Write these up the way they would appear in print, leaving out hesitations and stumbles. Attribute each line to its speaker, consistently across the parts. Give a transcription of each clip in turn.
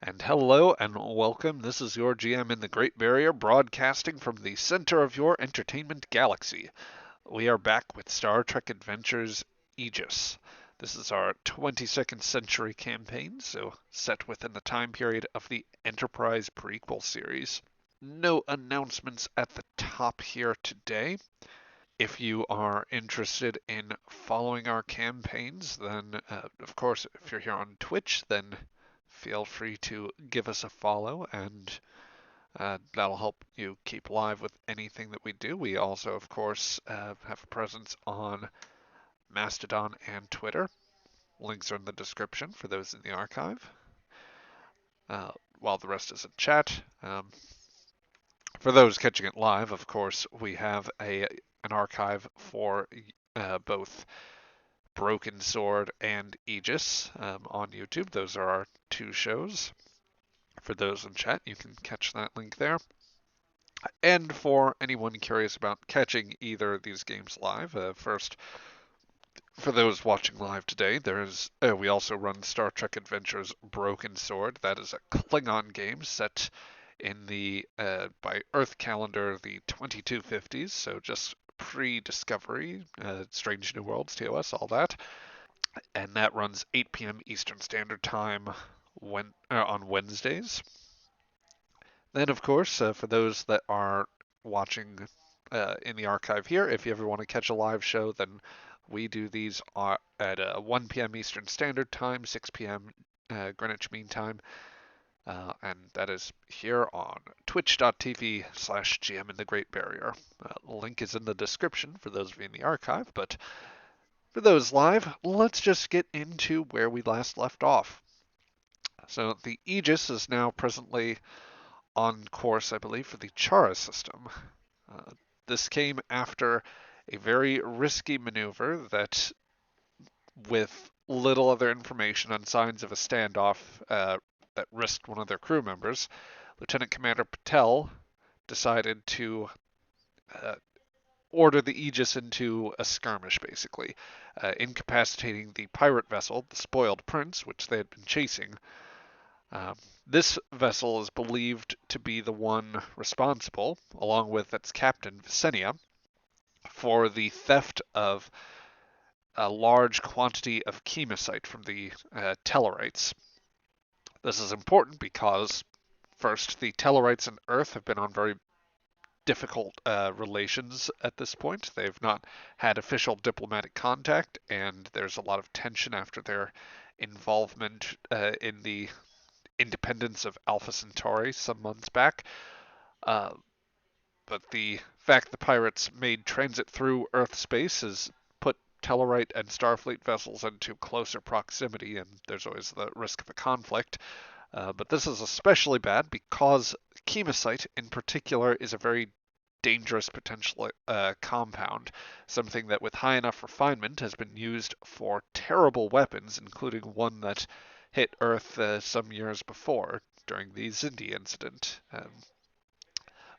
Speaker 1: And hello and welcome. This is your GM in the Great Barrier, broadcasting from the center of your entertainment galaxy. We are back with Star Trek Adventures Aegis. This is our 22nd century campaign, so set within the time period of the Enterprise prequel series. No announcements at the top here today. If you are interested in following our campaigns, then of course, if you're here on Twitch, then feel free to give us a follow, and that'll help you keep live with anything that we do. We also, of course, have a presence on Mastodon and Twitter. Links are in the description for those in the archive, while the rest is in chat. For those catching it live, of course, we have an archive for both Broken Sword and Aegis on YouTube. Those are our two shows. For those in chat, you can catch that link there. And for anyone curious about catching either of these games live, first, for those watching live today, we also run Star Trek Adventures Broken Sword. That is a Klingon game set in the by Earth calendar the 2250s, so just pre-Discovery, Strange New Worlds, TOS, all that. And that runs 8 p.m. Eastern Standard Time on Wednesdays. Then, of course, for those that are watching in the archive here, if you ever want to catch a live show, then we do these at 1 p.m. Eastern Standard Time, 6 p.m. Greenwich Mean Time, and that is here on twitch.tv/GM in the Great Barrier. Link is in the description for those of you in the archive, but for those live, let's just get into where we last left off. So the Aegis is now presently on course, I believe, for the Chara System. This came after a very risky maneuver that, with little other information and signs of a standoff that risked one of their crew members, Lieutenant Commander Patel decided to order the Aegis into a skirmish, basically, incapacitating the pirate vessel, the Spoiled Prince, which they had been chasing. This vessel is believed to be the one responsible, along with its captain, Visenia, for the theft of a large quantity of chemosite from the Tellarites. This is important because, first, the Tellarites and Earth have been on very difficult relations at this point. They've not had official diplomatic contact, and there's a lot of tension after their involvement in the independence of Alpha Centauri some months back. But the fact the pirates made transit through Earth space has put Tellarite and Starfleet vessels into closer proximity, and there's always the risk of a conflict. But this is especially bad because chemosite, in particular, is a very dangerous potential compound, something that with high enough refinement has been used for terrible weapons, including one that hit Earth some years before during the Xindi incident,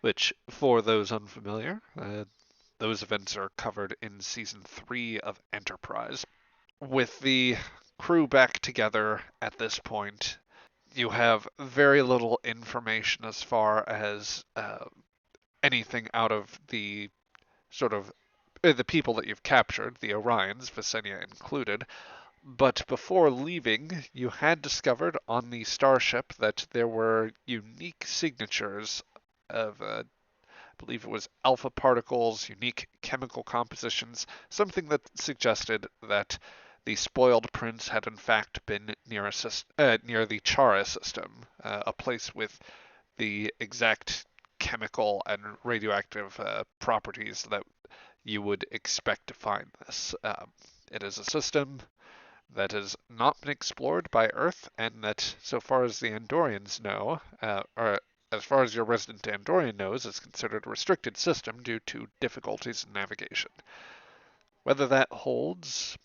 Speaker 1: which, for those unfamiliar, those events are covered in Season 3 of Enterprise. With the crew back together at this point, you have very little information as far as anything out of the sort of the people that you've captured, the Orions, Visenia included. But before leaving, you had discovered on the starship that there were unique signatures of, I believe it was alpha particles, unique chemical compositions, something that suggested that the Spoiled Prince had in fact been near the Chara System, a place with the exact chemical and radioactive properties that you would expect to find this. It is a system that has not been explored by Earth, and that, so far as the Andorians know, or as far as your resident Andorian knows, is considered a restricted system due to difficulties in navigation. Whether that holds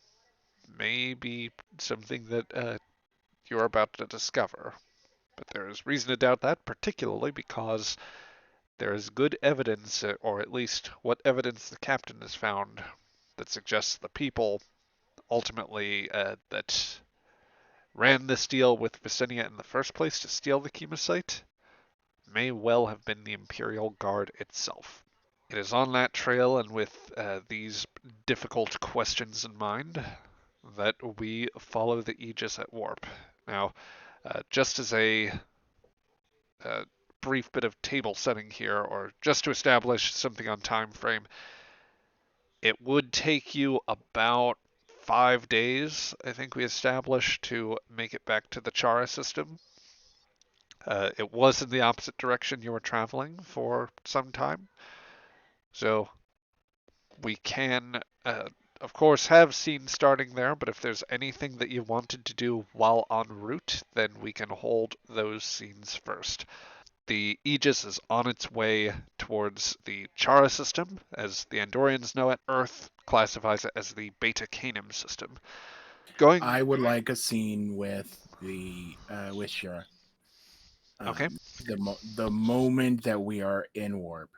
Speaker 1: may be something that you're about to discover, but there is reason to doubt that, particularly because there is good evidence, or at least what evidence the captain has found, that suggests the people ultimately that ran this deal with Visenia in the first place to steal the Chemosite may well have been the Imperial Guard itself. It is on that trail and with these difficult questions in mind that we follow the Aegis at Warp. Now, just as a brief bit of table setting here, or just to establish something on time frame, it would take you about 5 days, I think we established, to make it back to the Chara system. It was in the opposite direction you were traveling for some time, so we can, of course, have scenes starting there, but if there's anything that you wanted to do while en route, then we can hold those scenes first. The Aegis is on its way towards the Chara system, as the Andorians know it. Earth classifies it as the Beta Canem system.
Speaker 2: I would like a scene with with Shira.
Speaker 1: Okay.
Speaker 2: The moment that we are in warp,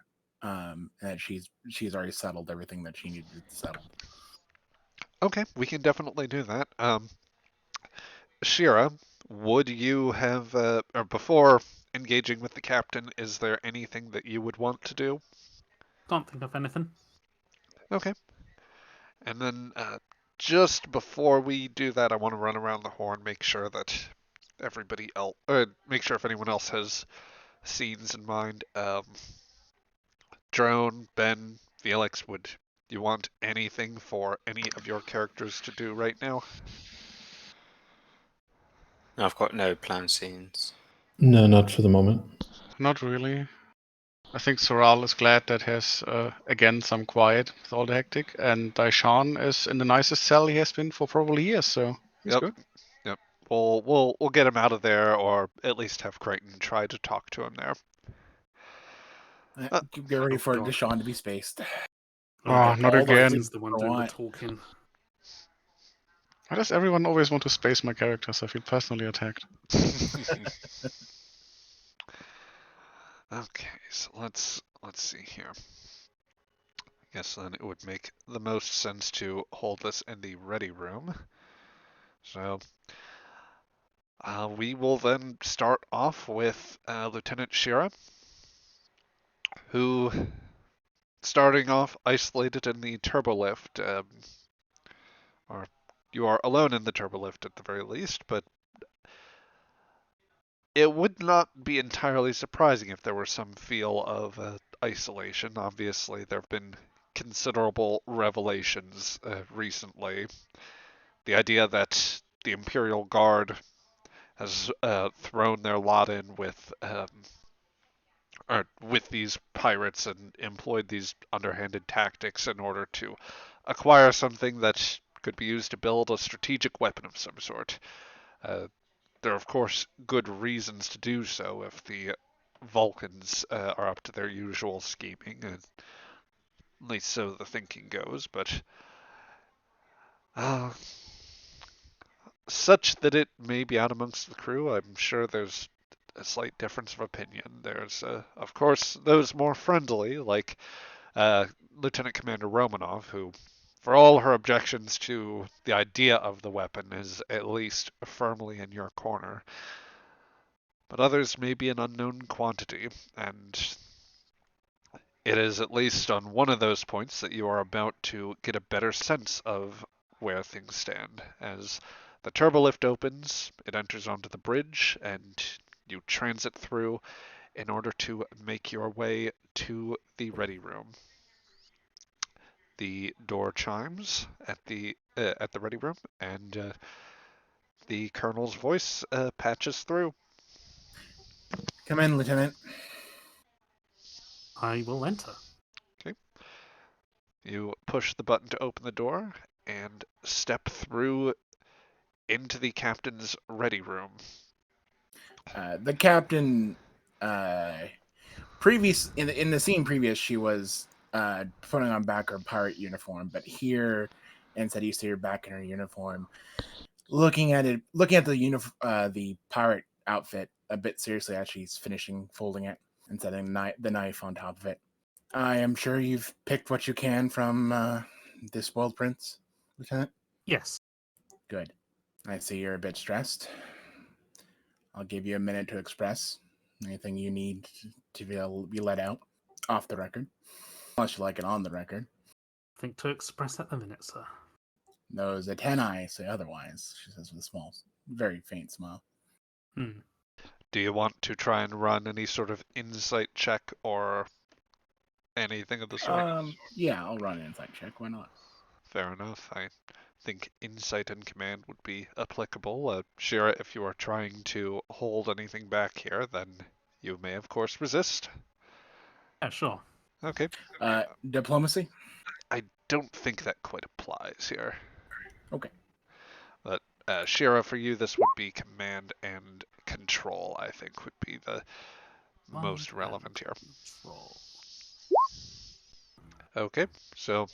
Speaker 2: that she's already settled everything that she needed to settle.
Speaker 1: Okay, we can definitely do that. Shira, would you have, or before engaging with the captain, is there anything that you would want to do?
Speaker 3: Can't think of anything.
Speaker 1: Okay. And then just before we do that, I want to run around the horn, make sure that everybody else, make sure if anyone else has scenes in mind. Drone, Ben, Felix, would you want anything for any of your characters to do right now?
Speaker 4: I've got no planned scenes.
Speaker 5: No, not for the moment.
Speaker 6: Not really. I think Soral is glad that he has, again, some quiet with all the hectic, and Daishan is in the nicest cell he has been for probably years, so he's good.
Speaker 1: Yep. We'll get him out of there, or at least have Crichton try to talk to him there.
Speaker 2: Get ready for Deshaun to be spaced.
Speaker 6: Oh, not again.
Speaker 3: Is the one doing the talking.
Speaker 6: Why does everyone always want to space my characters? I feel personally attacked.
Speaker 1: Okay, so let's see here. I guess then it would make the most sense to hold this in the ready room. So we will then start off with Lieutenant Shira, who, starting off isolated in the turbolift, or you are alone in the turbolift at the very least, but it would not be entirely surprising if there were some feel of isolation. Obviously, there have been considerable revelations recently. The idea that the Imperial Guard has thrown their lot in with these pirates and employed these underhanded tactics in order to acquire something that could be used to build a strategic weapon of some sort. There are, of course, good reasons to do so if the Vulcans are up to their usual scheming, at least so the thinking goes, but such that it may be out amongst the crew, I'm sure there's a slight difference of opinion. There's, of course, those more friendly, like Lieutenant Commander Romanov, who, for all her objections to the idea of the weapon, is at least firmly in your corner. But others may be an unknown quantity, and it is at least on one of those points that you are about to get a better sense of where things stand. As the turbolift opens, it enters onto the bridge, and you transit through in order to make your way to the ready room. The door chimes at the ready room, and the colonel's voice patches through.
Speaker 2: Come in, Lieutenant.
Speaker 3: I will enter.
Speaker 1: Okay. You push the button to open the door and step through into the captain's ready room.
Speaker 2: The captain, previous in the scene previous, she was putting on back her pirate uniform, but here, instead, you see her back in her uniform, looking at the pirate outfit a bit seriously as she's finishing folding it and setting the knife on top of it. I am sure you've picked what you can from this Spoiled Prince, Lieutenant?
Speaker 3: Yes.
Speaker 2: Good. I see you're a bit stressed. I'll give you a minute to express anything you need to be let out off the record. Unless you like it on the record.
Speaker 3: Think to express at the minute, sir.
Speaker 2: Those Atenai say otherwise, she says with a small, very faint smile.
Speaker 1: Do you want to try and run any sort of insight check or anything of the sort?
Speaker 2: Yeah, I'll run an insight check. Why not?
Speaker 1: Fair enough. I think insight and command would be applicable. Shira, if you are trying to hold anything back here, then you may, of course, resist.
Speaker 3: Yeah, sure.
Speaker 1: Okay.
Speaker 2: Diplomacy?
Speaker 1: I don't think that quite applies here.
Speaker 2: Okay.
Speaker 1: But Shira, for you, this would be command and control, I think, would be the most relevant here.
Speaker 3: Control.
Speaker 1: Okay, so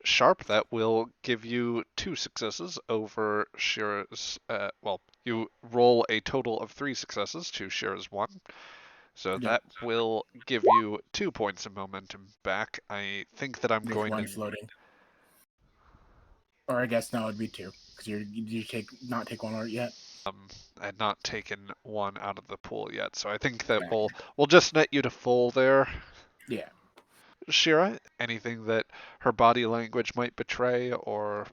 Speaker 1: Sharp, that will give you 2 successes over Shira's. You roll a total of 3 successes to Shira's 1. So
Speaker 2: Yep.
Speaker 1: that will give you 2 points of momentum back. I think that I'm
Speaker 2: There's
Speaker 1: going
Speaker 2: one
Speaker 1: to.
Speaker 2: floating. Or I guess now it'd be 2, because you not take one yet.
Speaker 1: I had not taken 1 out of the pool yet, so I think that
Speaker 2: Gotcha.
Speaker 1: we'll just net you to full there.
Speaker 2: Yeah.
Speaker 1: Shira, anything that her body language might betray or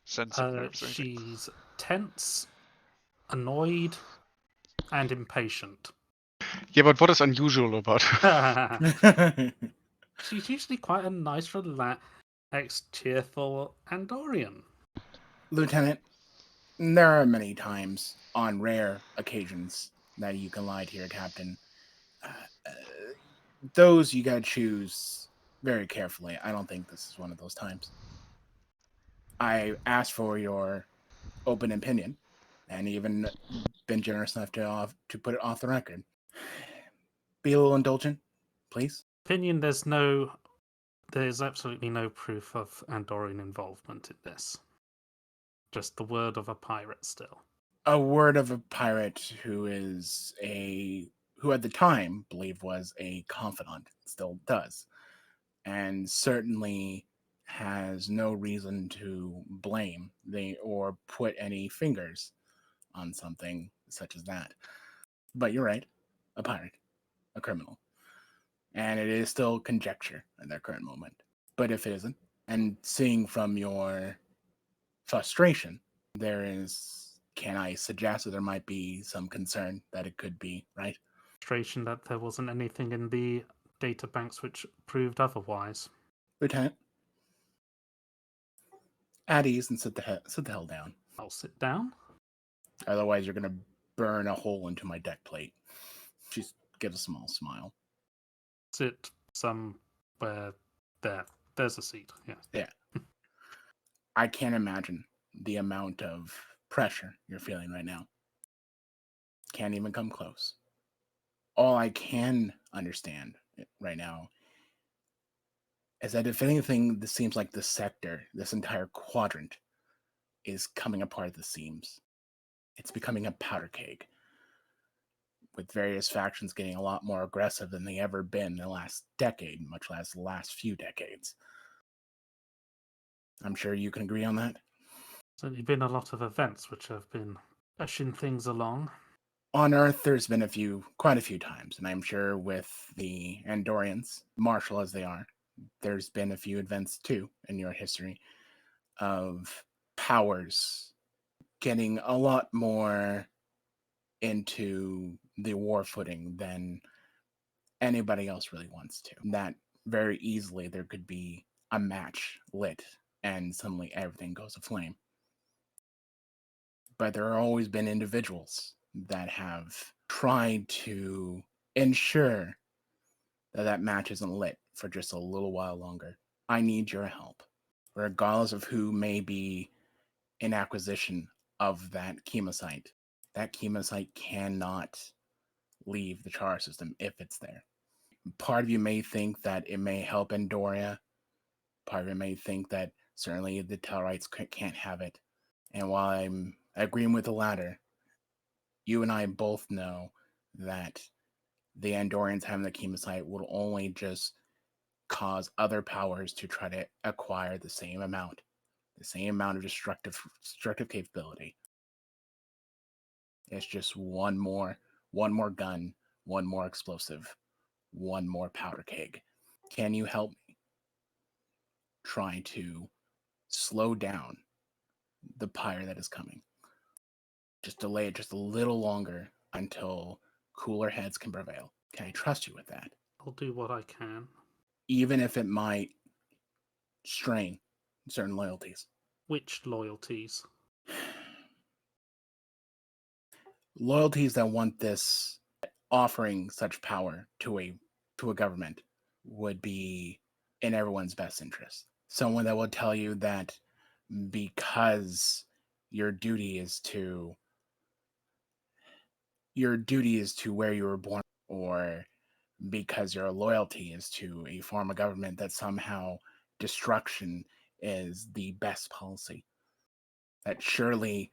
Speaker 1: sense of nerves or anything?
Speaker 3: She's tense, annoyed, and impatient.
Speaker 6: Yeah, but what is unusual about her?
Speaker 3: She's usually quite a nice, relaxed, cheerful Andorian.
Speaker 2: Lieutenant, there are many times, on rare occasions, that you can lie to your captain. Those you gotta choose very carefully. I don't think this is one of those times. I asked for your open opinion, and even been generous enough to put it off the record. Be a little indulgent, please.
Speaker 3: Opinion, there's absolutely no proof of Andorian involvement in this. Just the word of a pirate still.
Speaker 2: A word of a pirate who at the time believed was a confidant, still does, and certainly has no reason to blame or put any fingers on something such as that. But you're right, a pirate, a criminal, and it is still conjecture at their current moment. But if it isn't, and seeing from your frustration, can I suggest that there might be some concern that it could be, right?
Speaker 3: Frustration that there wasn't anything in the data banks which proved otherwise.
Speaker 2: Lieutenant, at ease and sit the hell down.
Speaker 3: I'll sit down.
Speaker 2: Otherwise, you're going to burn a hole into my deck plate. She gives a small smile.
Speaker 3: Sit somewhere there. There's a seat. Yeah.
Speaker 2: I can't imagine the amount of pressure you're feeling right now. Can't even come close. All I can understand right now is that if anything, this seems like this sector, this entire quadrant, is coming apart at the seams. It's becoming a powder keg, with various factions getting a lot more aggressive than they ever been in the last decade, much less the last few decades. I'm sure you can agree on that.
Speaker 3: Certainly been a lot of events which have been pushing things along.
Speaker 2: On Earth, there's been quite a few times, and I'm sure with the Andorians, martial as they are, there's been a few events too in your history of powers getting a lot more into the war footing than anybody else really wants to. That very easily there could be a match lit and suddenly everything goes aflame. But there have always been individuals that have tried to ensure that match isn't lit for just a little while longer. I need your help, regardless of who may be in acquisition of that chemosite. That chemosite cannot leave the Chara system if it's there. Part of you may think that it may help Andoria. Part of you may think that certainly the Tellarites can't have it. And while I'm agreeing with the latter, you and I both know that the Andorians having the chemosite will only just cause other powers to try to acquire the same amount of destructive capability. It's just one more gun, one more explosive, one more powder keg. Can you help me try to slow down the pyre that is coming? Just delay it just a little longer until cooler heads can prevail. Can I trust you with that?
Speaker 3: I'll do what I can.
Speaker 2: Even if it might strain certain loyalties.
Speaker 3: Which loyalties?
Speaker 2: Loyalties that want this, offering such power to a government would be in everyone's best interest. Someone that will tell you that because your duty is to where you were born, or because your loyalty is to a form of government, that somehow destruction is the best policy. That surely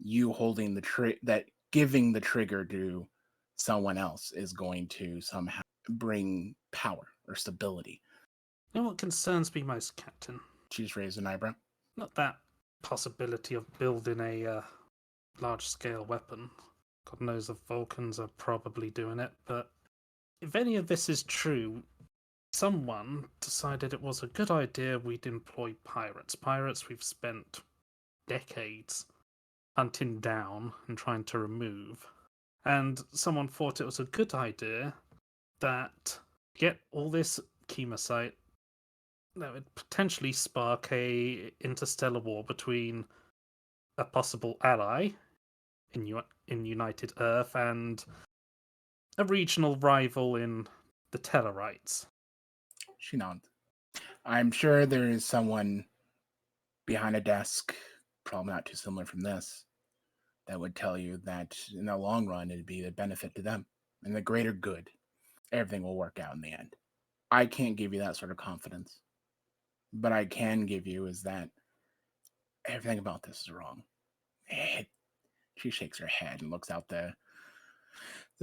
Speaker 2: you holding that giving the trigger to someone else is going to somehow bring power or stability.
Speaker 3: You know what concerns me most, Captain?
Speaker 2: She's raised an eyebrow.
Speaker 3: Not that possibility of building a large-scale weapon. God knows the Vulcans are probably doing it, but if any of this is true, someone decided it was a good idea we'd employ pirates. Pirates we've spent decades hunting down and trying to remove. And someone thought it was a good idea that get all this chemosite that would potentially spark a interstellar war between a possible ally in United Earth and a regional rival in the Tellarites.
Speaker 2: She nods. I'm sure there is someone behind a desk, probably not too similar from this, that would tell you that in the long run it'd be a benefit to them. In the greater good, everything will work out in the end. I can't give you that sort of confidence. But I can give you is that everything about this is wrong. She shakes her head and looks out the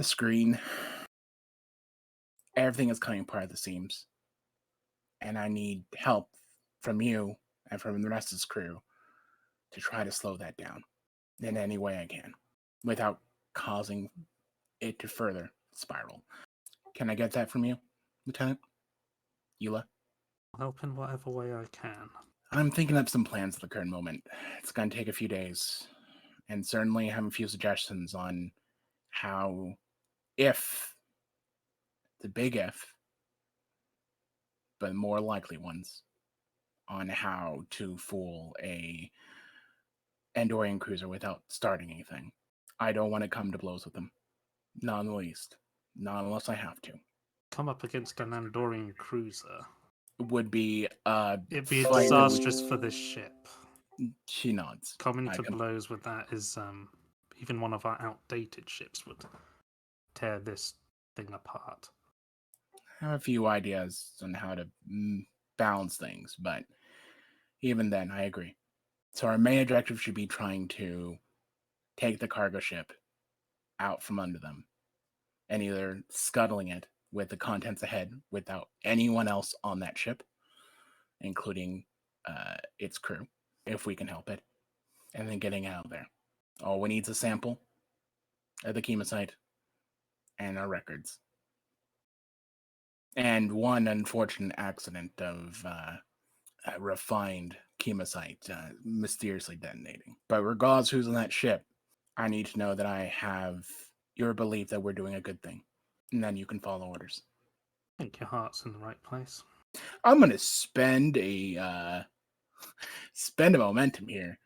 Speaker 2: screen. Everything is coming apart at the seams. And I need help from you and from the rest of this crew to try to slow that down in any way I can without causing it to further spiral. Can I get that from you, Lieutenant? Eula?
Speaker 3: I'll help in whatever way I can.
Speaker 2: I'm thinking up some plans at the current moment. It's going to take a few days, and certainly have a few suggestions on how, if, the big if, but more likely ones, on how to fool a Andorian cruiser without starting anything. I don't want to come to blows with them. Not in the least. Not unless I have to.
Speaker 3: Come up against an Andorian cruiser.
Speaker 2: It would be
Speaker 3: It'd be
Speaker 2: fire-
Speaker 3: disastrous for this ship.
Speaker 2: She nods.
Speaker 3: Coming
Speaker 2: I
Speaker 3: to
Speaker 2: can-
Speaker 3: blows with that is even one of our outdated ships would tear this thing apart.
Speaker 2: I have a few ideas on how to balance things, but even then, I agree. So our main objective should be trying to take the cargo ship out from under them and either scuttling it with the contents ahead without anyone else on that ship, including its crew, if we can help it, and then getting out of there. All we need is a sample of the chemosite and our records. And one unfortunate accident of refined chemosite mysteriously detonating. But regardless who's on that ship, I need to know that I have your belief that we're doing a good thing. And then you can follow orders.
Speaker 3: I think your heart's in the right place.
Speaker 2: I'm gonna spend a momentum here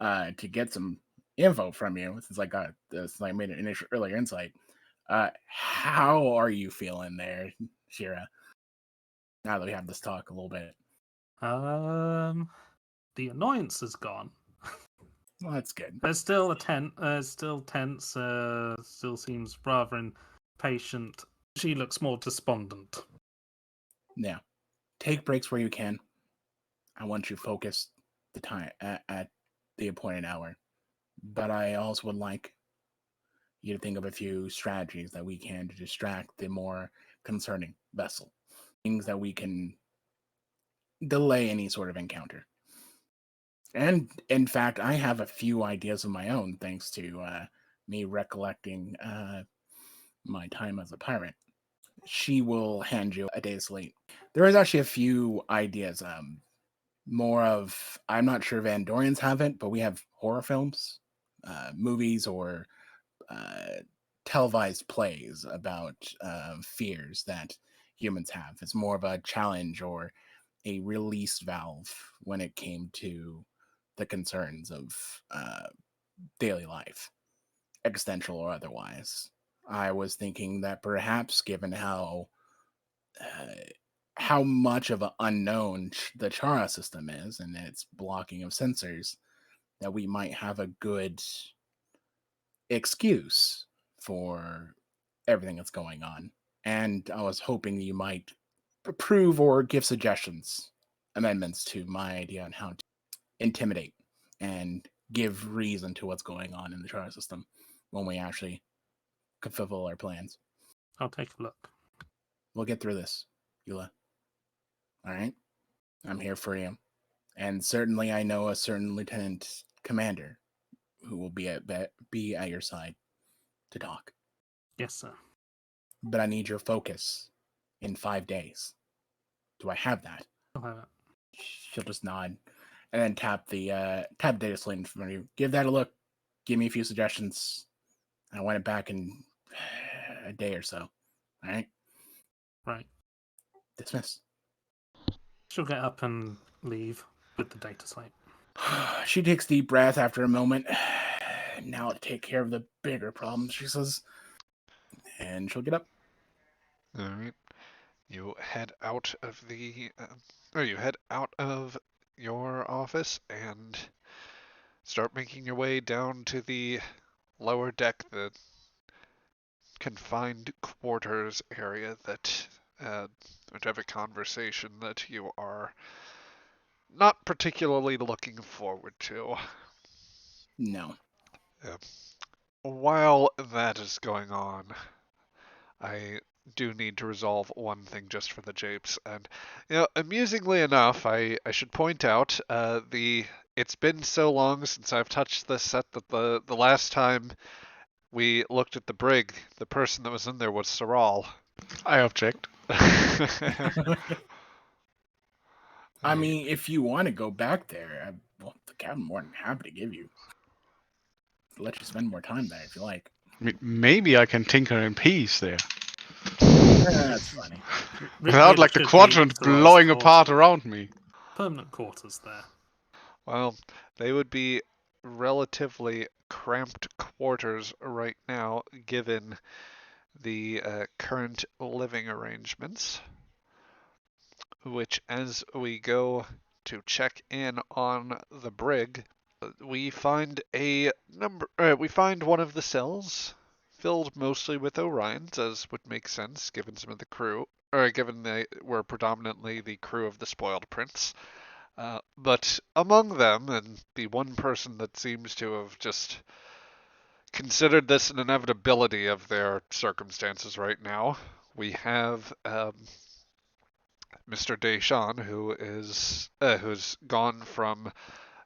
Speaker 2: to get some info from you, since I got this, like, made an initial earlier insight. How are you feeling there, Shira? Now that we have this talk a little bit.
Speaker 3: The annoyance is gone.
Speaker 2: Well, that's good.
Speaker 3: There's still still tense. Still seems rather impatient. She looks more despondent.
Speaker 2: Yeah. Take breaks where you can. I want you focused the time at the appointed hour. But I also would like you to think of a few strategies that we can to distract the more concerning vessel. Things that we can delay any sort of encounter. And in fact, I have a few ideas of my own, thanks to me recollecting my time as a pirate. She will hand you a day's sleep. There is actually a few ideas. More of, I'm not sure if Andorians have it, but we have horror films, movies, or televised plays about fears that humans have. It's more of a challenge or a release valve when it came to the concerns of daily life, existential or otherwise. I was thinking that perhaps, given how much of an unknown the Chara system is and its blocking of sensors, that we might have a good excuse for everything that's going on. And I was hoping you might approve or give suggestions, amendments to my idea on how to intimidate and give reason to what's going on in the Chara system when we actually can fulfill our plans.
Speaker 3: I'll take a look.
Speaker 2: We'll get through this, Eula. All right? I'm here for you. And certainly I know a certain lieutenant commander who will be at your side to talk.
Speaker 3: Yes, sir.
Speaker 2: But I need your focus in 5 days. Do I have that?
Speaker 3: I'll have it.
Speaker 2: She'll just nod and then tap the data slate in front of you. Give that a look. Give me a few suggestions. I want it back in a day or so. All right?
Speaker 3: Right.
Speaker 2: Dismiss.
Speaker 3: She'll get up and leave with the data slate.
Speaker 2: She takes a deep breath after a moment. Now to take care of the bigger problems, she says. And she'll get up.
Speaker 1: All right. You head out of you head out of your office and start making your way down to the lower deck, the confined quarters area that to have a conversation that you are not particularly looking forward to.
Speaker 2: No.
Speaker 1: While that is going on, I do need to resolve one thing just for the japes. And, amusingly enough, I should point out, it's been so long since I've touched this set that the last time we looked at the brig, the person that was in there was Saral.
Speaker 6: I object.
Speaker 2: I mean, if you want to go back there, the captain more than happy to give you. Let you spend more time there if you like.
Speaker 6: I mean, maybe I can tinker in peace there.
Speaker 2: That's funny.
Speaker 6: Without like the quadrant blowing apart around me.
Speaker 3: Permanent quarters there.
Speaker 1: Well, they would be relatively cramped quarters right now, given the current living arrangements, which, as we go to check in on the brig, we find we find one of the cells filled mostly with Orions, as would make sense given some of the crew, or given they were predominantly the crew of the Spoiled Prince. But among them, and the one person that seems to have just considered this an inevitability of their circumstances right now, we have Mr. Deshawn, who's gone from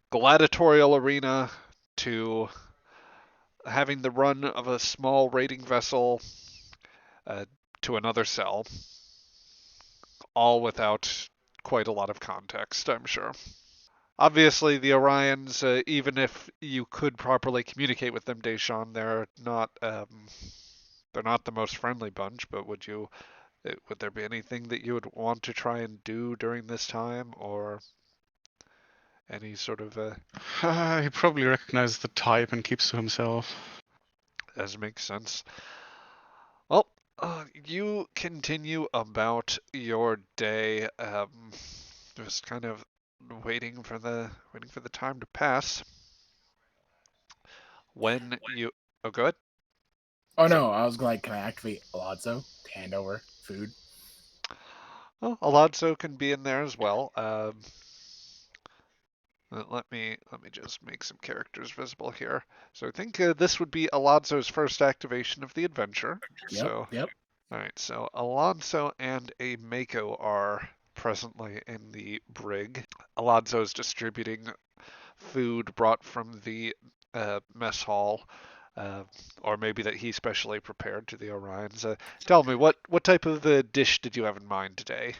Speaker 1: gladiatorial arena to having the run of a small raiding vessel to another cell, all without quite a lot of context, I'm sure. Obviously, the Orions, even if you could properly communicate with them, Deshawn, they're not the most friendly bunch. But would there be anything that you would want to try and do during this time, or any sort of
Speaker 6: He probably recognizes the type and keeps to himself.
Speaker 1: as makes sense. Well, you continue about your day, just kind of waiting for the time to pass. When you go ahead.
Speaker 2: Oh no, I was like, can I activate Alonso to hand over food?
Speaker 1: Well, Alonso can be in there as well. Let me just make some characters visible here. So I think this would be Alonso's first activation of the adventure.
Speaker 2: Yep.
Speaker 1: All right. So Alonso and a Mako are presently in the brig. Alonso's distributing food brought from the mess hall or maybe that he specially prepared to the Orions. Tell me, what type of dish did you have in mind today?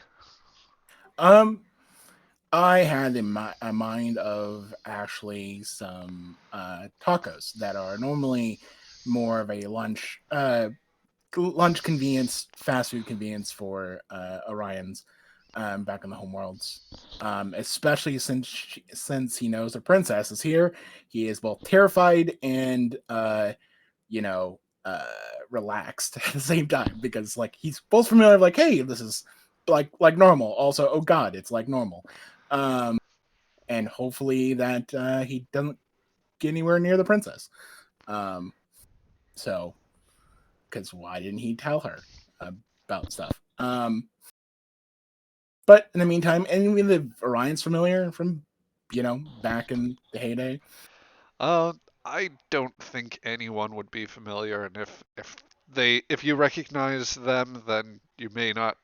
Speaker 2: I had in a mind of actually some tacos that are normally more of a lunch convenience, fast food convenience for Orions back in the homeworlds. Especially since he knows the princess is here, he is both terrified and you know relaxed at the same time because like he's both familiar, like, hey, this is like normal. Also, oh god, it's like normal. And hopefully that he doesn't get anywhere near the princess. So, because why didn't he tell her about stuff? But in the meantime, any of the Orion's familiar from back in the heyday?
Speaker 1: I don't think anyone would be familiar, and if you recognize them, then you may not.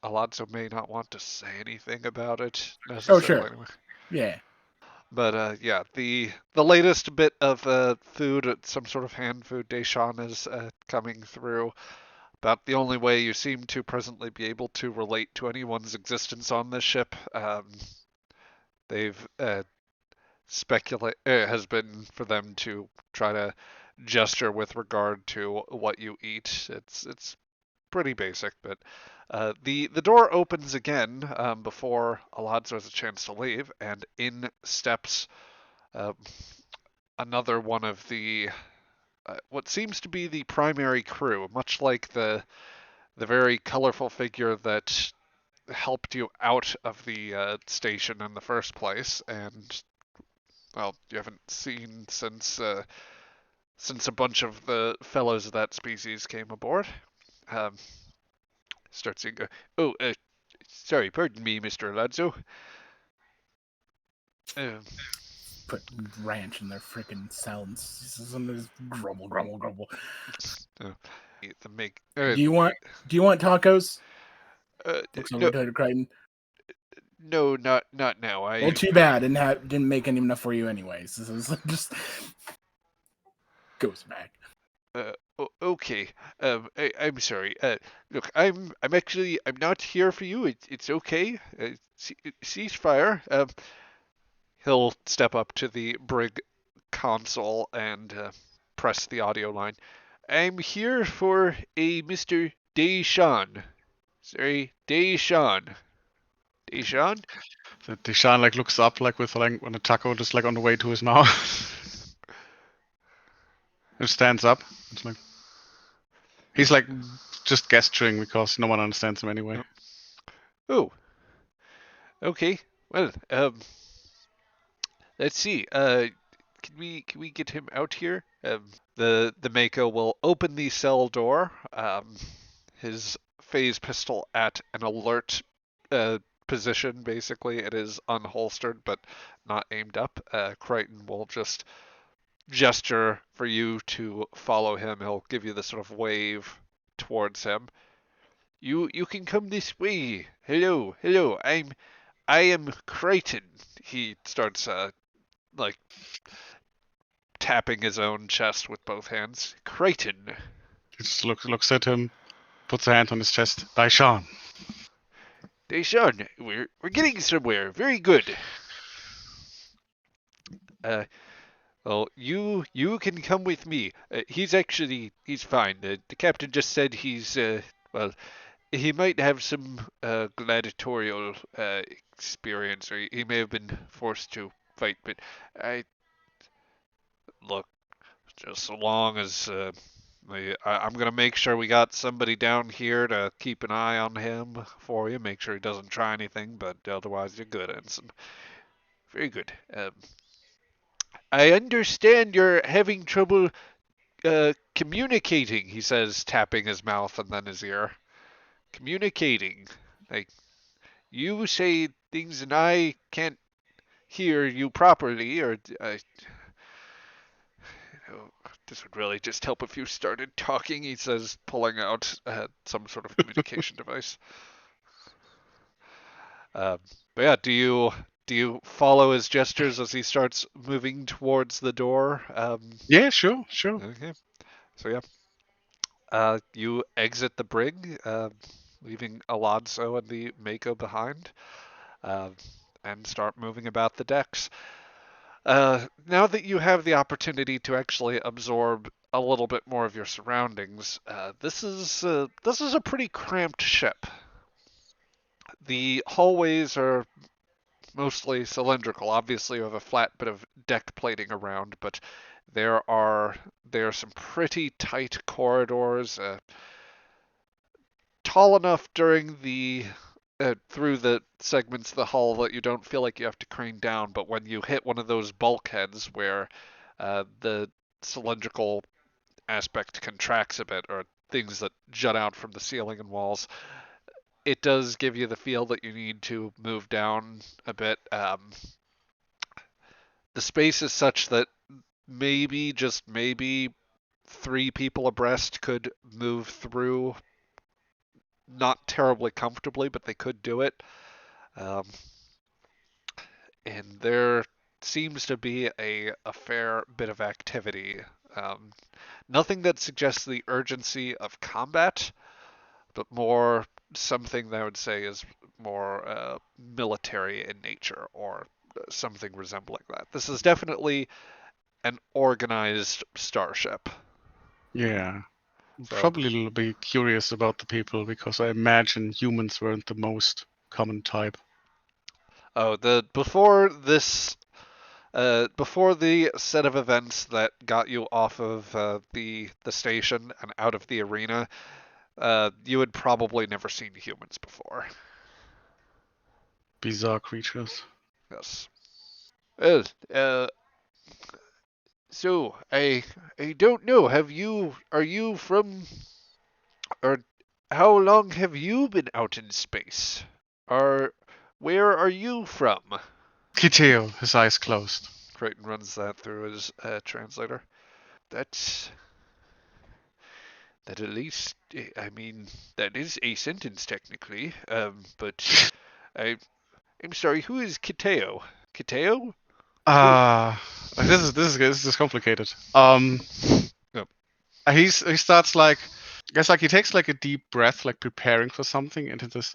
Speaker 1: Alonso may not want to say anything about it
Speaker 2: Oh,
Speaker 1: necessarily.
Speaker 2: sure.
Speaker 1: Anyway.
Speaker 2: Yeah.
Speaker 1: But yeah, the latest bit of food, some sort of hand food, Deshawn is coming through. About the only way you seem to presently be able to relate to anyone's existence on this ship. They've speculate has been for them to try to gesture with regard to what you eat. It's pretty basic, but the door opens again before Alonso has a chance to leave, and in steps uh, another one of the what seems to be the primary crew, much like the very colorful figure that helped you out of the station in the first place, and well, you haven't seen since a bunch of the fellows of that species came aboard. Um, Starts saying, "Oh, sorry, pardon me, Mr. Alonso." Um,
Speaker 2: Put ranch in their freaking sounds. Sometimes grumble, grumble, grumble.
Speaker 1: the make.
Speaker 2: Do you want tacos? Looks over
Speaker 1: No,
Speaker 2: to Crichton.
Speaker 1: no, not now.
Speaker 2: Well, too bad. Didn't make any enough for you anyways. This is just goes back.
Speaker 1: Okay. I'm sorry. Look, I'm not here for you. It's okay. Ceasefire. He'll step up to the brig console and press the audio line. I'm here for a Mr. Deshawn. Sorry, Deshawn. Deshawn?
Speaker 6: So Deshaun like looks up like with like when the taco just like on the way to his mouth. And stands up. It's like he's like just gesturing because no one understands him anyway.
Speaker 1: Oh. Okay. Well, let's see. Can we get him out here? The Mako will open the cell door. His phase pistol at an alert position. Basically, it is unholstered but not aimed up. Crichton will just gesture for you to follow him. He'll give you the sort of wave towards him. You can come this way. Hello, hello. I am Crichton. He starts like tapping his own chest with both hands. Crichton.
Speaker 6: He just looks at him, puts a hand on his chest. Deshaun.
Speaker 1: Deshawn, we're getting somewhere. Very good. Well, you can come with me. He's fine. The captain just said well, he might have some gladiatorial experience, or he may have been forced to fight. But I look, just so long as I'm gonna make sure we got somebody down here to keep an eye on him for you. Make sure he doesn't try anything, but otherwise you're good, Ensign. Very good. I understand you're having trouble communicating, he says, tapping his mouth and then his ear. Communicating. Like, you say things and I can't hear you properly, or this would really just help if you started talking, he says, pulling out some sort of communication device. But yeah, do Do you follow his gestures as he starts moving towards the door?
Speaker 6: Yeah, sure.
Speaker 1: Okay. So yeah, you exit the brig, leaving Alonso and the Mako behind, uh, and start moving about the decks. Now that you have the opportunity to actually absorb a little bit more of your surroundings, this is a pretty cramped ship. The hallways are mostly cylindrical. Obviously, you have a flat bit of deck plating around, but there are some pretty tight corridors, tall enough during the through the segments of the hull that you don't feel like you have to crane down. But when you hit one of those bulkheads where the cylindrical aspect contracts a bit, or things that jut out from the ceiling and walls, it does give you the feel that you need to move down a bit. The space is such that maybe, just maybe, 3 people abreast could move through, not terribly comfortably, but they could do it. Um, and there seems to be a fair bit of activity. Um, Nothing that suggests the urgency of combat, but more something that I would say is more military in nature, or something resembling that. This is definitely an organized starship.
Speaker 6: Yeah.
Speaker 1: So,
Speaker 6: Probably be curious about the people because I imagine humans weren't the most common type.
Speaker 1: before the set of events that got you off of the station and out of the arena, you had probably never seen humans before.
Speaker 6: Bizarre creatures.
Speaker 1: Yes. Well, so I don't know. Are you from, or how long have you been out in space? Or where are you from?
Speaker 6: Kiteo, his eyes closed.
Speaker 1: Crichton runs that through his translator. That's That at least, I mean, that is a sentence technically. But I'm sorry. Who is Kiteo? Kiteo?
Speaker 6: This is complicated.
Speaker 1: Yep.
Speaker 6: He starts like, I guess like he takes like a deep breath, like preparing for something, and it is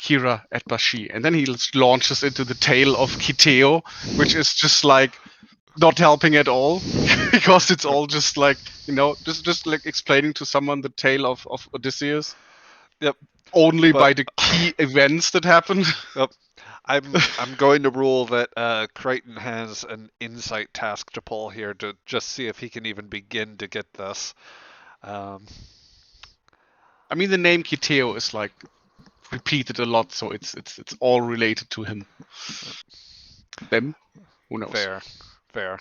Speaker 6: Kira at Bashi, and then he launches into the tale of Kiteo, which is just like not helping at all because it's all just like, just like explaining to someone the tale of Odysseus
Speaker 1: Yep.
Speaker 6: only by
Speaker 1: But
Speaker 6: the key events that happened.
Speaker 1: yep. I'm going to rule that Crichton has an insight task to pull here to just see if he can even begin to get this. Um,
Speaker 6: I mean, the name Kiteo is like repeated a lot, so it's all related to him. Them? Who knows?
Speaker 1: fair.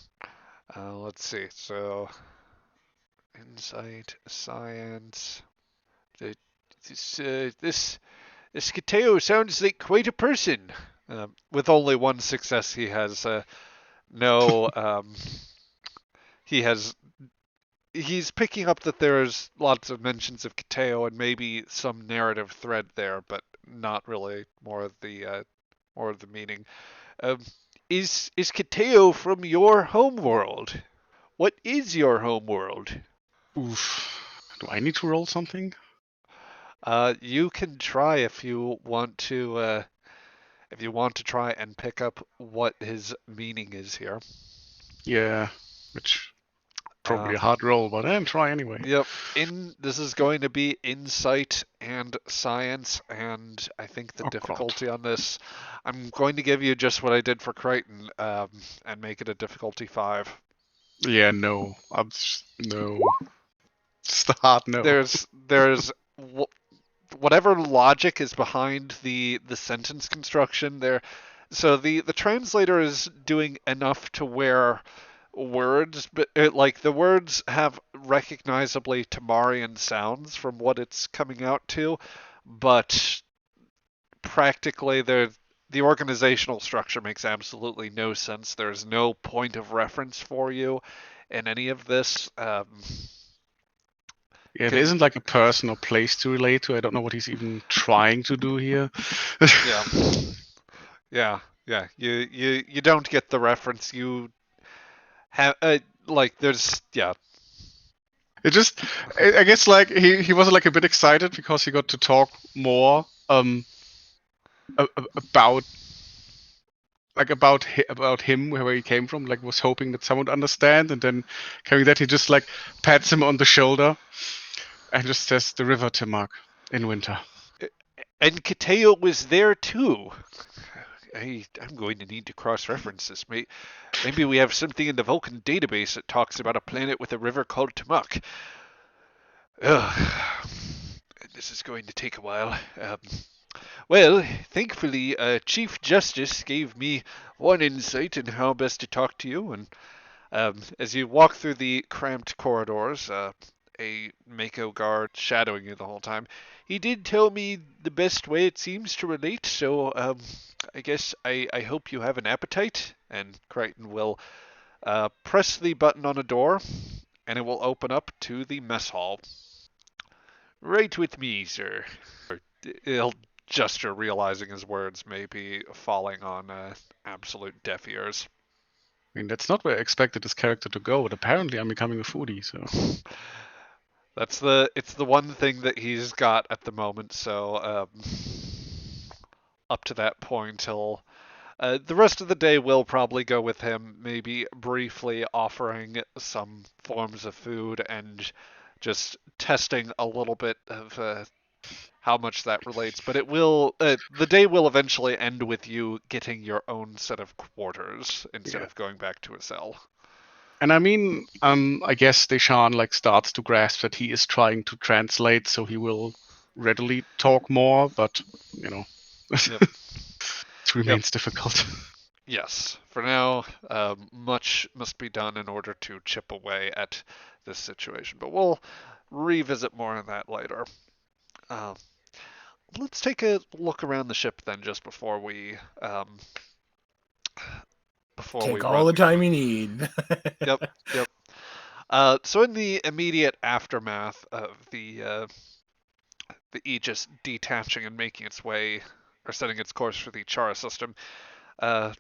Speaker 1: Let's see. So, insight, science. This Kiteo sounds like quite a person. With only one success, he has no. He has. He's picking up that there's lots of mentions of Kiteo and maybe some narrative thread there, but not really more of the meaning. Um, is Kiteo from your home world? What is your home world?
Speaker 6: Oof. Do I need to roll something?
Speaker 1: You can try if you want to. If you want to try and pick up what his meaning is here.
Speaker 6: Yeah, which probably a hard roll, but I'll try anyway.
Speaker 1: Yep. This is going to be insight and science, and I think the difficulty on this, I'm going to give you just what I did for Crichton, and make it a difficulty 5.
Speaker 6: Yeah, no. No. Just a hard no.
Speaker 1: There's whatever logic is behind the sentence construction there. So the translator is doing enough to where words, but like the words have recognizably Tamarian sounds from what it's coming out to, but practically the organizational structure makes absolutely no sense. There's no point of reference for you in any of this.
Speaker 6: Yeah, there isn't like a person or place to relate to. I don't know what he's even trying to do here.
Speaker 1: Yeah. Yeah. Yeah, you don't get the reference. You have like there's yeah.
Speaker 6: It just, I guess, like he was like a bit excited because he got to talk more about about him, where he came from. Like was hoping that someone would understand, and then carrying that, he just like pats him on the shoulder and just says, "The river Timark in winter."
Speaker 1: And Kateo was there too. I'm going to need to cross-reference this, mate. Maybe we have something in the Vulcan database that talks about a planet with a river called Timak. Ugh. This is going to take a while. Well, thankfully, Chief Justice gave me one insight in how best to talk to you, and as you walk through the cramped corridors, a Mako guard shadowing you the whole time, he did tell me the best way it seems to relate, so I guess I hope you have an appetite, and Crichton will press the button on a door, and it will open up to the mess hall. Right with me, sir. He'll gesture, realizing his words may be falling on absolute deaf ears.
Speaker 6: I mean, that's not where I expected this character to go, but apparently I'm becoming a foodie, so.
Speaker 1: It's the one thing that he's got at the moment. So up to that point, he'll the rest of the day will probably go with him, maybe briefly offering some forms of food and just testing a little bit of how much that relates. But it will the day will eventually end with you getting your own set of quarters instead
Speaker 6: Yeah.
Speaker 1: of going back to a cell.
Speaker 6: And I mean, I guess Deshaun like starts to grasp that he is trying to translate, so he will readily talk more, but you know,
Speaker 1: Yep.
Speaker 6: it remains difficult.
Speaker 1: Yes, for now, much must be done in order to chip away at this situation, but we'll revisit more on that later. Uh, let's take a look around the ship then, just before we
Speaker 2: Take all
Speaker 1: run.
Speaker 2: the time you need.
Speaker 1: Yep, yep. So in the immediate aftermath of the Aegis detaching and making its way or setting its course for the Chara system, I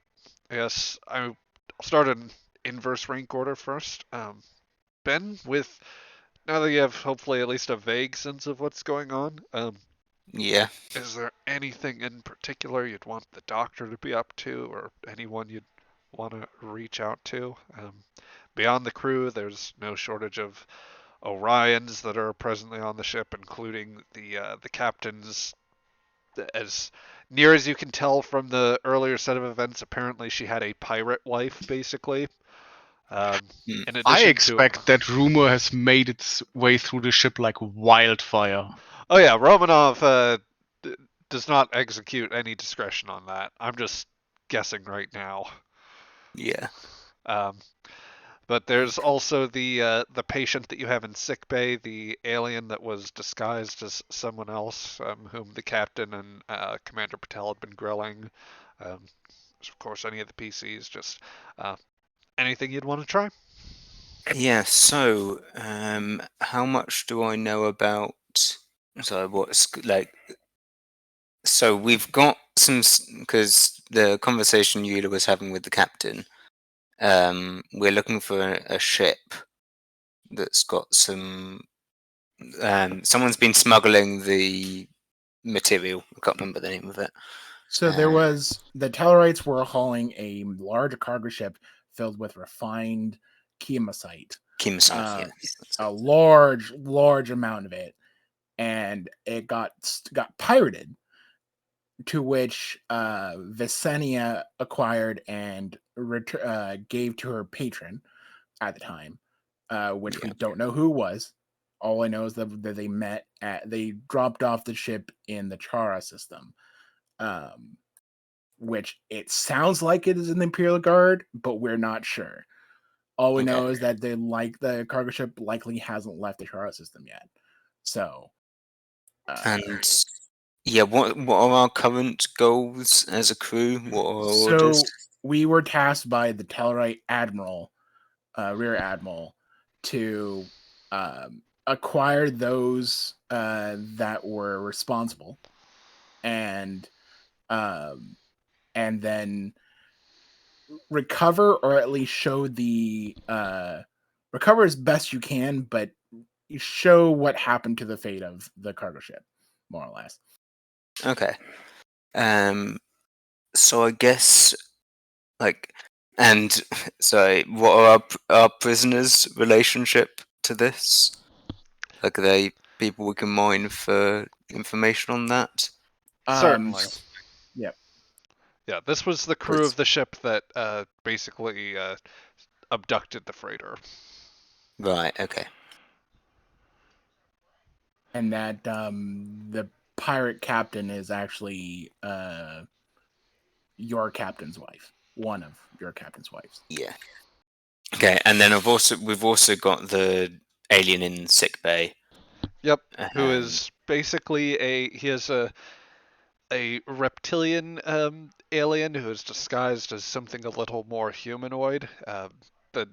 Speaker 1: guess I'll start in inverse rank order first. Ben, with now that you have hopefully at least a vague sense of what's going on,
Speaker 4: Yeah.
Speaker 1: is there anything in particular you'd want the doctor to be up to, or anyone you'd want to reach out to? Beyond the crew, there's no shortage of Orions that are presently on the ship, including the captain's. As near as you can tell from the earlier set of events, apparently she had a pirate wife, basically. In
Speaker 6: I
Speaker 1: addition to,
Speaker 6: expect that rumor has made its way through the ship like wildfire.
Speaker 1: oh yeah, Romanov does not execute any discretion on that. I'm just guessing right now.
Speaker 4: Yeah.
Speaker 1: Um, but there's also the patient that you have in sickbay, the alien that was disguised as someone else, whom the captain and Commander Patel had been grilling. Of course, any of the PCs. Just anything you'd want to try.
Speaker 4: Yeah. So, how much do I know about? So what's like? So we've got some because the conversation Eula was having with the captain. We're looking for a ship that's got some. Someone's been smuggling the material. I can't remember the name of it.
Speaker 2: So there was the Tellarites were hauling a large cargo ship filled with refined chemisite.
Speaker 4: Kimsite,
Speaker 2: Uh,
Speaker 4: yes.
Speaker 2: a large amount of it, and it got pirated. To which Visenia acquired and gave to her patron at the time, which we
Speaker 4: Yeah.
Speaker 2: don't know who it was. All I know is that they dropped off the ship in the Chara system, which it sounds like it is an Imperial Guard, but we're not sure. All we know
Speaker 4: Okay.
Speaker 2: is that the cargo ship likely hasn't left the Chara system yet. So,
Speaker 4: And yeah, what are our current goals as a crew? What are our
Speaker 2: so
Speaker 4: orders?
Speaker 2: we were tasked by the Tellarite Admiral, Rear Admiral, to acquire those that were responsible and and then recover, or at least show the recover as best you can, but you show what happened to the fate of the cargo ship, more or less.
Speaker 4: Okay. So I guess and sorry, what are our prisoners' relationship to this? Like, are they people we can mine for information on that?
Speaker 1: Certainly.
Speaker 2: Yep.
Speaker 1: Yeah, this was the crew of the ship that basically abducted the freighter.
Speaker 4: Right. Okay.
Speaker 2: And that the pirate captain is actually your captain's wife, one of your captain's wives.
Speaker 4: Yeah. Okay, and then we've also got the alien in sick bay.
Speaker 1: Yep, who is basically he is a reptilian alien who is disguised as something a little more humanoid. The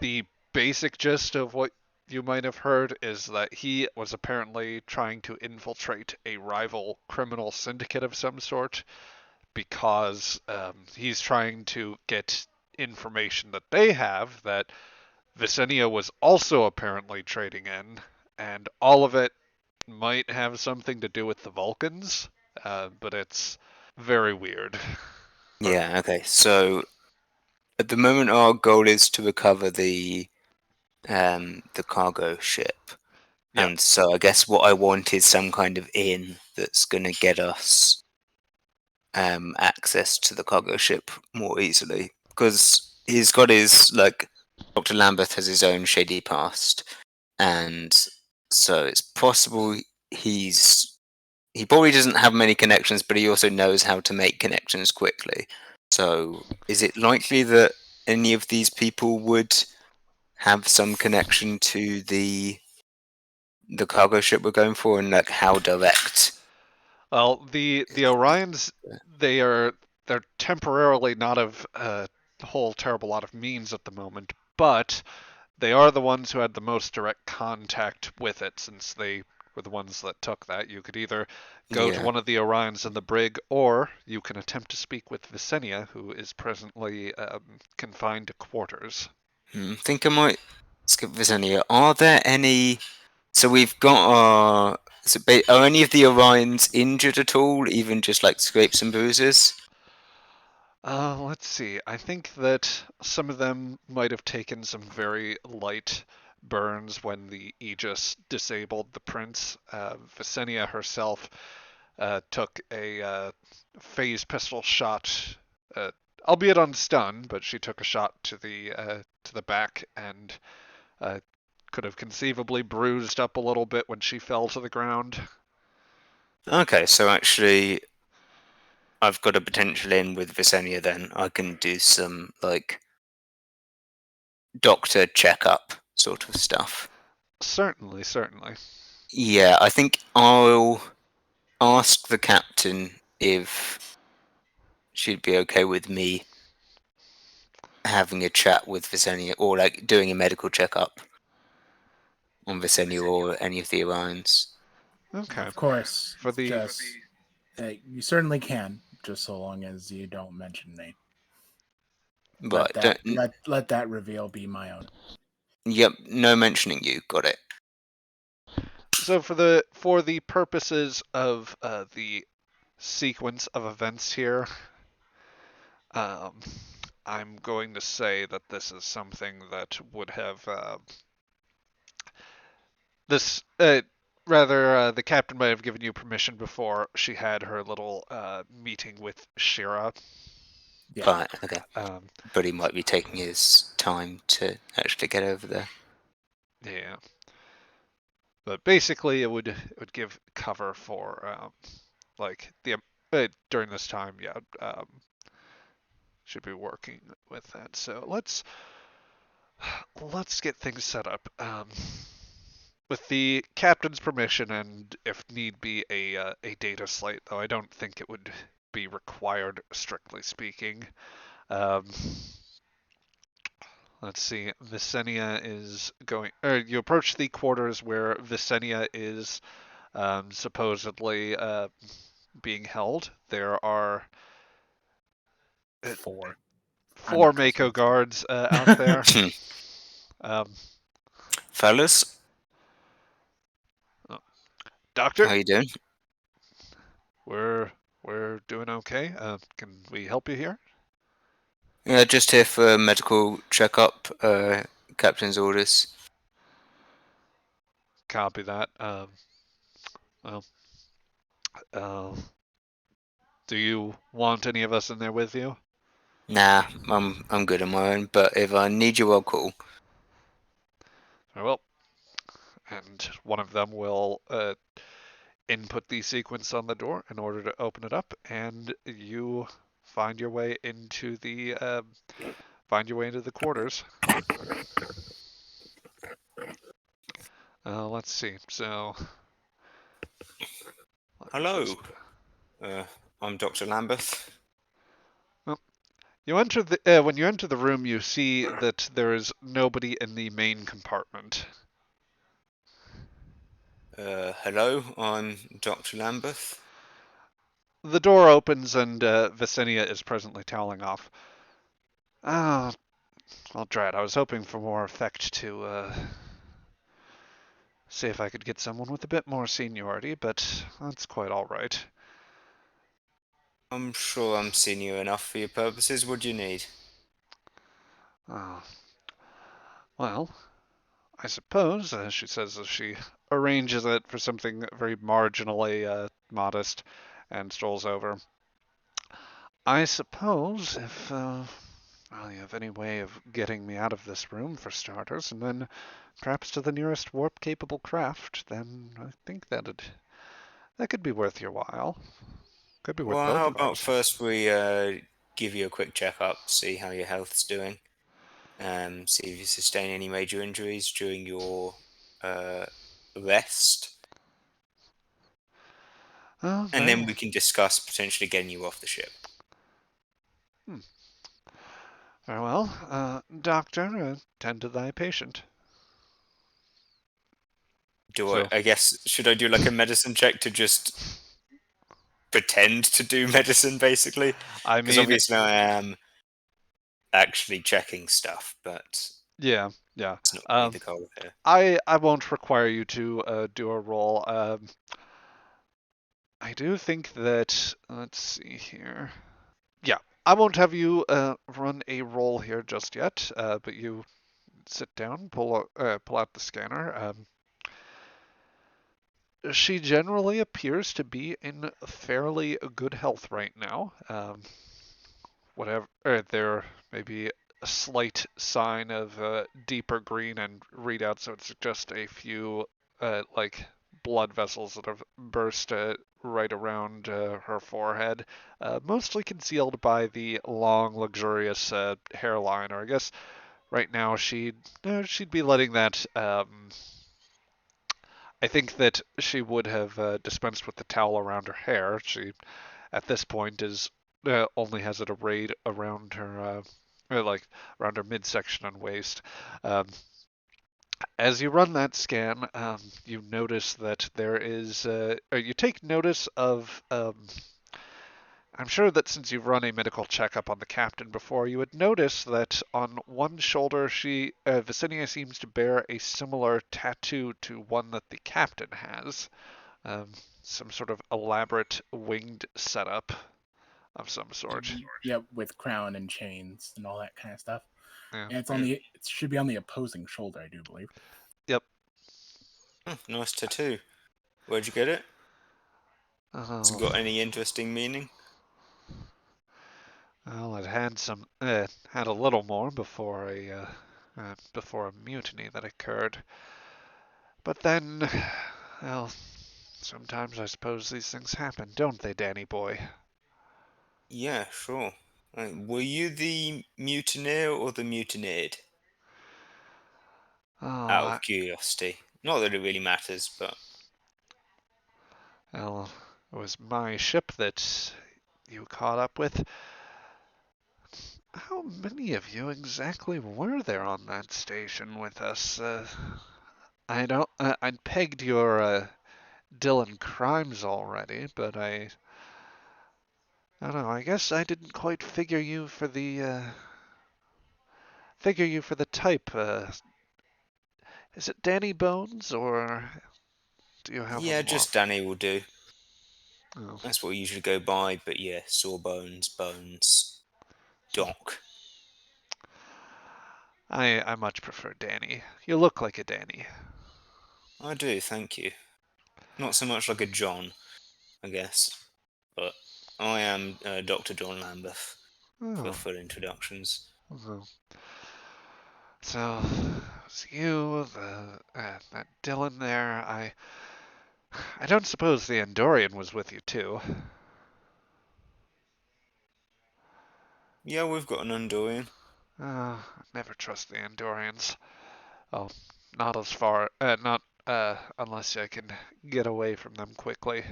Speaker 1: the basic gist of what you might have heard is that he was apparently trying to infiltrate a rival criminal syndicate of some sort because he's trying to get information that they have that Visenia was also apparently trading in, and all of it might have something to do with the Vulcans, but it's very weird.
Speaker 4: Yeah. Okay. So at the moment, our goal is to recover the cargo ship.
Speaker 1: Yeah.
Speaker 4: And so I guess what I want is some kind of inn that's going to get us access to the cargo ship more easily, because he's got his Dr. Lambeth has his own shady past, and so it's possible he probably doesn't have many connections, but he also knows how to make connections quickly. So is it likely that any of these people would have some connection to the cargo ship we're going for, and how direct?
Speaker 1: Well, the Orions, they're temporarily not of a whole terrible lot of means at the moment, but they are the ones who had the most direct contact with it, since they were the ones that took that. You could either go to
Speaker 4: Yeah.
Speaker 1: one of the Orions in the brig, or you can attempt to speak with Visenia, who is presently confined to quarters.
Speaker 4: I think I might skip Visenia. Are there any? So we've got our. Are any of the Orions injured at all? Even just scrapes and bruises?
Speaker 1: Let's see. I think that some of them might have taken some very light burns when the Aegis disabled the prince. Visenia herself took a phase pistol shot, uh, albeit on stun, but she took a shot to the back and could have conceivably bruised up a little bit when she fell to the ground.
Speaker 4: Okay, so actually, I've got a potential in with Visenia. Then I can do some doctor checkup sort of stuff.
Speaker 1: Certainly, certainly.
Speaker 4: Yeah, I think I'll ask the captain if she'd be okay with me having a chat with Visenia, or doing a medical checkup on Visenia or any of the Orions.
Speaker 1: Okay.
Speaker 2: Of course.
Speaker 1: For the
Speaker 2: Just you certainly can, just so long as you don't mention me.
Speaker 4: Right.
Speaker 2: Let that reveal be my own.
Speaker 4: Yep. No mentioning you. Got it.
Speaker 1: So for the purposes of the sequence of events here, I'm going to say that this is something that would have this rather the captain might have given you permission before she had her little meeting with Chara.
Speaker 2: Yeah.
Speaker 4: Right. Okay. But he might be taking his time to actually get over there.
Speaker 1: Yeah. But basically, it would give cover for the during this time. Yeah. Should be working with that. So let's get things set up. With the captain's permission, and if need be, a data slate. Though I don't think it would be required, strictly speaking. Let's see. Visenia is going. Or you approach the quarters where Visenia is supposedly being held. There are
Speaker 2: 4. I'm
Speaker 1: Four
Speaker 2: not trusting
Speaker 1: Mako
Speaker 2: this guy.
Speaker 1: guards out there. Um,
Speaker 4: Fellas,
Speaker 1: Doctor,
Speaker 4: how you doing?
Speaker 1: we're doing okay. Can we help you here?
Speaker 4: Yeah, just here for a medical checkup. Captain's orders.
Speaker 1: Copy that. Well, uh, do you want any of us in there with you?
Speaker 4: Nah, I'm good on my own. But if I need you, I'll call.
Speaker 1: Very well. And one of them will input the sequence on the door in order to open it up, and you find your way into the quarters. Let's see. So, let me
Speaker 4: Hello.
Speaker 1: just.
Speaker 4: I'm Dr. Lambeth.
Speaker 1: Well, you enter the when you enter the room, you see that there is nobody in the main compartment.
Speaker 4: Hello, I'm Dr. Lambeth.
Speaker 1: The door opens, and Visenia is presently toweling off. Ah, well, drat. I was hoping for more effect to see if I could get someone with a bit more seniority, but that's quite all right.
Speaker 4: I'm sure I'm senior enough for your purposes. What do you need?
Speaker 1: Oh, well, I suppose, she says as she arranges it for something very marginally modest and strolls over. I suppose if well, you have any way of getting me out of this room, for starters, and then perhaps to the nearest warp-capable craft, then I think that could be worth your while. Could be worth
Speaker 4: Well,
Speaker 1: both
Speaker 4: how
Speaker 1: of
Speaker 4: about
Speaker 1: ours.
Speaker 4: first we give you a quick checkup, see how your health's doing, see if you sustain any major injuries during your uh, rest,
Speaker 1: Oh,
Speaker 4: and
Speaker 1: very,
Speaker 4: then we can discuss potentially getting you off the ship.
Speaker 1: hmm, very well. Doctor, tend to thy patient.
Speaker 4: Do I?
Speaker 1: So,
Speaker 4: I guess should I do like a medicine check to just pretend to do medicine, basically?
Speaker 1: I
Speaker 4: Because
Speaker 1: mean,
Speaker 4: obviously I am actually checking stuff, but
Speaker 1: yeah, yeah.
Speaker 4: it's not really
Speaker 1: Um,
Speaker 4: the goal here.
Speaker 1: I won't require you to do a roll. I do think that let's see here. Yeah, I won't have you run a roll here just yet. But you sit down, pull out the scanner. She generally appears to be in fairly good health right now. Whatever, there may be a slight sign of deeper green and readout, so it's just a few like blood vessels that have burst right around her forehead, mostly concealed by the long, luxurious hairline. Or I guess right now she'd be letting that. I think that she would have dispensed with the towel around her hair. She at this point is only has it arrayed around her like around her midsection and waist. Um, as you run that scan, you notice that there is, or you take notice of. I'm sure that since you've run a medical checkup on the captain before, you would notice that on one shoulder, Visenia seems to bear a similar tattoo to one that the captain has. Some sort of elaborate winged setup of some sort.
Speaker 2: Yep, with crown and chains and all that kind of stuff.
Speaker 1: Yeah.
Speaker 2: And it should be on the opposing shoulder, I do believe.
Speaker 1: Yep.
Speaker 4: Nice tattoo. Where'd you get it? Has it
Speaker 1: Oh,
Speaker 4: got any interesting meaning?
Speaker 1: well, it had had a little more before a mutiny that occurred. But then, well, sometimes I suppose these things happen, don't they, Danny boy?
Speaker 4: Yeah, sure. Were you the mutineer or the mutineered?
Speaker 1: Oh,
Speaker 4: Out of curiosity. Not that it really matters, but
Speaker 1: well, it was my ship that you caught up with. How many of you exactly were there on that station with us? I don't. I'd pegged your Dylan crimes already, but I don't know. I guess I didn't quite figure you for the type. Is it Danny Bones or do you have a
Speaker 4: Yeah,
Speaker 1: more?
Speaker 4: just Danny will do.
Speaker 1: Oh,
Speaker 4: That's what we usually go by, but yeah, Sawbones, Bones, Doc.
Speaker 1: I much prefer Danny. You look like a Danny.
Speaker 4: I do, thank you. Not so much like a John, I guess, but I am Dr. John Lambeth for
Speaker 1: Oh,
Speaker 4: full introductions.
Speaker 1: oh. So it's you, that Dylan there. I don't suppose the Andorian was with you too.
Speaker 4: Yeah, we've got an Undoing.
Speaker 1: Never trust the Andorians. Oh, not as far, not unless I can get away from them quickly.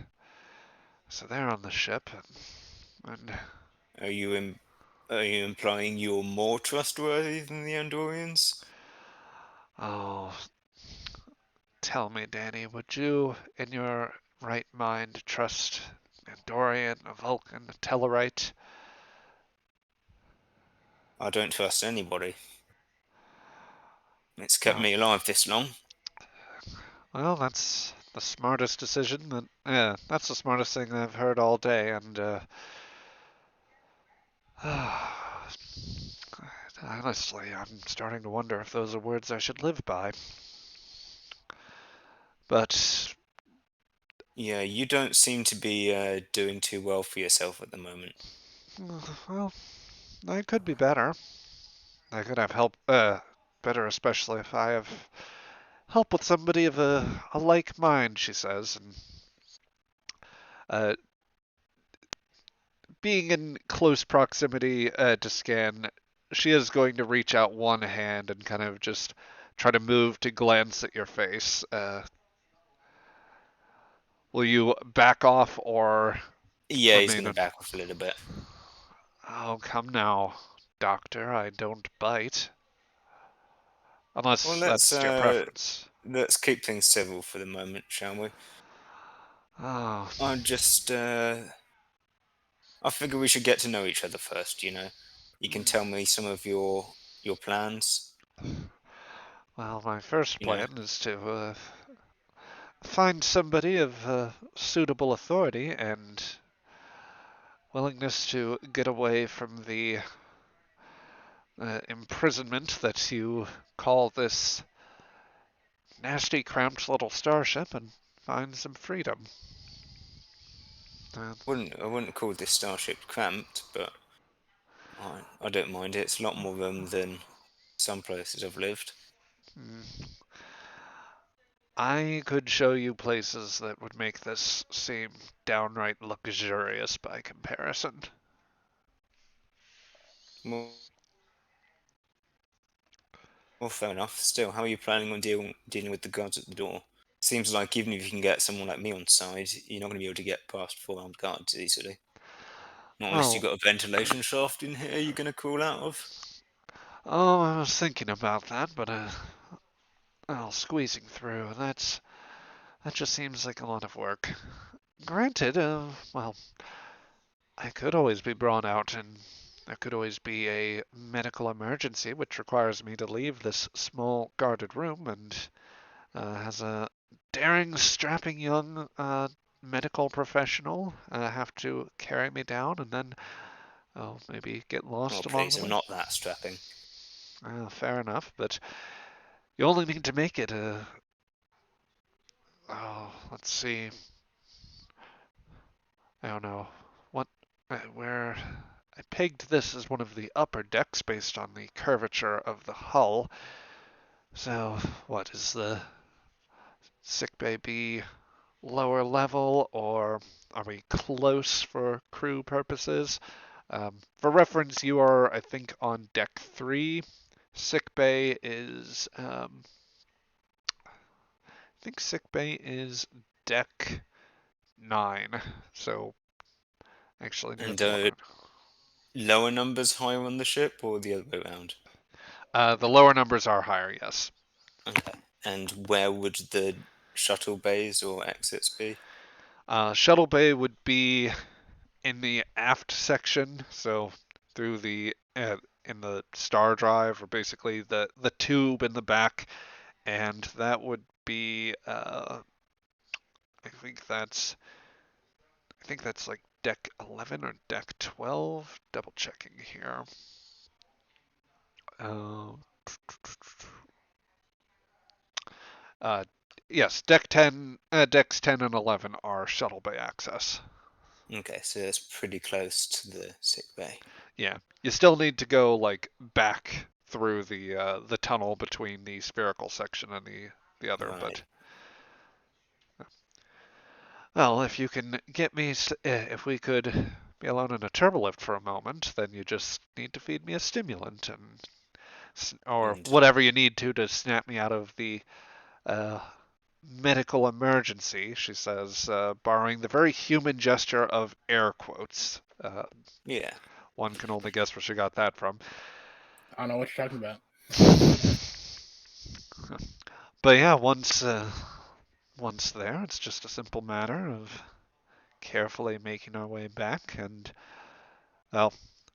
Speaker 1: So they're on the ship, and
Speaker 4: Are you are you implying you're more trustworthy than the Andorians?
Speaker 1: oh, tell me, Danny, would you, in your right mind, trust Andorian, a Vulcan, a Tellarite?
Speaker 4: I don't trust anybody. It's kept
Speaker 1: Oh,
Speaker 4: me alive this long.
Speaker 1: well, that's the smartest decision. Yeah, that's the smartest thing I've heard all day, and honestly, I'm starting to wonder if those are words I should live by. But
Speaker 4: Yeah, you don't seem to be doing too well for yourself at the moment.
Speaker 1: well, I could be better. I could have help, better, especially if I have help with somebody of a like mind, she says. And uh, being in close proximity to Scan, she is going to reach out one hand and kind of just try to move to glance at your face. Will you back off or
Speaker 4: Yeah, he's
Speaker 1: remain
Speaker 4: going to
Speaker 1: in?
Speaker 4: back off a little bit.
Speaker 1: Oh, come now, Doctor. I don't bite.
Speaker 4: Well,
Speaker 1: Unless that's your preference.
Speaker 4: let's keep things civil for the moment, shall we?
Speaker 1: Oh,
Speaker 4: I just I figure we should get to know each other first. You can tell me some of your plans.
Speaker 1: well, my first
Speaker 4: You know,
Speaker 1: plan is to find somebody of suitable authority and willingness to get away from the imprisonment that you call this nasty, cramped little starship and find some freedom. Uh,
Speaker 4: I wouldn't call this starship cramped, but I don't mind it. It's a lot more room than some places I've lived.
Speaker 1: mm, I could show you places that would make this seem downright luxurious by comparison.
Speaker 4: Well, well, fair enough. Still, how are you planning on dealing with the guards at the door? Seems like even if you can get someone like me on side, you're not going to be able to get past 4 armed guards easily. Not unless you've
Speaker 1: Well,
Speaker 4: got a ventilation shaft in here you're going to crawl out of.
Speaker 1: I was thinking about that, but squeezing through, that just seems like a lot of work. Granted, well, I could always be brought out, and there could always be a medical emergency which requires me to leave this small guarded room, and has a daring, strapping young medical professional have to carry me down, and then maybe get
Speaker 4: Oh,
Speaker 1: lost along
Speaker 4: please,
Speaker 1: the
Speaker 4: I'm
Speaker 1: way.
Speaker 4: not that strapping.
Speaker 1: Fair enough, but you only need to make it let's see. I don't know what where I pegged this as one of the upper decks based on the curvature of the hull. So, what is the sickbay be lower level, or are we close for crew purposes? For reference, you are, I think, on deck 3. Sickbay is, I think sickbay is deck 9. So, actually, near
Speaker 4: And
Speaker 1: the water.
Speaker 4: lower numbers higher on the ship, or the other way around?
Speaker 1: The lower numbers are higher, yes.
Speaker 4: Okay. And where would the shuttle bays or exits be?
Speaker 1: Shuttle bay would be in the aft section, so through the in the star drive, or basically the tube in the back, and that would be I think that's like deck 11 or deck 12. Double checking here. Uh, uh, yes, decks 10 and 11 are shuttle bay access.
Speaker 4: Okay, so it's pretty close to the sick bay.
Speaker 1: Yeah, you still need to go like back through the tunnel between the spherical section and the other,
Speaker 4: Right.
Speaker 1: but well, if you can get me, if we could be alone in a turbolift for a moment, then you just need to feed me a stimulant or
Speaker 4: And
Speaker 1: whatever you need to snap me out of the uh, medical emergency, she says, borrowing the very human gesture of air quotes.
Speaker 4: yeah,
Speaker 1: One can only guess where she got that from.
Speaker 2: I don't know what you're talking about.
Speaker 1: But yeah, once there, it's just a simple matter of carefully making our way back, and well,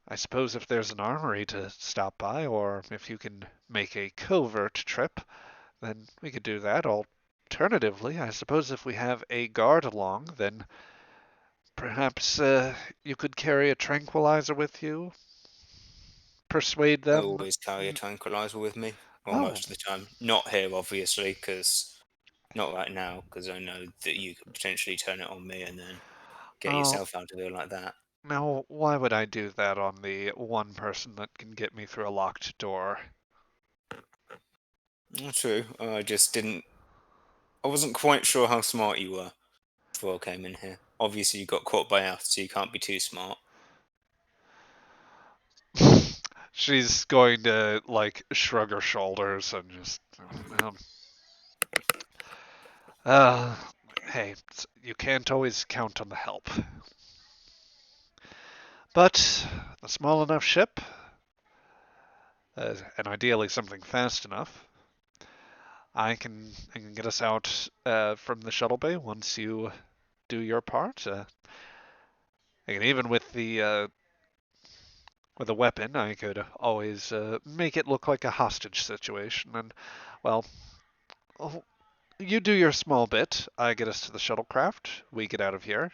Speaker 1: I suppose if there's an armory to stop by, or if you can make a covert trip, then we could do that. Alternatively, I suppose if we have a guard along, then perhaps you could carry a tranquilizer with you, persuade
Speaker 4: I
Speaker 1: them.
Speaker 4: always carry a tranquilizer with me, or
Speaker 1: Oh,
Speaker 4: most of the time. Not here, obviously, because not right now, because I know that you could potentially turn it on me and then get
Speaker 1: oh,
Speaker 4: yourself out of here like that.
Speaker 1: now why would I do that on the one person that can get me through a locked door?
Speaker 4: True. I just didn't. I wasn't quite sure how smart you were before I came in here. Obviously, you got caught by us, so you can't be too smart.
Speaker 1: She's going to like shrug her shoulders and just, um, uh, hey, you can't always count on the help. But a small enough ship, and ideally something fast enough, I can get us out from the shuttle bay once you do your part. I can even with a weapon, I could always make it look like a hostage situation. And well, oh, you do your small bit. I get us to the shuttlecraft. We get out of here,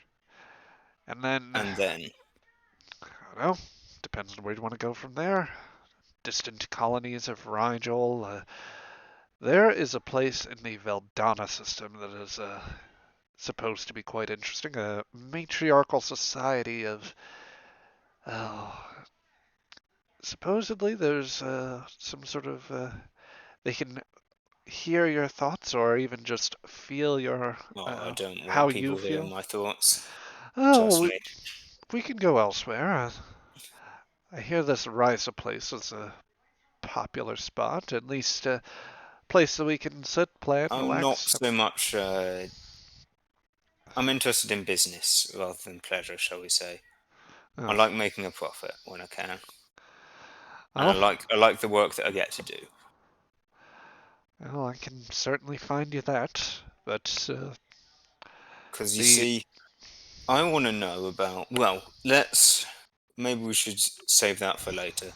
Speaker 1: and then
Speaker 4: And then,
Speaker 1: I don't know. Depends on where you want to go from there. Distant colonies of Rigel. There is a place in the Veldana system that is supposed to be quite interesting. A matriarchal society of. Oh, supposedly there's some sort of. They can hear your thoughts or even just feel your
Speaker 4: I don't
Speaker 1: how
Speaker 4: want
Speaker 1: you
Speaker 4: people hearing
Speaker 1: feel.
Speaker 4: my thoughts.
Speaker 1: Oh,
Speaker 4: Trust me.
Speaker 1: we can go elsewhere. I hear this Risa place is a popular spot, at least a place that we can sit, plan,
Speaker 4: I'm not
Speaker 1: relax.
Speaker 4: so much. I'm interested in business rather than pleasure, shall we say. I
Speaker 1: Oh,
Speaker 4: like making a profit when I can, and
Speaker 1: well,
Speaker 4: I like the work that I get to do.
Speaker 1: well, I can certainly find you that, but
Speaker 4: Because you
Speaker 1: the
Speaker 4: see, I want to know about. Well, let's. Maybe we should save that for later.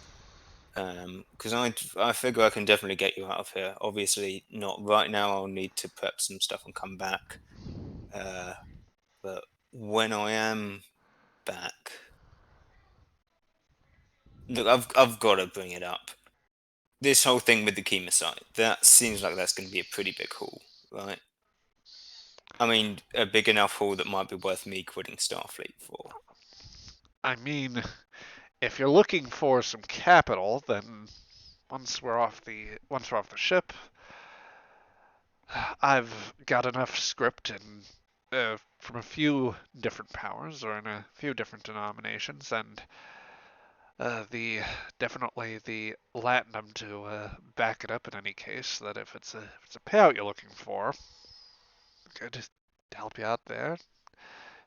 Speaker 4: Because I figure I can definitely get you out of here. Obviously, not right now. I'll need to prep some stuff and come back. Uh, but when I am back, look, I've got to bring it up. This whole thing with the Kima site, that seems like that's going to be a pretty big haul, right? I mean, a big enough haul that might be worth me quitting Starfleet for.
Speaker 1: I mean, if you're looking for some capital, then once we're off the ship, I've got enough script and from a few different powers or in a few different denominations, and the definitely the latinum to back it up in any case. That if it's a payout you're looking for, could help you out there.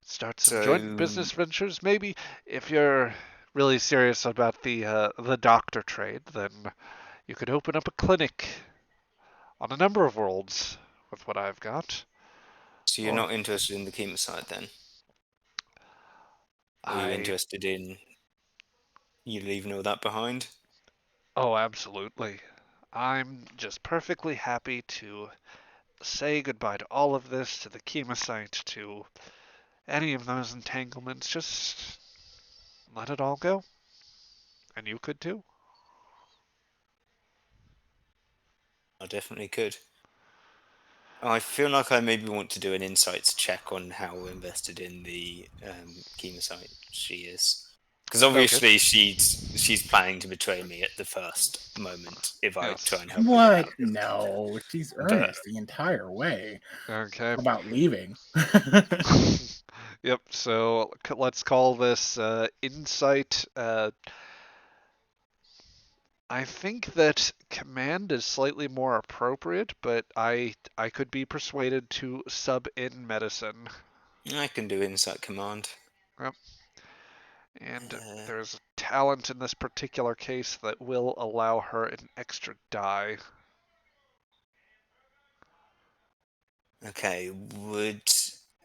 Speaker 1: Start some joint
Speaker 4: So,
Speaker 1: business ventures. Maybe if you're really serious about the doctor trade, then you could open up a clinic on a number of worlds with what I've got.
Speaker 4: so you're
Speaker 1: Or
Speaker 4: not interested in the Kima site then? Are you interested in you leaving all that behind?
Speaker 1: Oh, absolutely. I'm just perfectly happy to say goodbye to all of this, to the chemosite, to any of those entanglements. Just let it all go. And you could too.
Speaker 4: I definitely could. I feel like I maybe want to do an insights check on how invested in the chemosite she is. Because
Speaker 1: Okay.
Speaker 4: obviously she's planning to betray me at the first moment if I
Speaker 1: Yes.
Speaker 4: try and help her get
Speaker 2: What?
Speaker 4: out.
Speaker 2: No, she's
Speaker 4: But
Speaker 2: earnest the entire way
Speaker 1: Okay.
Speaker 2: about leaving.
Speaker 1: Yep, so let's call this insight. I think that command is slightly more appropriate, but I could be persuaded to sub in medicine.
Speaker 4: I can do insight command.
Speaker 1: Yep. And
Speaker 4: Uh,
Speaker 1: there's a talent in this particular case that will allow her an extra die.
Speaker 4: okay, would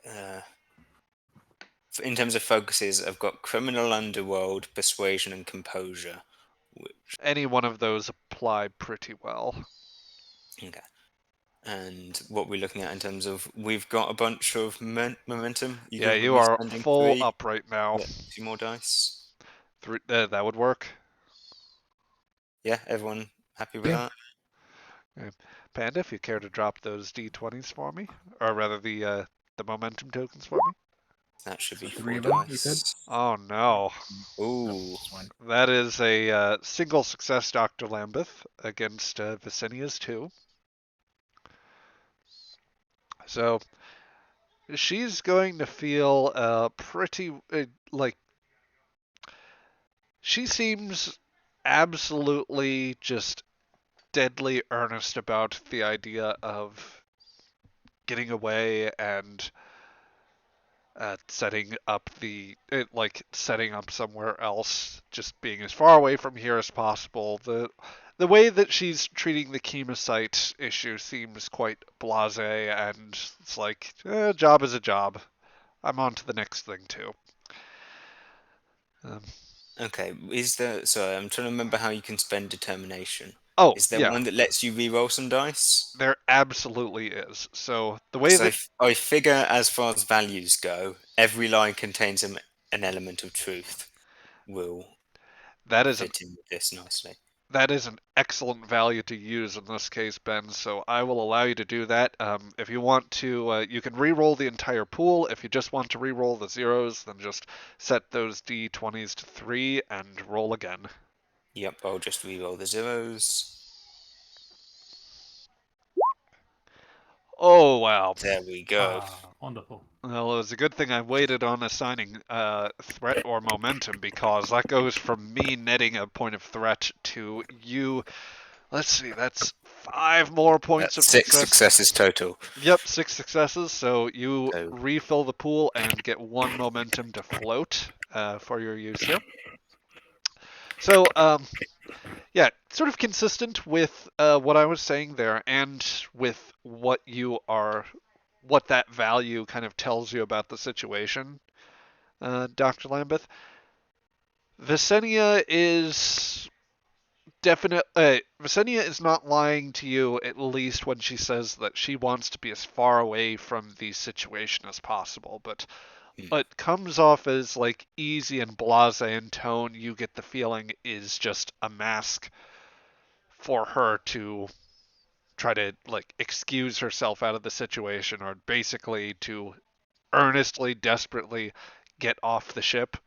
Speaker 4: uh, in terms of focuses, I've got criminal underworld, persuasion, and composure.
Speaker 1: Any one of those apply pretty well.
Speaker 4: Okay. And what we're looking at in terms of we've got a bunch of momentum. You
Speaker 1: Yeah,
Speaker 4: good with
Speaker 1: you
Speaker 4: me
Speaker 1: are
Speaker 4: spending
Speaker 1: full
Speaker 4: 3?
Speaker 1: up right now.
Speaker 4: Yeah, 2 more dice.
Speaker 1: That would work.
Speaker 4: Yeah, everyone happy with
Speaker 2: Yeah.
Speaker 4: that?
Speaker 1: Okay. Panda, if you care to drop those d20s for me, or rather the momentum tokens for me.
Speaker 4: That should be
Speaker 2: So 3
Speaker 4: 4
Speaker 2: of them, you said?
Speaker 4: dice.
Speaker 1: Oh no.
Speaker 4: Ooh.
Speaker 2: Just one.
Speaker 1: That is a single success, Dr. Lambeth, against Visenia's 2. So she's going to feel pretty like she seems absolutely just deadly earnest about the idea of getting away and setting up somewhere else, just being as far away from here as possible. The way that she's treating the chemosite issue seems quite blasé, and it's like, job is a job. I'm on to the next thing too. Um,
Speaker 4: Okay, is there... Sorry, I'm trying to remember how you can spend determination.
Speaker 1: oh
Speaker 4: Is there
Speaker 1: yeah,
Speaker 4: one that lets you re-roll some dice?
Speaker 1: there absolutely is. So the way
Speaker 4: Because
Speaker 1: that
Speaker 4: I figure as far as values go, every line contains an element of truth will
Speaker 1: that is an
Speaker 4: fit in with this nicely.
Speaker 1: that is an excellent value to use in this case, Ben. So I will allow you to do that. If you want to, you can re-roll the entire pool. If you just want to re-roll the zeros, then just set those d20s to 3 and roll again.
Speaker 4: Yep, I'll just re-roll the zeros.
Speaker 1: Oh wow.
Speaker 4: There we go.
Speaker 3: Wonderful.
Speaker 1: Well, it was a good thing I waited on assigning threat or momentum, because that goes from me netting a point of threat to you. Let's see, that's 5 more points of
Speaker 4: That's 6
Speaker 1: success.
Speaker 4: successes total.
Speaker 1: Yep, 6 successes. So you
Speaker 4: So,
Speaker 1: refill the pool and get 1 momentum to float for your use here. So, yeah, sort of consistent with what I was saying there, and with what that value kind of tells you about the situation, Dr. Lambeth. Visenia is Visenia is not lying to you, at least when she says that she wants to be as far away from the situation as possible. But what comes off as like easy and blasé in tone, you get the feeling is just a mask for her to try to like excuse herself out of the situation, or basically to earnestly, desperately get off the ship.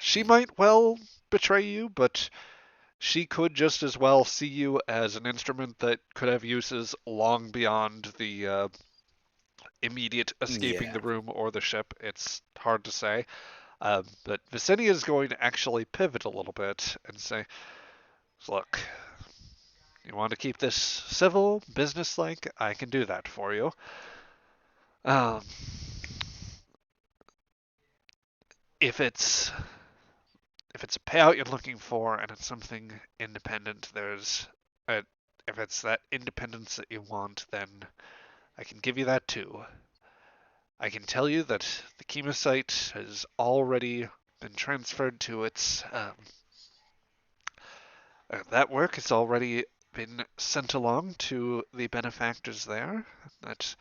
Speaker 1: She might well betray you, but she could just as well see you as an instrument that could have uses long beyond the immediate escaping
Speaker 4: yeah.
Speaker 1: the room or the ship. It's hard to say. But Visenia is going to actually pivot a little bit and say, look, you want to keep this civil, businesslike? I can do that for you. Um, if it's a payout you're looking for and it's something independent, if it's that independence that you want, then I can give you that too. I can tell you that the chemosite has already been transferred to its. That work has already been sent along to the benefactors there. That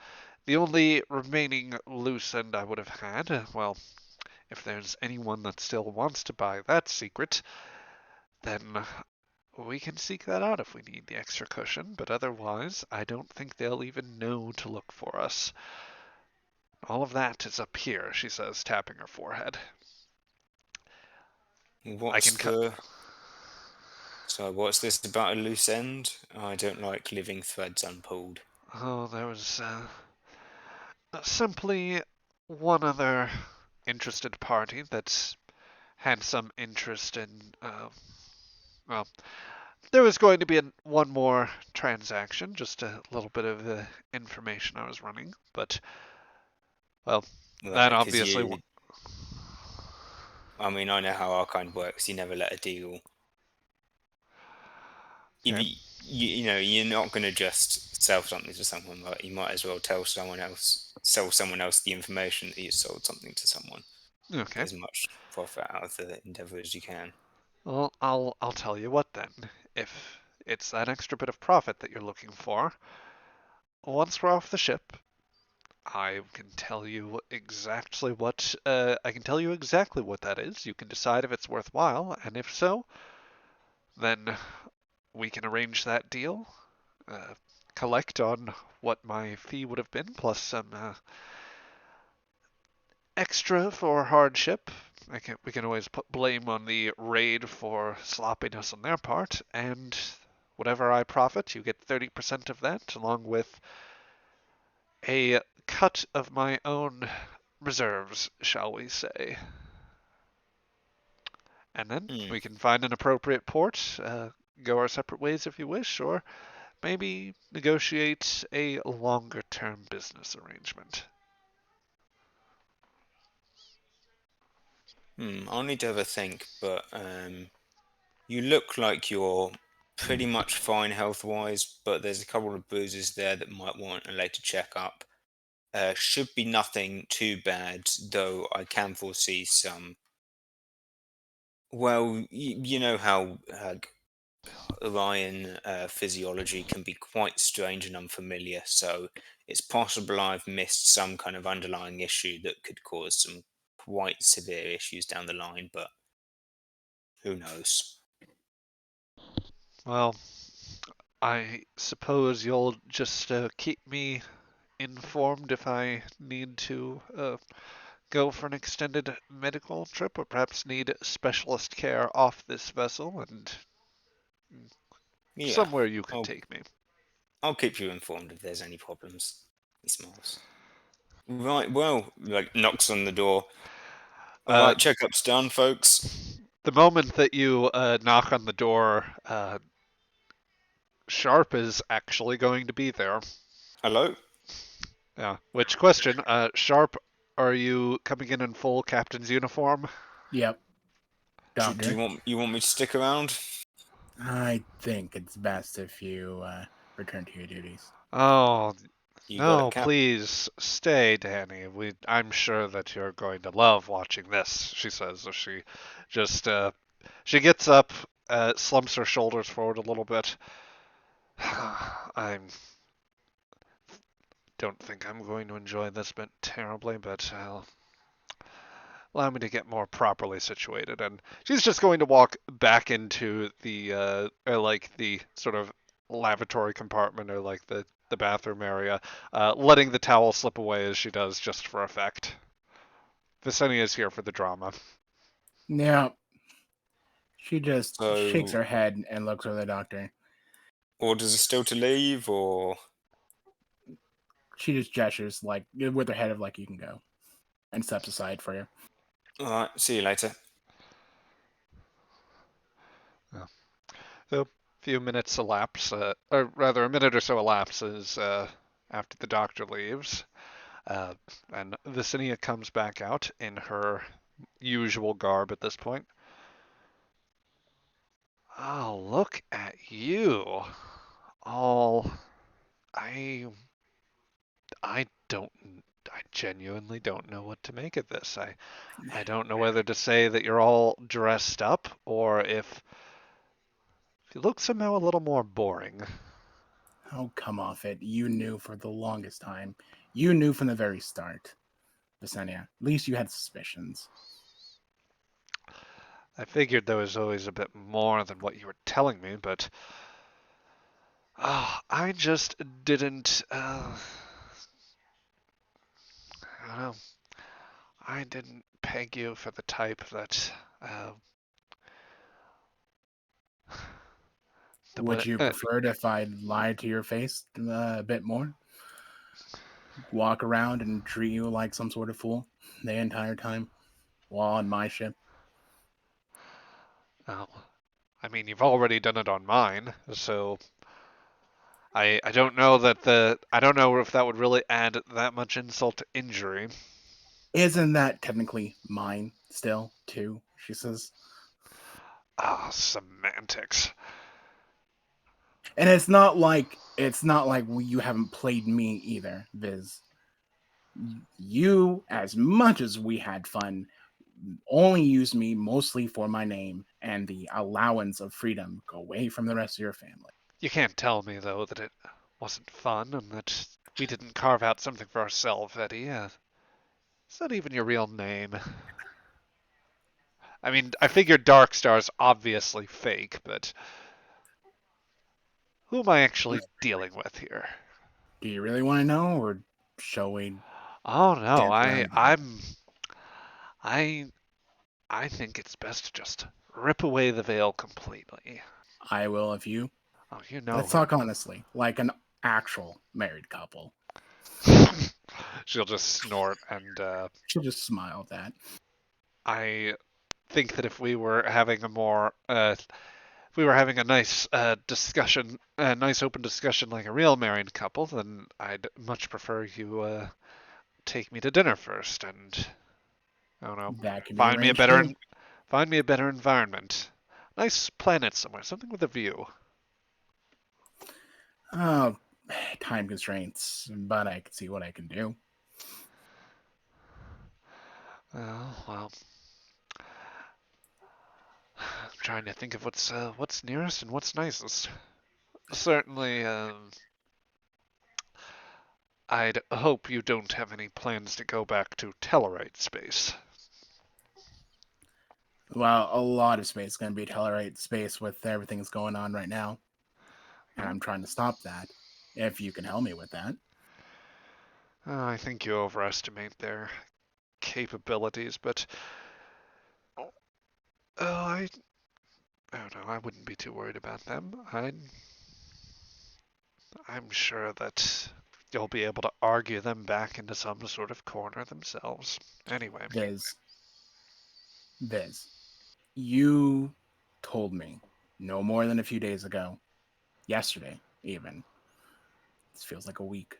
Speaker 1: the only remaining loose end I would have had, well, if there's anyone that still wants to buy that secret, then we can seek that out if we need the extra cushion, but otherwise, I don't think they'll even know to look for us. All of that is up here, she says, tapping her forehead. I can cut.
Speaker 4: What's this about a loose end? I don't like living threads unpulled.
Speaker 1: Oh, there was simply one other interested party that had some interest in. Well, there was going to be one more transaction, just a little bit of the information I was running, but well, that
Speaker 4: Right, because
Speaker 1: obviously.
Speaker 4: I mean, I know how our kind works. You never let a deal. If
Speaker 1: Okay.
Speaker 4: you know, you're not going to just sell something to someone, but you might as well sell someone else the information that you sold something to someone.
Speaker 1: Okay.
Speaker 4: Get as much profit out of the endeavor as you can.
Speaker 1: Well, I'll tell you what then. If it's that extra bit of profit that you're looking for, once we're off the ship, I can tell you exactly what that is. You can decide if it's worthwhile, and if so, then we can arrange that deal. Collect on what my fee would have been, plus some extra for hardship. We can always put blame on the raid for sloppiness on their part, and whatever I profit, you get 30% of that, along with a cut of my own reserves, shall we say. And then we can find an appropriate port, go our separate ways if you wish, or maybe negotiate a longer term business arrangement.
Speaker 4: I'll need to have a think, but you look like you're pretty much fine health-wise, but there's a couple of bruises there that might want a later checkup. Should be nothing too bad, though I can foresee some. Well, you know how Orion physiology can be quite strange and unfamiliar, so it's possible I've missed some kind of underlying issue that could cause some quite severe issues down the line, but who knows?
Speaker 1: Well, I suppose you'll just keep me informed if I need to go for an extended medical trip or perhaps need specialist care off this vessel and
Speaker 4: Yeah,
Speaker 1: somewhere you could
Speaker 4: I'll,
Speaker 1: take me.
Speaker 4: I'll keep you informed if there's any problems. He smiles. Right, well, like knocks on the door. All
Speaker 1: Uh,
Speaker 4: right, checkup's done, folks.
Speaker 1: the moment that you knock on the door, Sharp is actually going to be there.
Speaker 4: Hello.
Speaker 1: Yeah. Which question? Sharp, are you coming in full captain's uniform?
Speaker 2: Yep.
Speaker 4: Do
Speaker 2: Doctor.
Speaker 4: you want me to stick around?
Speaker 2: I think it's best if you return to your duties.
Speaker 1: Oh,
Speaker 4: You got it,
Speaker 1: no,
Speaker 4: Cap.
Speaker 1: please stay, Danny. I'm sure that you're going to love watching this, she says as she just, she gets up, slumps her shoulders forward a little bit. I don't think I'm going to enjoy this bit terribly, but allow me to get more properly situated. And she's just going to walk back into the like the sort of lavatory compartment or like the bathroom area, letting the towel slip away as she does just for effect. Visenia is here for the drama.
Speaker 2: Now, she just shakes
Speaker 4: So,
Speaker 2: her head and looks at the doctor.
Speaker 4: orders are still to leave, or
Speaker 2: She just gestures like with her head of like you can go, and steps aside for you.
Speaker 4: all right, see you later.
Speaker 1: Yeah. So a few minutes elapse, or rather a minute or so elapses after the doctor leaves, and Visenia comes back out in her usual garb at this point. Oh, look at you. All I don't I genuinely don't know what to make of this. I don't know whether to say that you're all dressed up or if you look somehow a little more boring.
Speaker 2: Oh, come off it. You knew for the longest time. You knew from the very start, Visenia. At least you had suspicions.
Speaker 1: I figured there was always a bit more than what you were telling me, but I just didn't. I don't know. I didn't peg you for the type that.
Speaker 2: Would you prefer it if I lied to your face a bit more? Walk around and treat you like some sort of fool the entire time while on my ship?
Speaker 1: Oh, I mean, you've already done it on mine, so I don't know I don't know if that would really add that much insult to injury.
Speaker 2: Isn't that technically mine still, too? She says.
Speaker 1: Semantics.
Speaker 2: And it's not like you haven't played me either, Viz. You, as much as we had fun, only used me mostly for my name and the allowance of freedom go away from the rest of your family.
Speaker 1: You can't tell me though that it wasn't fun and that we didn't carve out something for ourselves, Eddie. It's not even your real name. I mean, I figured Darkstar's obviously fake, but who am I actually dealing with here?
Speaker 2: Do you really want to know, or shall we
Speaker 1: Oh no,
Speaker 2: dance around that?
Speaker 1: I think it's best to just rip away the veil completely.
Speaker 2: I will if you.
Speaker 1: Oh, you know
Speaker 2: Let's talk honestly, like an actual married couple.
Speaker 1: She'll just snort, and
Speaker 2: She'll just smile at that.
Speaker 1: I think that if we were having a nice discussion, a nice open discussion like a real married couple, then I'd much prefer you take me to dinner first, and I don't know,
Speaker 2: That can be
Speaker 1: find me a
Speaker 2: arranged
Speaker 1: better
Speaker 2: too.
Speaker 1: find me a better environment, nice planet somewhere, something with a view.
Speaker 2: Oh, time constraints, but I can see what I can do.
Speaker 1: Well, I'm trying to think of what's nearest and what's nicest. Certainly, I'd hope you don't have any plans to go back to Tellarite space.
Speaker 2: Well, a lot of space is going to be Tellarite space with everything that's going on right now. And I'm trying to stop that. If you can help me with that.
Speaker 1: I think you overestimate their capabilities, but I don't know. I wouldn't be too worried about them. I'm sure that you'll be able to argue them back into some sort of corner themselves. Anyway,
Speaker 2: Viz, you told me no more than a few days ago, yesterday even, this feels like a week,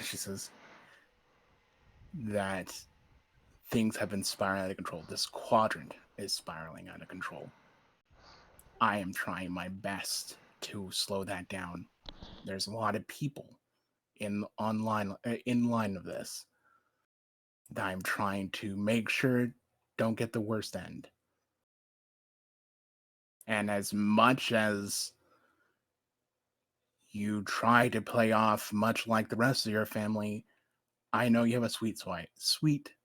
Speaker 2: she says, that things have been spiraling out of control. This quadrant is spiraling out of control. I am trying my best to slow that down. There's a lot of people in line of this that I'm trying to make sure don't get the worst end. And as much as you try to play off much like the rest of your family, I know you have a sweet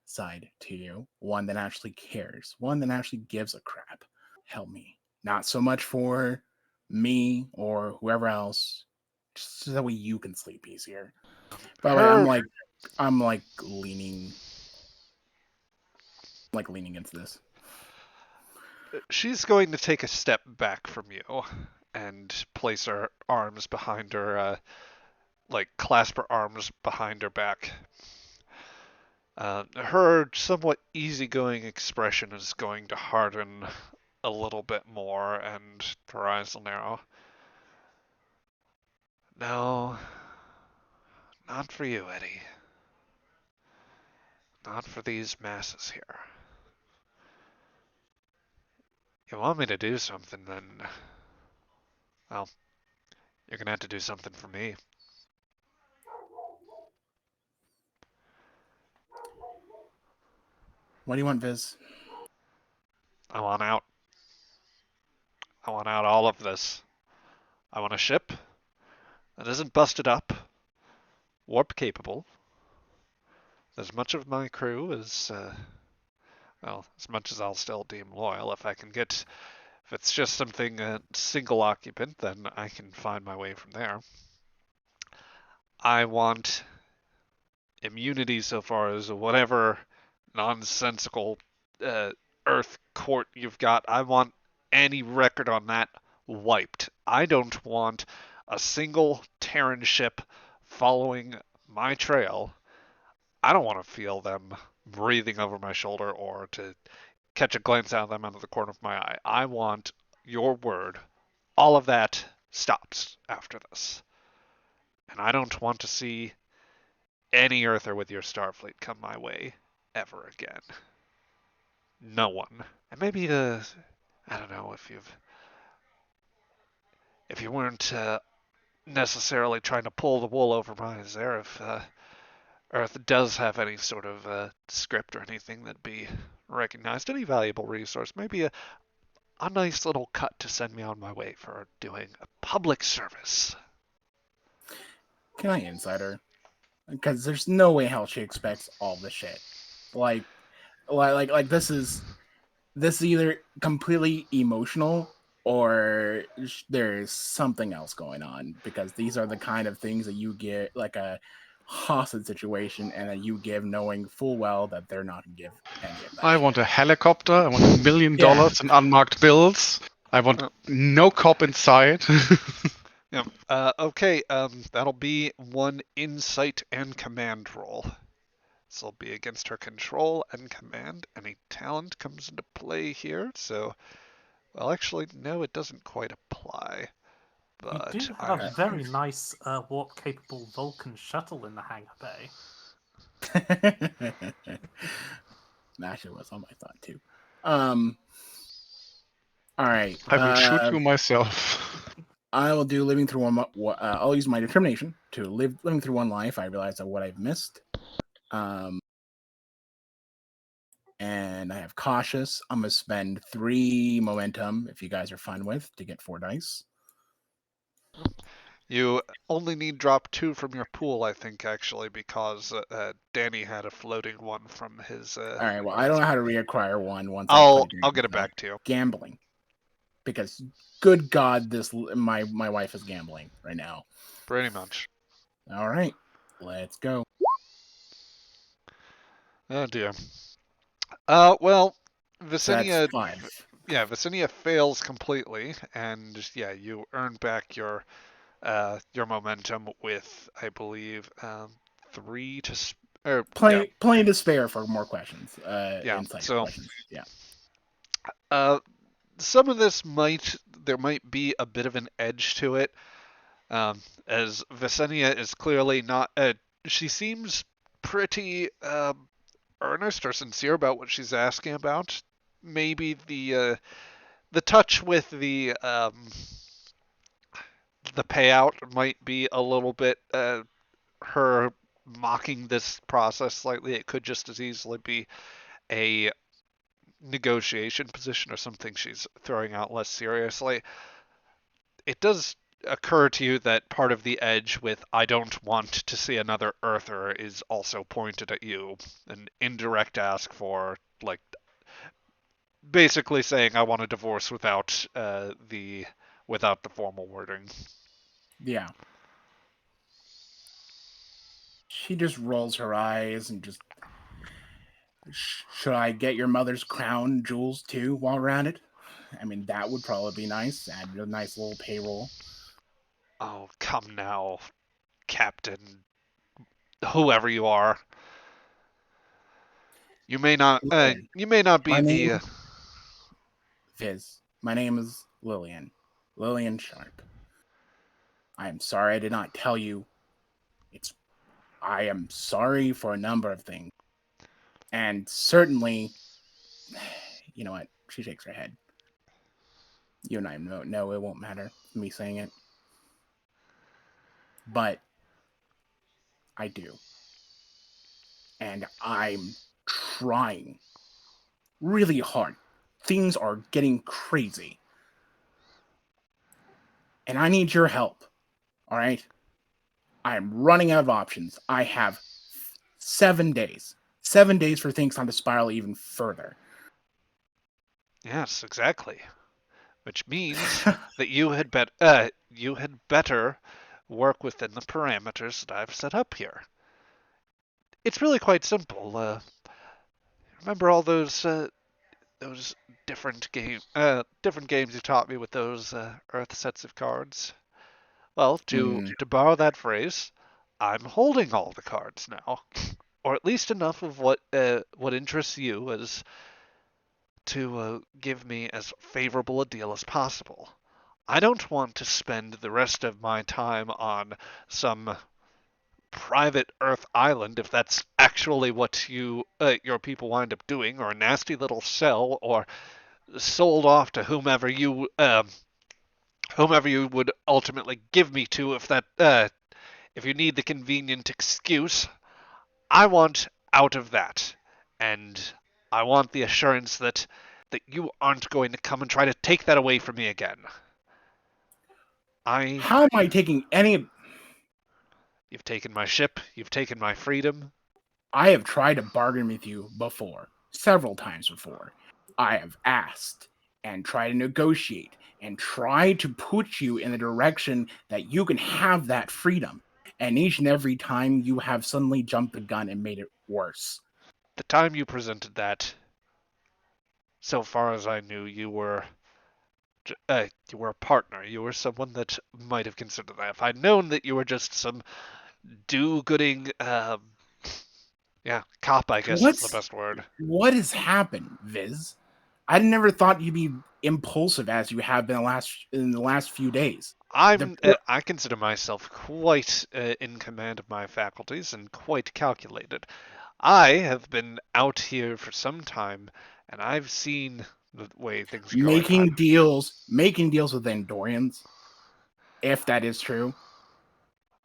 Speaker 2: side to you, one that actually cares, one that actually gives a crap. Help me. Not so much for me or whoever else, just so that way you can sleep easier. By the way,
Speaker 1: her
Speaker 2: I'm leaning into this.
Speaker 1: she's going to take a step back from you and place her arms behind her, like clasp her arms behind her back. Her somewhat easygoing expression is going to harden a little bit more, and her eyes will narrow. No, not for you, Eddie. Not for these masses here. You want me to do something, then, well, you're gonna have to do something for me.
Speaker 2: What do you want, Viz?
Speaker 1: I want out. I want out all of this. I want a ship that isn't busted up, warp capable. As much of my crew as, well, as much as I'll still deem loyal, if it's just something single occupant, then I can find my way from there. I want immunity so far as whatever nonsensical Earth court you've got. I want any record on that wiped. I don't want a single Terran ship following my trail. I don't want to feel them breathing over my shoulder or to catch a glance at them out of the corner of my eye. I want your word. All of that stops after this. And I don't want to see any Earther with your Starfleet come my way ever again. No one. And maybe I don't know if you weren't necessarily trying to pull the wool over my eyes there, if Earth does have any sort of script or anything that'd be recognized, any valuable resource, maybe a nice little cut to send me on my way for doing a public service.
Speaker 2: Can I insider? Because there's no way hell she expects all this shit. Like this is either completely emotional or there's something else going on, because these are the kind of things that you get, like a hostage situation, and that you give knowing full well that they're not going to give any of that.
Speaker 6: I want a helicopter. I want $1 million in unmarked bills. I want no cop inside.
Speaker 1: Yeah. Okay. That'll be one insight and command roll. This will be against her control and command. Any talent comes into play here. So, well, actually, no, it doesn't quite apply. But
Speaker 3: you do have a very nice warp-capable Vulcan shuttle in the hangar bay.
Speaker 2: Actually, was on my thought too. All right.
Speaker 6: I will shoot you myself.
Speaker 2: I will do living through one. I'll use my determination to living through one life. I realize that what I've missed. And I have cautious. I'm gonna spend 3 momentum, if you guys are fine with, to get 4 dice.
Speaker 1: You only need drop 2 from your pool, I think, actually, because Danny had a floating one from his.
Speaker 2: All right. Well, I don't know how to reacquire one once
Speaker 1: I'll get it back to you.
Speaker 2: Gambling, because good God, my wife is gambling right now.
Speaker 1: Pretty much.
Speaker 2: All right, let's go.
Speaker 1: Oh dear. Well, Visenia.
Speaker 2: That's 5.
Speaker 1: Yeah, Visenia fails completely, and yeah, you earn back your momentum with, I believe, 3 to
Speaker 2: plenty to spare for more questions. Insight
Speaker 1: so
Speaker 2: questions. Yeah.
Speaker 1: Some of this there might be a bit of an edge to it, as Visenia is clearly not. She seems pretty earnest or sincere about what she's asking about. Maybe the touch with the payout might be a little bit her mocking this process slightly. It could just as easily be a negotiation position or something she's throwing out less seriously. It does occur to you that part of the edge with "I don't want to see another Earther" is also pointed at you. An indirect ask for, like, basically saying "I want a divorce" without the formal wording.
Speaker 2: Yeah. She just rolls her eyes and just, should I get your mother's crown jewels too while we're at it? I mean, that would probably be nice. Add a nice little payroll.
Speaker 1: Oh, come now, Captain. Whoever you are. You may not be the...
Speaker 2: Viz, my name is Lillian. Lillian Sharp. I am sorry I did not tell you. I am sorry for a number of things. And certainly, you know what? She shakes her head. You and I know it won't matter, me saying it. But I do. And I'm trying really hard. Things are getting crazy. And I need your help. All right? I am running out of options. I have 7 days. 7 days for things not to spiral even further.
Speaker 1: Yes, exactly. Which means that you had better work within the parameters that I've set up here. It's really quite simple. Remember all those different games you taught me with those Earth sets of cards? Well, to borrow that phrase, I'm holding all the cards now, or at least enough of what interests you as to give me as favorable a deal as possible. I don't want to spend the rest of my time on some private Earth island if that's actually what your people wind up doing, or a nasty little cell, or sold off to whomever you would ultimately give me to if you need the convenient excuse. I want out of that, and I want the assurance that you aren't going to come and try to take that away from me again.
Speaker 2: How am I taking any?
Speaker 1: You've taken my ship, you've taken my freedom.
Speaker 2: I have tried to bargain with you before, several times before. I have asked and tried to negotiate and try to put you in the direction that you can have that freedom. And each and every time you have suddenly jumped the gun and made it worse.
Speaker 1: The time you presented that, so far as I knew, you were a partner. You were someone that might have considered that. If I'd known that you were just some do-gooding, cop, I guess is the best word.
Speaker 2: What has happened, Viz? I never thought you'd be impulsive as you have been in the last few days.
Speaker 1: I consider myself quite in command of my faculties and quite calculated. I have been out here for some time, and I've seen the way things are going.
Speaker 2: making deals with Andorians, if that is true.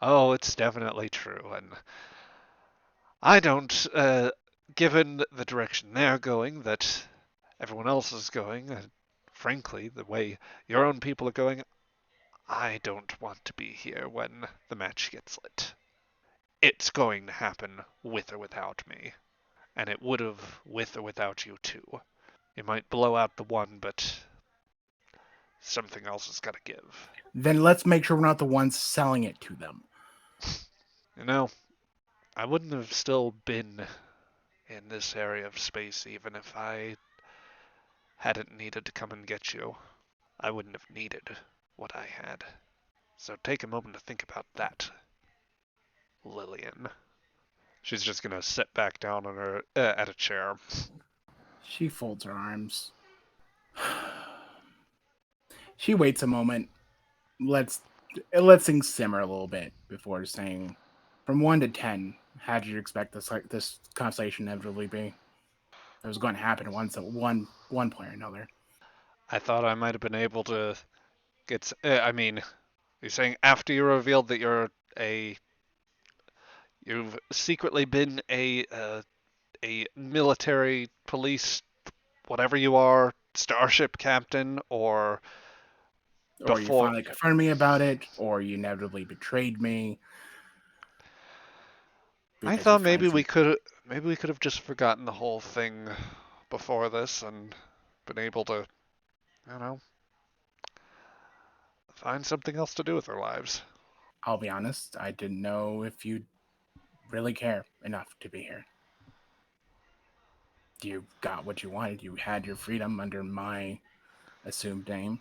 Speaker 1: Oh, it's definitely true, and I don't, given the direction they're going, that everyone else is going, frankly, the way your own people are going, I don't want to be here when the match gets lit. It's going to happen with or without me, and it would have with or without you too. You might blow out the one, but something else has got to give.
Speaker 2: Then let's make sure we're not the ones selling it to them.
Speaker 1: You know, I wouldn't have still been in this area of space even if I hadn't needed to come and get you. I wouldn't have needed what I had. So take a moment to think about that, Lillian. She's just gonna sit back down on her at a chair.
Speaker 2: She folds her arms. She waits a moment. Let's things simmer a little bit before saying, from 1 to 10, how did you expect this conversation inevitably be? It was going to happen once at one point or another.
Speaker 1: I thought I might have been able to get. You're saying after you revealed that you've secretly been a military police, whatever you are, starship captain, or
Speaker 2: Or you finally confronted me about it, or you inevitably betrayed me.
Speaker 1: I thought maybe we could have just forgotten the whole thing before this and been able to, find something else to do with our lives.
Speaker 2: I'll be honest, I didn't know if you'd really care enough to be here. You got what you wanted. You had your freedom under my assumed name.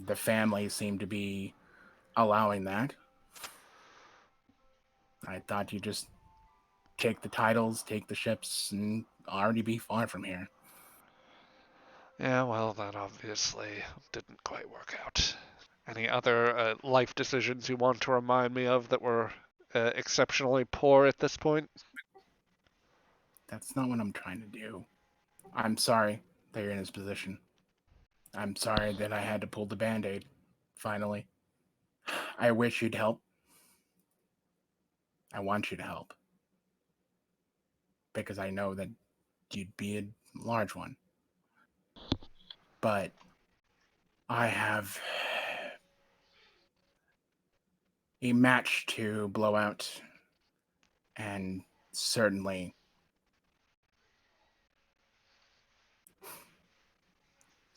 Speaker 2: The family seemed to be allowing that. I thought you'd just take the titles, take the ships, and already be far from here.
Speaker 1: Yeah, well, that obviously didn't quite work out. Any other life decisions you want to remind me of that were exceptionally poor at this point?
Speaker 2: That's not what I'm trying to do. I'm sorry that you're in this position. I'm sorry that I had to pull the Band-Aid, finally. I wish you'd help. I want you to help. Because I know that you'd be a large one. But I have a match to blow out, and certainly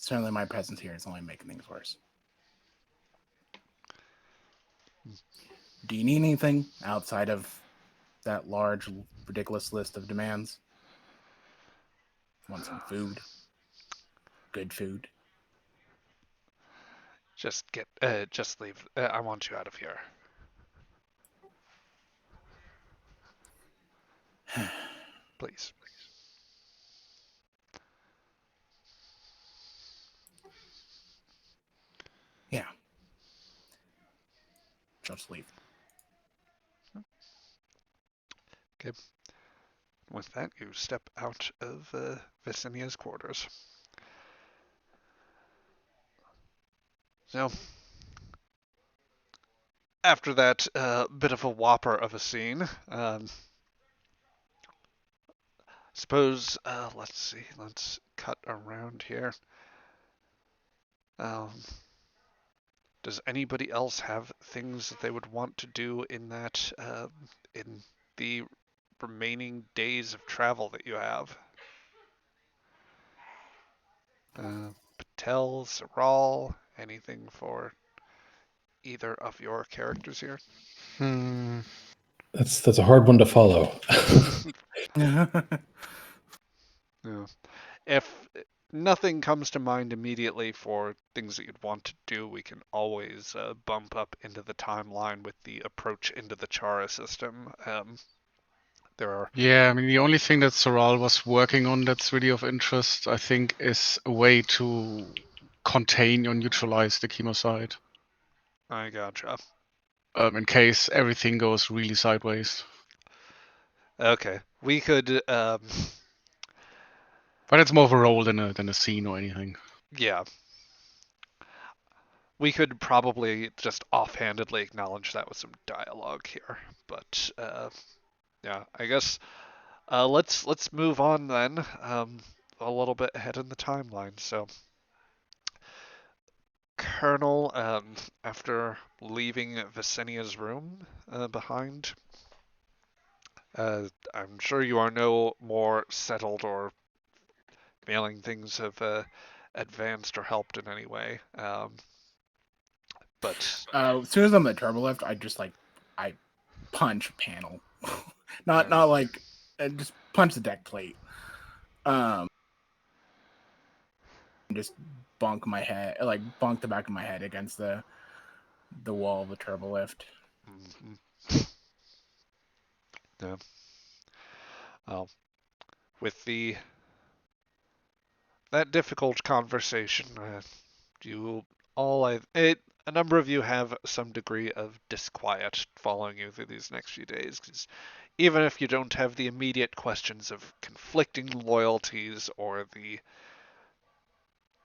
Speaker 2: my presence here is only making things worse. Do you need anything outside of that large, ridiculous list of demands? Want some food? Good food?
Speaker 1: Just leave. I want you out of here. Please.
Speaker 2: Yeah. Just leave.
Speaker 1: Okay. With that, you step out of Visenia's quarters. So, after that bit of a whopper of a scene, suppose, let's see, let's cut around here. Does anybody else have things that they would want to do in that, in the remaining days of travel that you have? Patel, Saral, anything for either of your characters here?
Speaker 5: That's a hard one to follow.
Speaker 1: Yeah. If nothing comes to mind immediately for things that you'd want to do, we can always bump up into the timeline with the approach into the Chara system. There are...
Speaker 6: Yeah, I mean, the only thing that Soral was working on that's really of interest, I think, is a way to contain or neutralize the chemosite.
Speaker 1: I gotcha.
Speaker 6: In case everything goes really sideways.
Speaker 1: Okay, we could...
Speaker 6: But it's more of a role than a scene or anything.
Speaker 1: yeah. We could probably just offhandedly acknowledge that with some dialogue here, but yeah, I guess let's move on then. A little bit ahead in the timeline. So, Colonel, after leaving Visenia's room behind, I'm sure you are no more settled or feeling things have advanced or helped in any way. But
Speaker 2: As soon as I'm at turbo lift, I punch panel, not like just punch the deck plate. Just bonk my head, like bonk the back of my head against the wall of the turbo lift.
Speaker 1: Mm-hmm. Yeah. With that difficult conversation, you all a number of you have some degree of disquiet following you through these next few days, because even if you don't have the immediate questions of conflicting loyalties or the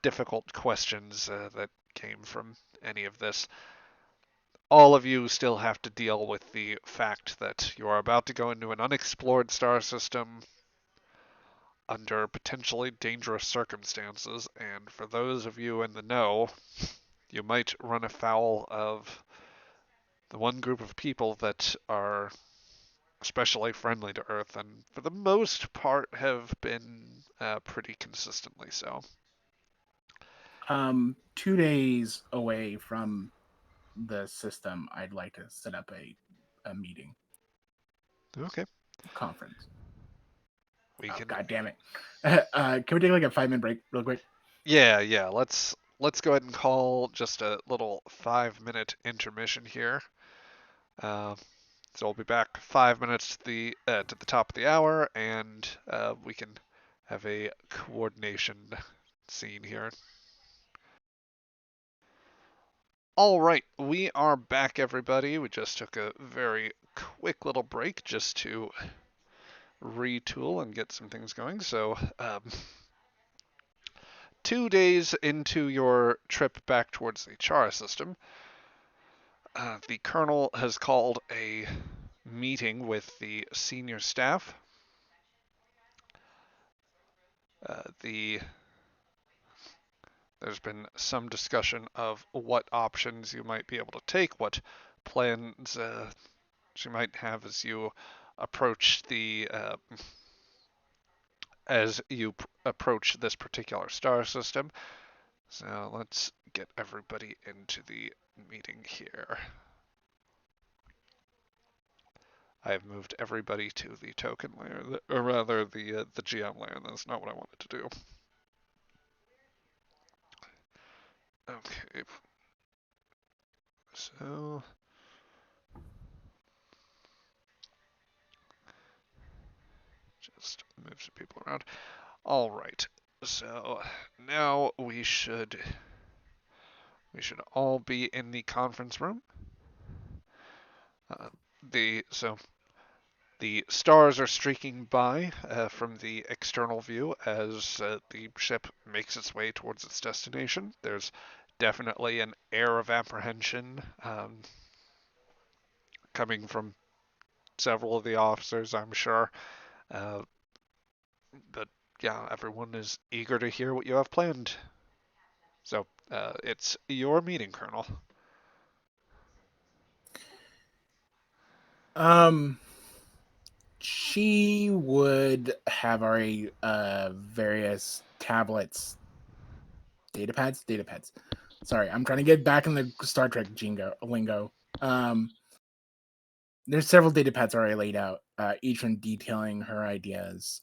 Speaker 1: difficult questions that came from any of this, all of you still have to deal with the fact that you are about to go into an unexplored star system under potentially dangerous circumstances, and for those of you in the know, you might run afoul of the one group of people that are especially friendly to Earth, and for the most part have been pretty consistently so.
Speaker 2: 2 days away from the system, I'd like to set up a meeting.
Speaker 1: Okay.
Speaker 2: Conference.
Speaker 1: We can...
Speaker 2: God damn it. Can we take like a 5-minute break real quick?
Speaker 1: Yeah. Let's go ahead and call just a little 5-minute intermission here. So we'll be back 5 minutes to the top of the hour, and we can have a coordination scene here. All right, we are back, everybody. We just took a very quick little break just to retool and get some things going. So, 2 days into your trip back towards the Chara system, the Colonel has called a meeting with the senior staff. There's been some discussion of what options you might be able to take, what plans you might have as you approach approach this particular star system. So let's get everybody into the meeting here. I have moved everybody to the token layer, or rather the GM layer. That's not what I wanted to do. Okay. So just move some people around. All right. So now we should all be in the conference room. The stars are streaking by from the external view as the ship makes its way towards its destination. There's definitely an air of apprehension coming from several of the officers, I'm sure. But yeah, everyone is eager to hear what you have planned. So it's your meeting, Colonel.
Speaker 2: She would have our various tablets, datapads. Sorry, I'm trying to get back in the Star Trek lingo. There's several datapads already laid out, each one detailing her ideas.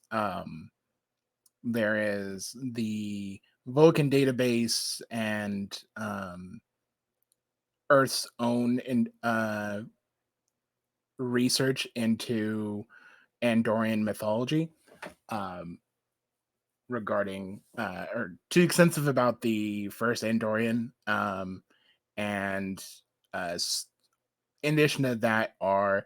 Speaker 2: There is the Vulcan database and Earth's own research into Andorian mythology, regarding or too extensive about the first Andorian, and in addition to that are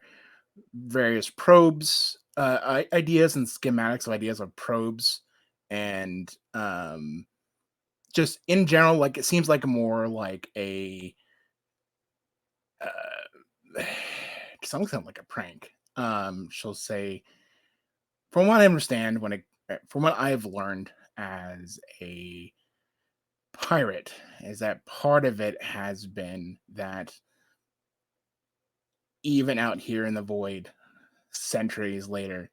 Speaker 2: various probes, ideas and schematics of ideas of probes, and just in general, like it seems like more like a to some extent like a prank. She'll say, from what I understand, from what I've learned as a pirate, is that part of it has been that even out here in the void, centuries later,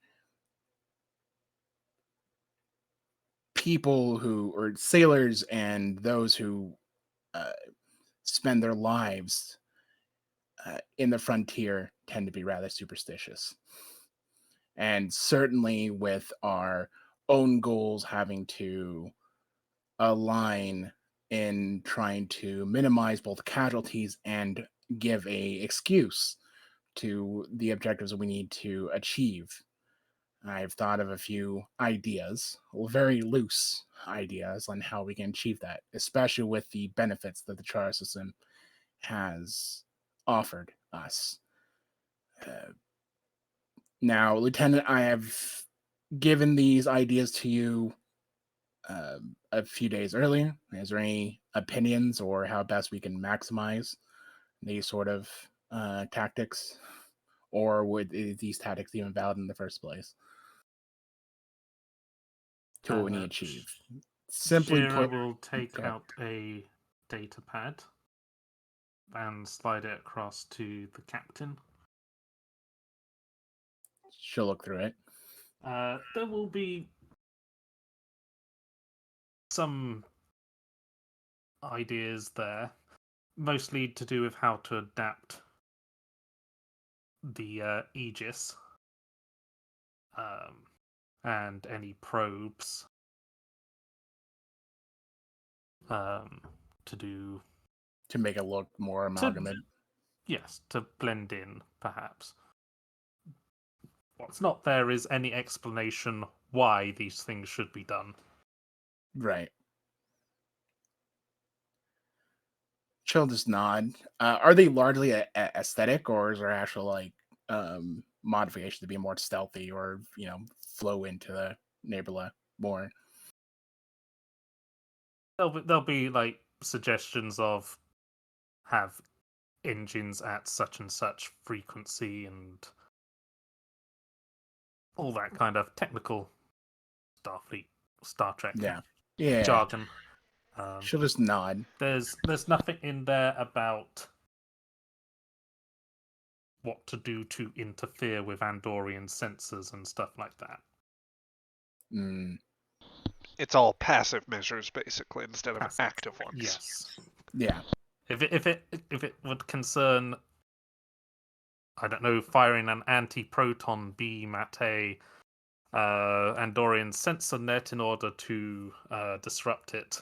Speaker 2: people who, or sailors and those who spend their lives in the frontier tend to be rather superstitious. And certainly with our own goals having to align in trying to minimize both casualties and give a excuse to the objectives that we need to achieve. I've thought of a few ideas, very loose ideas, on how we can achieve that, especially with the benefits that the Chara System has offered us. Now, Lieutenant, I have given these ideas to you a few days earlier. Is there any opinions or how best we can maximize these sort of tactics? Or would these tactics even valid in the first place? To what we need to achieve. Simply
Speaker 3: Chara
Speaker 2: put,
Speaker 3: will take
Speaker 2: okay.
Speaker 3: out a data pad and slide it across to the captain.
Speaker 2: She'll look through it.
Speaker 3: There will be some ideas there, mostly to do with how to adapt the Aegis and any probes
Speaker 2: to make it look more amalgamate.
Speaker 3: Yes, to blend in, perhaps. What's not there is any explanation why these things should be done.
Speaker 2: Right. She'll just nod. Are they largely aesthetic, or is there actual like modification to be more stealthy, or flow into the nebula more?
Speaker 3: There'll be like suggestions of have engines at such and such frequency and all that kind of technical Starfleet Star Trek
Speaker 2: Yeah.
Speaker 3: jargon.
Speaker 2: She'll just nod.
Speaker 3: There's nothing in there about what to do to interfere with Andorian sensors and stuff like that.
Speaker 2: Mm,
Speaker 1: It's all passive measures basically instead of
Speaker 3: Passive.
Speaker 1: active ones.
Speaker 3: Yes.
Speaker 2: yeah.
Speaker 3: If it would concern, I don't know, firing an anti-proton beam at a Andorian sensor net in order to disrupt it,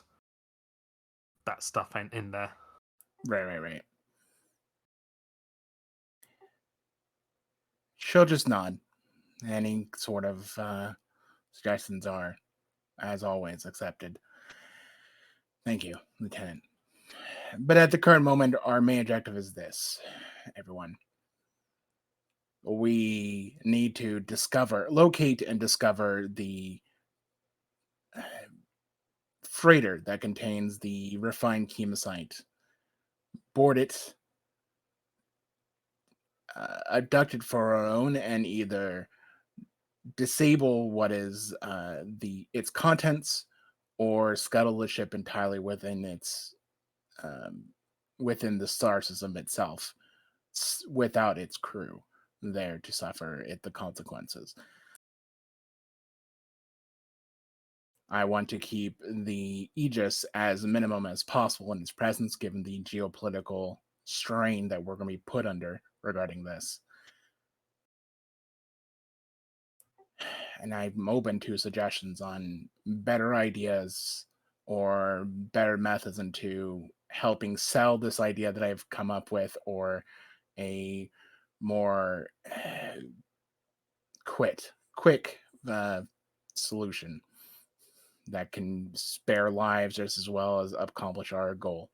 Speaker 3: that stuff ain't in there.
Speaker 2: Right. She'll just nod. Any sort of suggestions are, as always, accepted. Thank you, Lieutenant. But at the current moment, our main objective is this, everyone. We need to locate and discover the freighter that contains the refined chemosite. Board it, abduct it for our own, and either disable what is its contents, or scuttle the ship entirely within its within the star system itself, without its crew there to suffer the consequences. I want to keep the Aegis as minimum as possible in its presence, given the geopolitical strain that we're going to be put under regarding this. And I'm open to suggestions on better ideas or better methods into helping sell this idea that I've come up with, or a more quick solution that can spare lives just as well as accomplish our goal.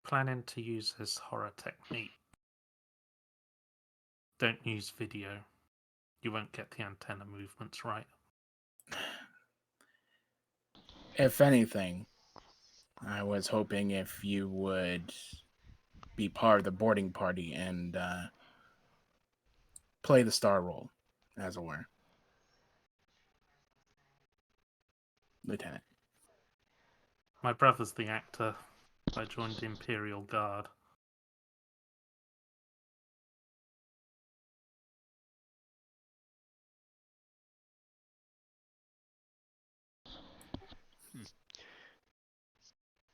Speaker 3: Planning to use this horror technique. Don't use video. You won't get the antenna movements right.
Speaker 2: If anything, I was hoping if you would be part of the boarding party and play the star role, as it were. Lieutenant.
Speaker 3: My brother's the actor. I joined the Imperial Guard.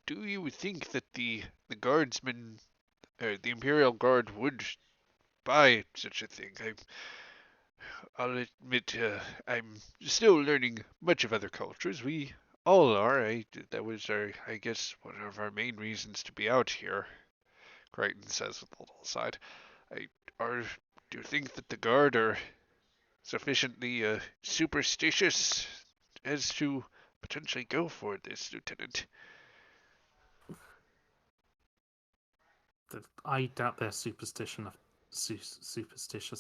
Speaker 1: Do you think that the guardsmen, or the Imperial Guard, would buy such a thing? I'll admit, I'm still learning much of other cultures. We all are. That was I guess, one of our main reasons to be out here. Crichton says with a little aside. Do you think that the guard are sufficiently superstitious as to potentially go for this, Lieutenant?
Speaker 3: I doubt they're superstitious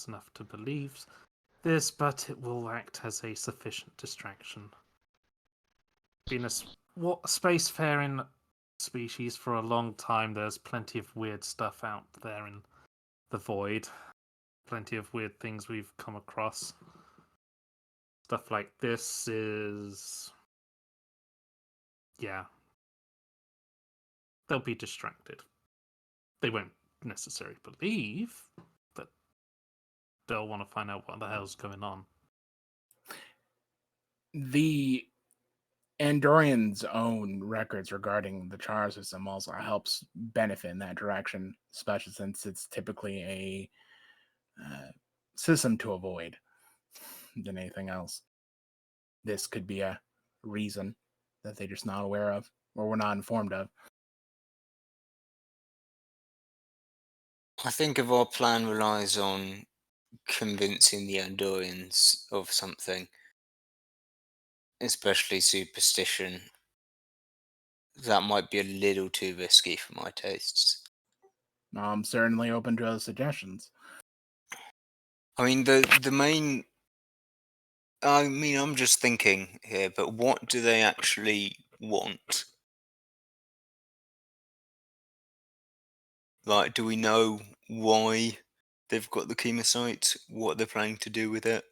Speaker 3: enough to believe this, but it will act as a sufficient distraction. Being a spacefaring species for a long time, there's plenty of weird stuff out there in the void. Plenty of weird things we've come across. Stuff like this is... yeah. They'll be distracted. They won't necessarily believe, but they'll want to find out what the hell's going on.
Speaker 2: The Andorians' own records regarding the Chara System also helps benefit in that direction, especially since it's typically a system to avoid than anything else. This could be a reason that they're just not aware of, or we're not informed of.
Speaker 4: I think if our plan relies on convincing the Andorians of something, especially superstition, that might be a little too risky for my tastes.
Speaker 2: I'm certainly open to other suggestions.
Speaker 4: I mean, the main... I mean, I'm just thinking here, but what do they actually want? Like, do we know why they've got the chemosite, what they're planning to do with it,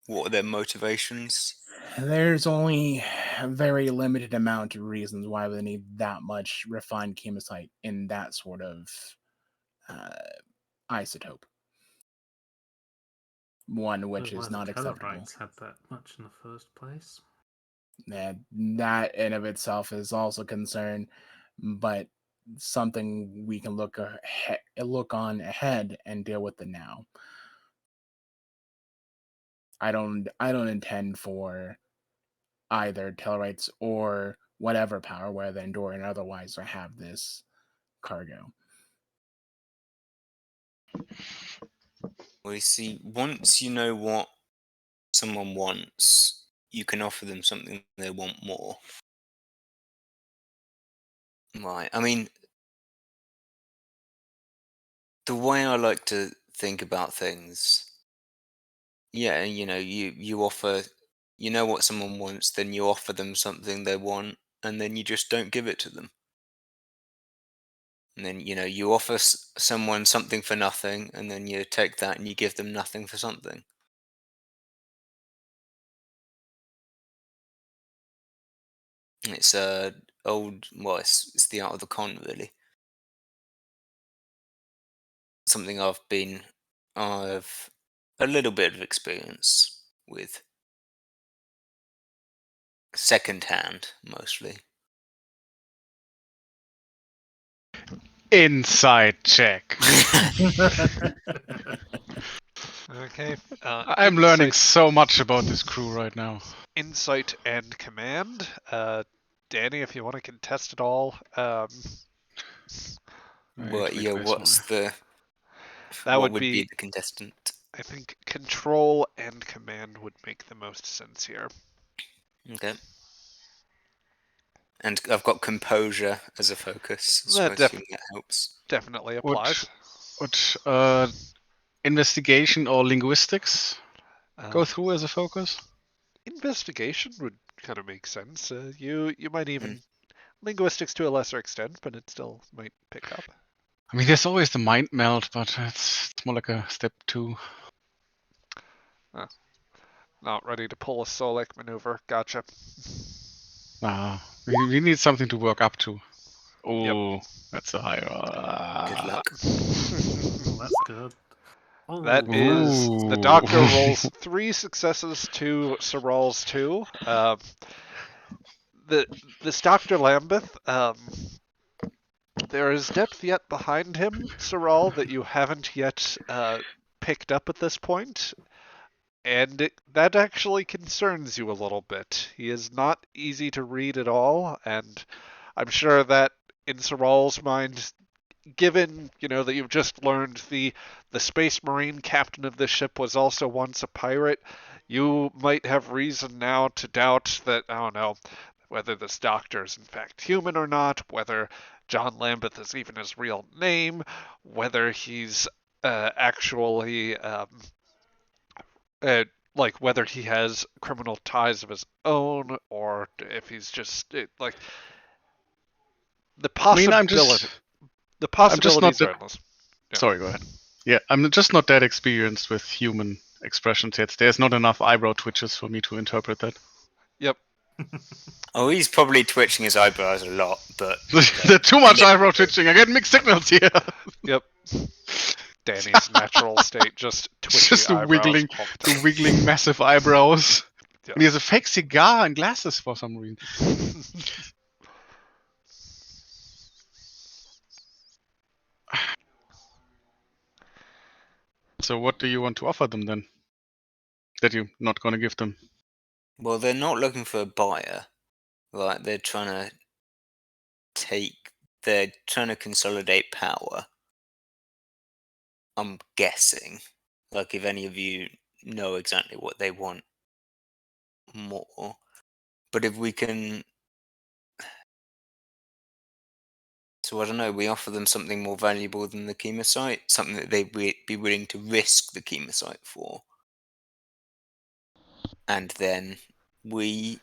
Speaker 4: what are their motivations?
Speaker 2: There's only a very limited amount of reasons why they need that much refined chemosite in that sort of isotope. One which
Speaker 3: Why
Speaker 2: is
Speaker 3: the
Speaker 2: not acceptable.
Speaker 3: Tellarites had that much in the first place.
Speaker 2: That in of itself is also a concern, but something we can look on ahead and deal with the now. I don't intend for either Tellarites or whatever power, whether Andorian or otherwise, to have this cargo.
Speaker 4: Well, you see, once you know what someone wants, you can offer them something they want more. Right. I mean, the way I like to think about things, yeah, you offer, you know what someone wants, then you offer them something they want, and then you just don't give it to them. And then, you offer someone something for nothing, and then you take that and you give them nothing for something. It's it's the art of the con, really. Something I've a little bit of experience with, second hand mostly.
Speaker 6: Inside check.
Speaker 1: Okay.
Speaker 6: I'm learning so much about this crew right now.
Speaker 1: Insight and command. Danny, if you want to contest it all.
Speaker 6: Wait,
Speaker 4: What's the
Speaker 1: That
Speaker 4: what
Speaker 1: would
Speaker 4: be
Speaker 1: be,
Speaker 4: the contestant?
Speaker 1: I think, control and command would make the most sense here.
Speaker 4: Okay. And I've got composure as a focus, so I
Speaker 1: That
Speaker 4: assume that helps.
Speaker 1: definitely applies.
Speaker 6: Would investigation or linguistics go
Speaker 1: Um,
Speaker 6: through as a focus?
Speaker 1: Investigation would kind of make sense. You might even linguistics to a lesser extent, but it still might pick up.
Speaker 6: I mean, there's always the mind meld, but it's more like a step 2.
Speaker 1: Not ready to pull a Solek maneuver. Gotcha.
Speaker 6: We need something to work up to.
Speaker 1: Yep.
Speaker 6: Oh, that's a high.
Speaker 4: Good luck.
Speaker 3: Oh, that's good. Oh,
Speaker 1: That is the
Speaker 6: Ooh.
Speaker 1: doctor rolls 3 successes to Soral's 2. This Dr. Lambeth, there is depth yet behind him, Soral, that you haven't yet picked up at this point, and that actually concerns you a little bit. He is not easy to read at all, and I'm sure that in Soral's mind, given that you've just learned the Space Marine captain of this ship was also once a pirate, you might have reason now to doubt that, I don't know, whether this doctor is in fact human or not, whether John Lambeth is even his real name, whether he's actually like whether he has criminal ties of his own, or if he's just like the
Speaker 6: I mean,
Speaker 1: possibility. The
Speaker 6: I'm just not
Speaker 1: possibilities
Speaker 6: that.
Speaker 1: are endless. Yeah.
Speaker 6: Sorry, go ahead. Yeah, I'm just not that experienced with human expressions yet. There's not enough eyebrow twitches for me to interpret that.
Speaker 1: Yep.
Speaker 4: Oh, he's probably twitching his eyebrows a lot, but
Speaker 6: There's too much eyebrow twitching. I get mixed signals here.
Speaker 1: Yep. Danny's natural state, just twitchy
Speaker 6: Just the
Speaker 1: eyebrows.
Speaker 6: wiggling massive eyebrows.
Speaker 1: Yeah.
Speaker 6: And he has a fake cigar and glasses for some reason. So what do you want to offer them then? That you're not going to give them?
Speaker 4: well, they're not looking for a buyer, right? They're trying to consolidate power. I'm guessing. Like, if any of you know exactly what they want more. But if we can. So I don't know, we offer them something more valuable than the chemosite, something that they'd be willing to risk the chemosite for. And then we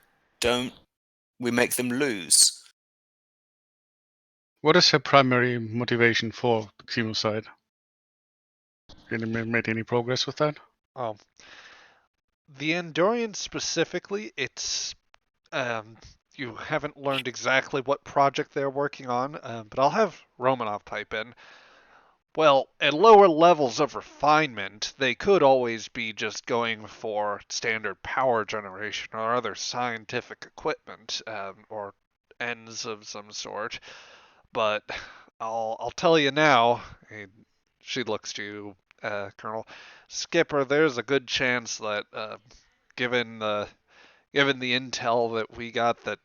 Speaker 4: make them lose.
Speaker 6: What is her primary motivation for the genocide? Did they made any progress with that?
Speaker 1: Oh, the Andorians specifically, it's you haven't learned exactly what project they're working on, but I'll have Romanov pipe in. Well, at lower levels of refinement, they could always be just going for standard power generation or other scientific equipment, or ends of some sort. But I'll tell you now. And she looks to you, Colonel Skipper. There's a good chance that, given the intel that we got, that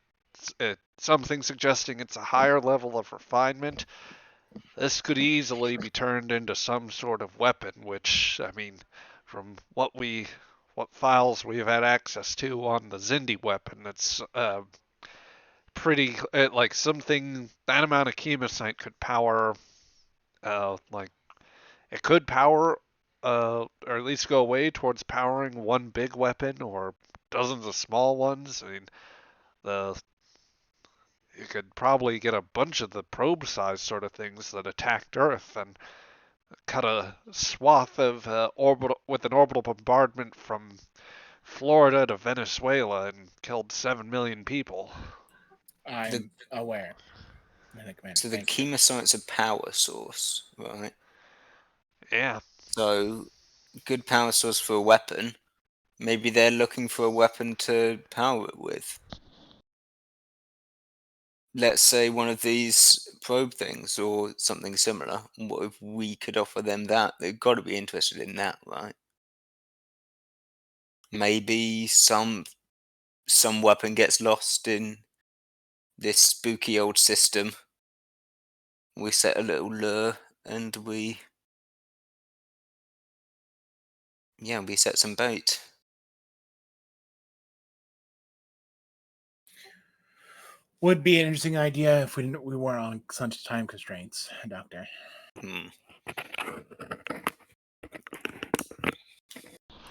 Speaker 1: something suggesting it's a higher level of refinement, this could easily be turned into some sort of weapon, which, I mean, from what files we've had access to on the Zindi weapon, it's pretty, like, something, that amount of chemosite could power, like, it could power, or at least go away towards powering one big weapon or dozens of small ones. I mean, you could probably get a bunch of the probe size sort of things that attacked Earth and cut a swath of with an orbital bombardment from Florida to Venezuela and killed 7 million people.
Speaker 2: I'm aware.
Speaker 4: So the
Speaker 2: Thank you.
Speaker 4: chemosite's a power source, right?
Speaker 1: Yeah.
Speaker 4: So good power source for a weapon. Maybe they're looking for a weapon to power it with. Let's say one of these probe things or something similar. What if we could offer them that? They've got to be interested in that, right? Maybe some weapon gets lost in this spooky old system. We set a little lure and we set some bait.
Speaker 2: Would be an interesting idea if we weren't on such time constraints, Doctor.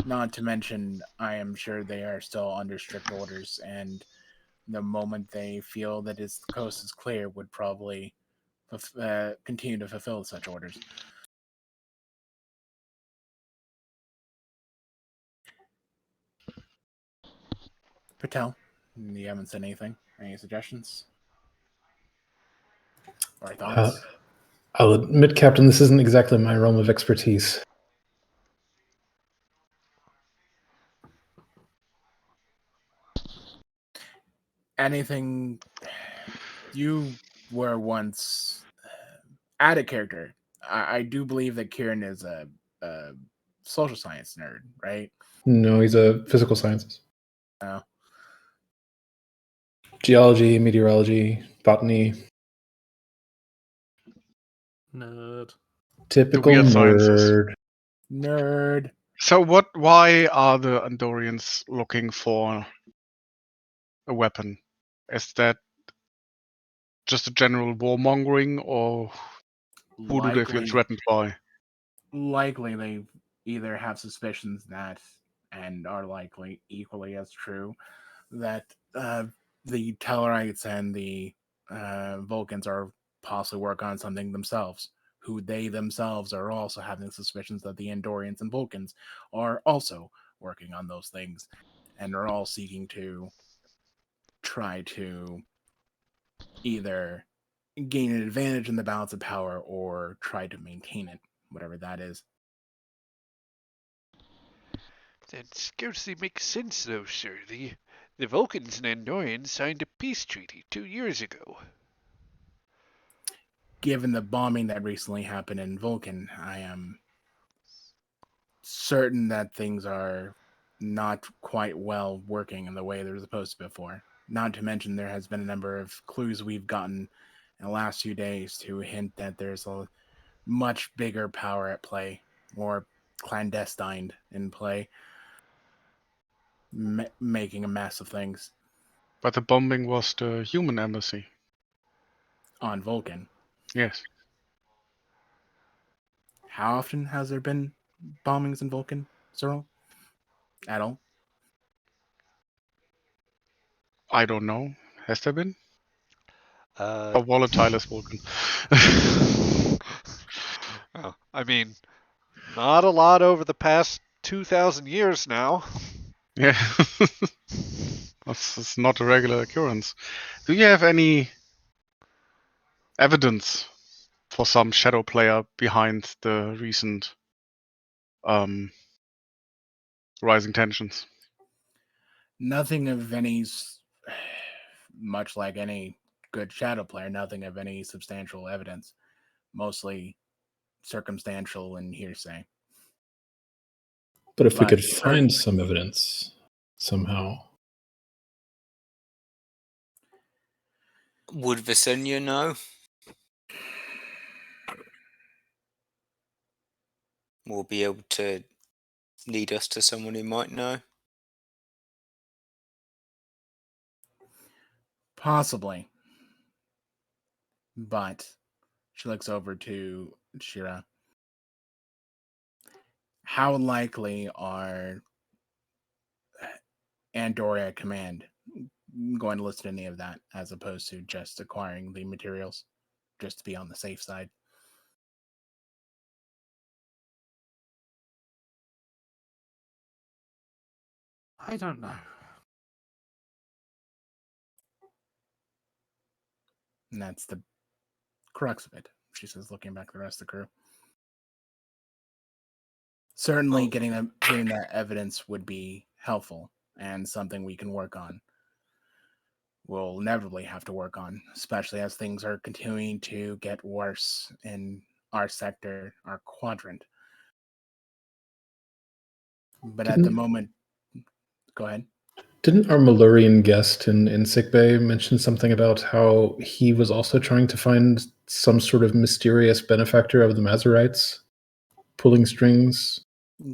Speaker 2: Not to mention, I am sure they are still under strict orders, and the moment they feel that the coast is clear, would probably continue to fulfill such orders. Patel, you haven't said anything? Any suggestions? Or thoughts?
Speaker 5: I'll admit, Captain, this isn't exactly my realm of expertise.
Speaker 2: Anything? You were once at a character. I do believe that Kieran is a social science nerd, right?
Speaker 5: No, he's a physical sciences.
Speaker 2: Oh.
Speaker 5: Geology, meteorology, botany.
Speaker 3: Nerd.
Speaker 5: Typical
Speaker 6: weird sciences.
Speaker 2: Nerd.
Speaker 6: So why are the Andorians looking for a weapon? Is that just a general warmongering, or who do they feel threatened by?
Speaker 2: Likely they either have suspicions that, and are likely equally as true, that the Tellarites and the Vulcans are possibly working on something themselves, who they themselves are also having suspicions that the Andorians and Vulcans are also working on those things, and are all seeking to try to either gain an advantage in the balance of power or try to maintain it, whatever that is.
Speaker 1: That scarcely makes sense, though, sir. The Vulcans and Andorians signed a peace treaty 2 years ago.
Speaker 2: Given the bombing that recently happened in Vulcan, I am certain that things are not quite well working in the way they're supposed to before. Not to mention there has been a number of clues we've gotten in the last few days to hint that there's a much bigger power at play, more clandestine in play, making a mess of things
Speaker 6: But the bombing was the human embassy.
Speaker 2: on Vulcan.
Speaker 6: Yes.
Speaker 2: How often has there been bombings in Vulcan, Cyril? At all?
Speaker 6: I don't know. Has there been? How volatile is Vulcan?
Speaker 1: Well, I mean, not a lot over the past 2,000 years now.
Speaker 6: Yeah. That's not a regular occurrence. Do you have any evidence for some shadow player behind the recent rising tensions?
Speaker 2: Nothing of any, much like any good shadow player, nothing of any substantial evidence. Mostly circumstantial and hearsay.
Speaker 5: But if we
Speaker 2: But
Speaker 5: could find some evidence somehow.
Speaker 4: Would Visenia know? We'll be able to lead us to someone who might know.
Speaker 2: Possibly. But she looks over to Chara. How likely are Andoria Command going to listen to any of that as opposed to just acquiring the materials just to be on the safe side?
Speaker 3: I don't know.
Speaker 2: And that's the crux of it, she says, looking back at the rest of the crew. Certainly getting that evidence would be helpful and something we can work on. We'll inevitably have to work on, especially as things are continuing to get worse in our sector, our quadrant. But at the moment, go ahead.
Speaker 5: Didn't our Malurian guest in sickbay mention something about how he was also trying to find some sort of mysterious benefactor of the Mazarites pulling strings?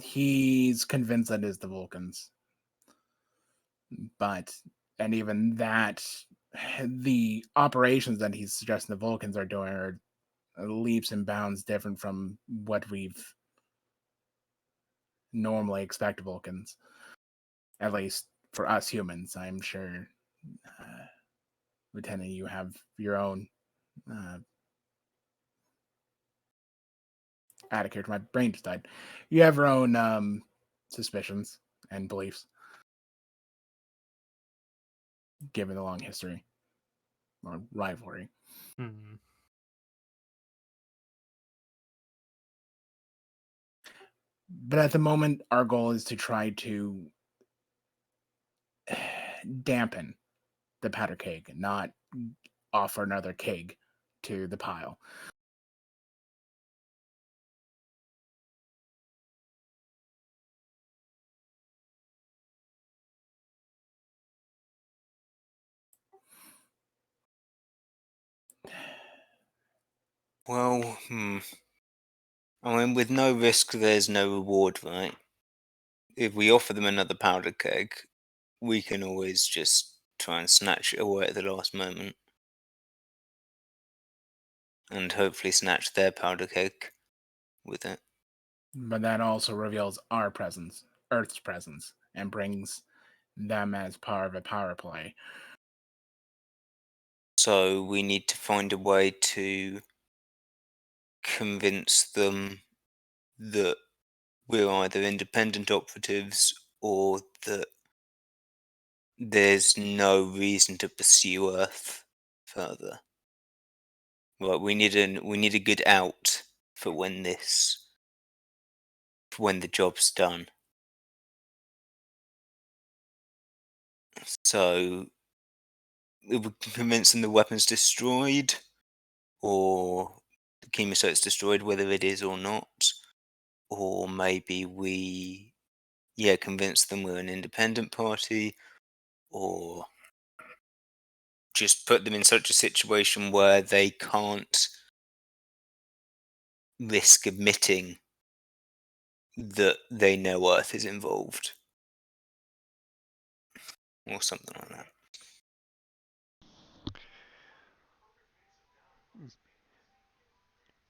Speaker 2: He's convinced that is the Vulcans. And even that, the operations that he's suggesting the Vulcans are doing are leaps and bounds different from what we've normally expect Vulcans. At least for us humans, I'm sure, Lieutenant, you have your own out of character. My brain just died. You have your own suspicions and beliefs, given the long history or rivalry. But at the moment, our goal is to try to dampen the powder keg, not offer another keg to the pile.
Speaker 4: Well, I mean, with no risk, there's no reward, right? If we offer them another powder keg, we can always just try and snatch it away at the last moment. And hopefully snatch their powder keg with it.
Speaker 2: But that also reveals our presence, Earth's presence, and brings them as part of a power play.
Speaker 4: So we need to find a way to convince them that we're either independent operatives or that there's no reason to pursue Earth further. Right, we need a good out for when the job's done. So we convince them the weapon's destroyed, or the chemocyte's destroyed, whether it is or not. Or maybe we convince them we're an independent party, or just put them in such a situation where they can't risk admitting that they know Earth is involved. Or something like that.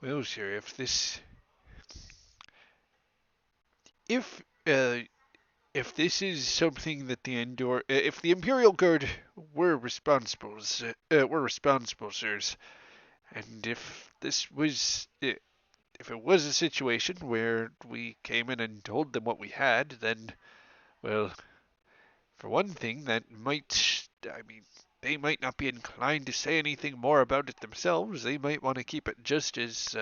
Speaker 1: Well, Sheriff, if if this is something that if the Imperial Guard were responsible, sirs, and if this was, if it was a situation where we came in and told them what we had, then, well, for one thing, that might, I mean, they might not be inclined to say anything more about it themselves. They might want to keep it just as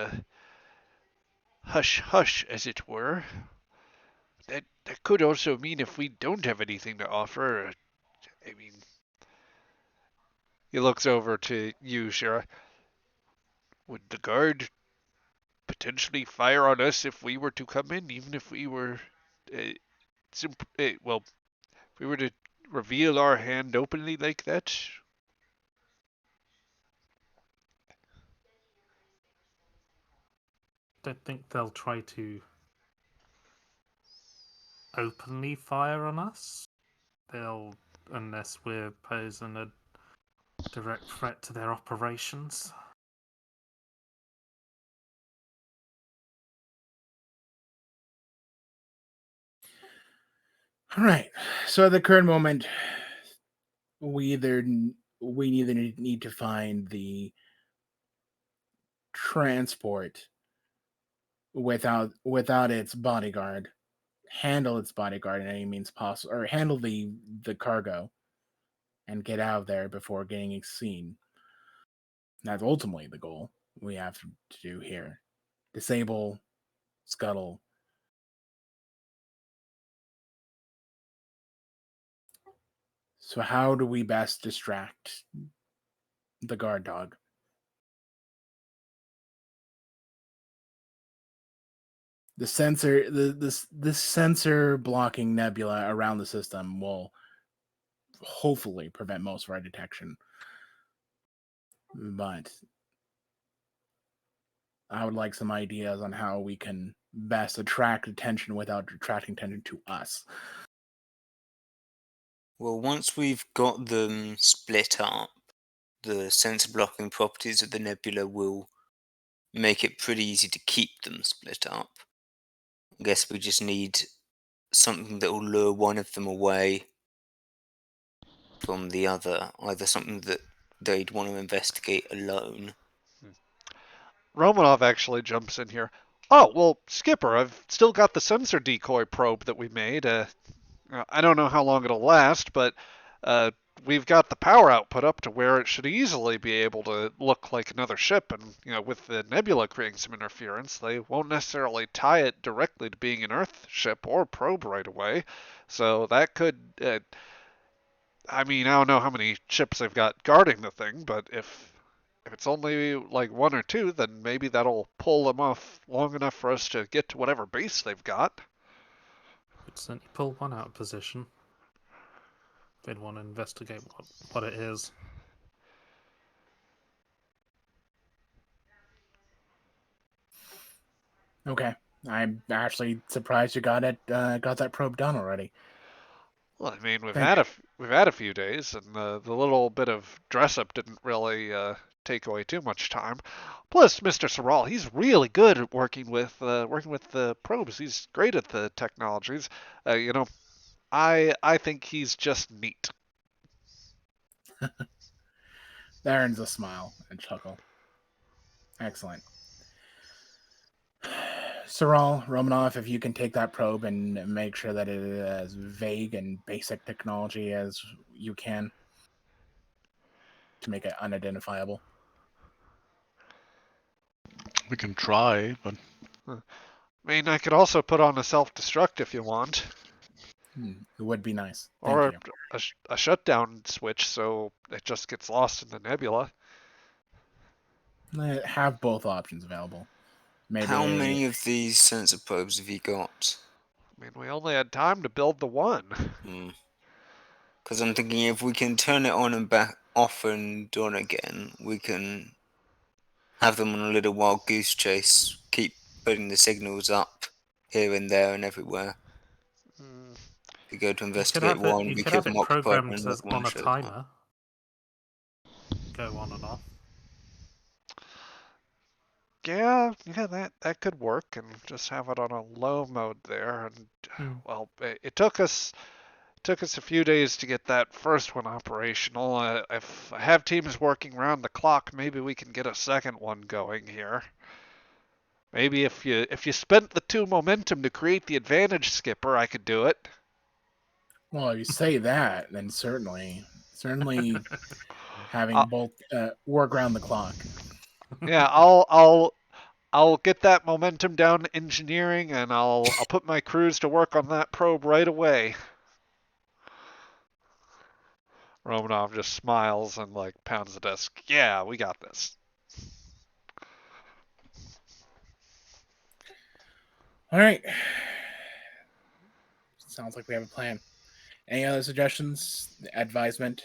Speaker 1: hush hush, as it were. That could also mean if we don't have anything to offer, I mean, he looks over to you, Chara. Would the guard potentially fire on us if we were to come in, even if we were, well, if we were to reveal our hand openly like that?
Speaker 3: Don't think they'll try to openly fire on us. They'll, unless we're posing a direct threat to their operations.
Speaker 2: All right. So at the current moment, we either need to find the transport without its bodyguard, handle its bodyguard in any means possible, or handle the cargo and get out of there before getting seen. That's ultimately the goal we have to do here. Disable, scuttle. So how do we best distract the guard dog? The sensor, this sensor blocking nebula around the system will hopefully prevent most of our detection. But I would like some ideas on how we can best attract attention without attracting attention to us.
Speaker 4: Well, once we've got them split up, the sensor blocking properties of the nebula will make it pretty easy to keep them split up. I guess we just need something that will lure one of them away from the other, either something that they'd want to investigate alone.
Speaker 1: Romanov actually jumps in here. Oh, well, Skipper, I've still got the sensor decoy probe that we made. I don't know how long it'll last, but uh, we've got the power output up to where it should easily be able to look like another ship. And, with the nebula creating some interference, they won't necessarily tie it directly to being an Earth ship or probe right away. So that could, I mean, I don't know how many ships they've got guarding the thing, but if it's only like one or two, then maybe that'll pull them off long enough for us to get to whatever base they've got.
Speaker 3: Would certainly pull one out of position. They'd want to investigate what it is.
Speaker 2: Okay, I'm actually surprised you got that probe done already.
Speaker 1: Well, I mean, we've
Speaker 2: Thank
Speaker 1: had a few days, and the little bit of dress up didn't really take away too much time. Plus, Mr. Sorrel, he's really good at working with the probes. He's great at the technologies. I think he's just neat.
Speaker 2: Theron's a smile and chuckle. Excellent. Saral, Romanov, if you can take that probe and make sure that it is as vague and basic technology as you can to make it unidentifiable.
Speaker 6: We can try, but
Speaker 1: I mean, I could also put on a self-destruct if you want.
Speaker 2: It would be nice.
Speaker 1: Or
Speaker 2: Thank
Speaker 1: a shutdown switch so it just gets lost in the nebula.
Speaker 2: you. Have both options available. Maybe
Speaker 4: How many of these sensor probes have you got?
Speaker 1: I mean, we only had time to build the one.
Speaker 4: Because I'm thinking if we can turn it on and back off and on again, we can have them on a little wild goose chase, keep putting the signals up here and there and everywhere. If you go to investigate one,
Speaker 3: You
Speaker 4: we
Speaker 3: could
Speaker 4: could
Speaker 3: have it
Speaker 4: multiply
Speaker 3: programmed
Speaker 4: another one
Speaker 3: on a
Speaker 4: shows up.
Speaker 3: timer. Go on and off.
Speaker 1: Yeah, that could work, and just have it on a low mode there. And well, it took us a few days to get that first one operational. If I have teams working around the clock, maybe we can get a second one going here. Maybe if you spent the 2 momentum to create the advantage skipper, I could do it.
Speaker 2: Well, if you say that, then certainly having
Speaker 1: Uh,
Speaker 2: both work around the clock.
Speaker 1: yeah, I'll get that momentum down to engineering, and I'll put my crews to work on that probe right away. Romanov just smiles and like pounds the desk. Yeah, we got this.
Speaker 2: All right. Sounds like we have a plan. Any other suggestions? Advisement?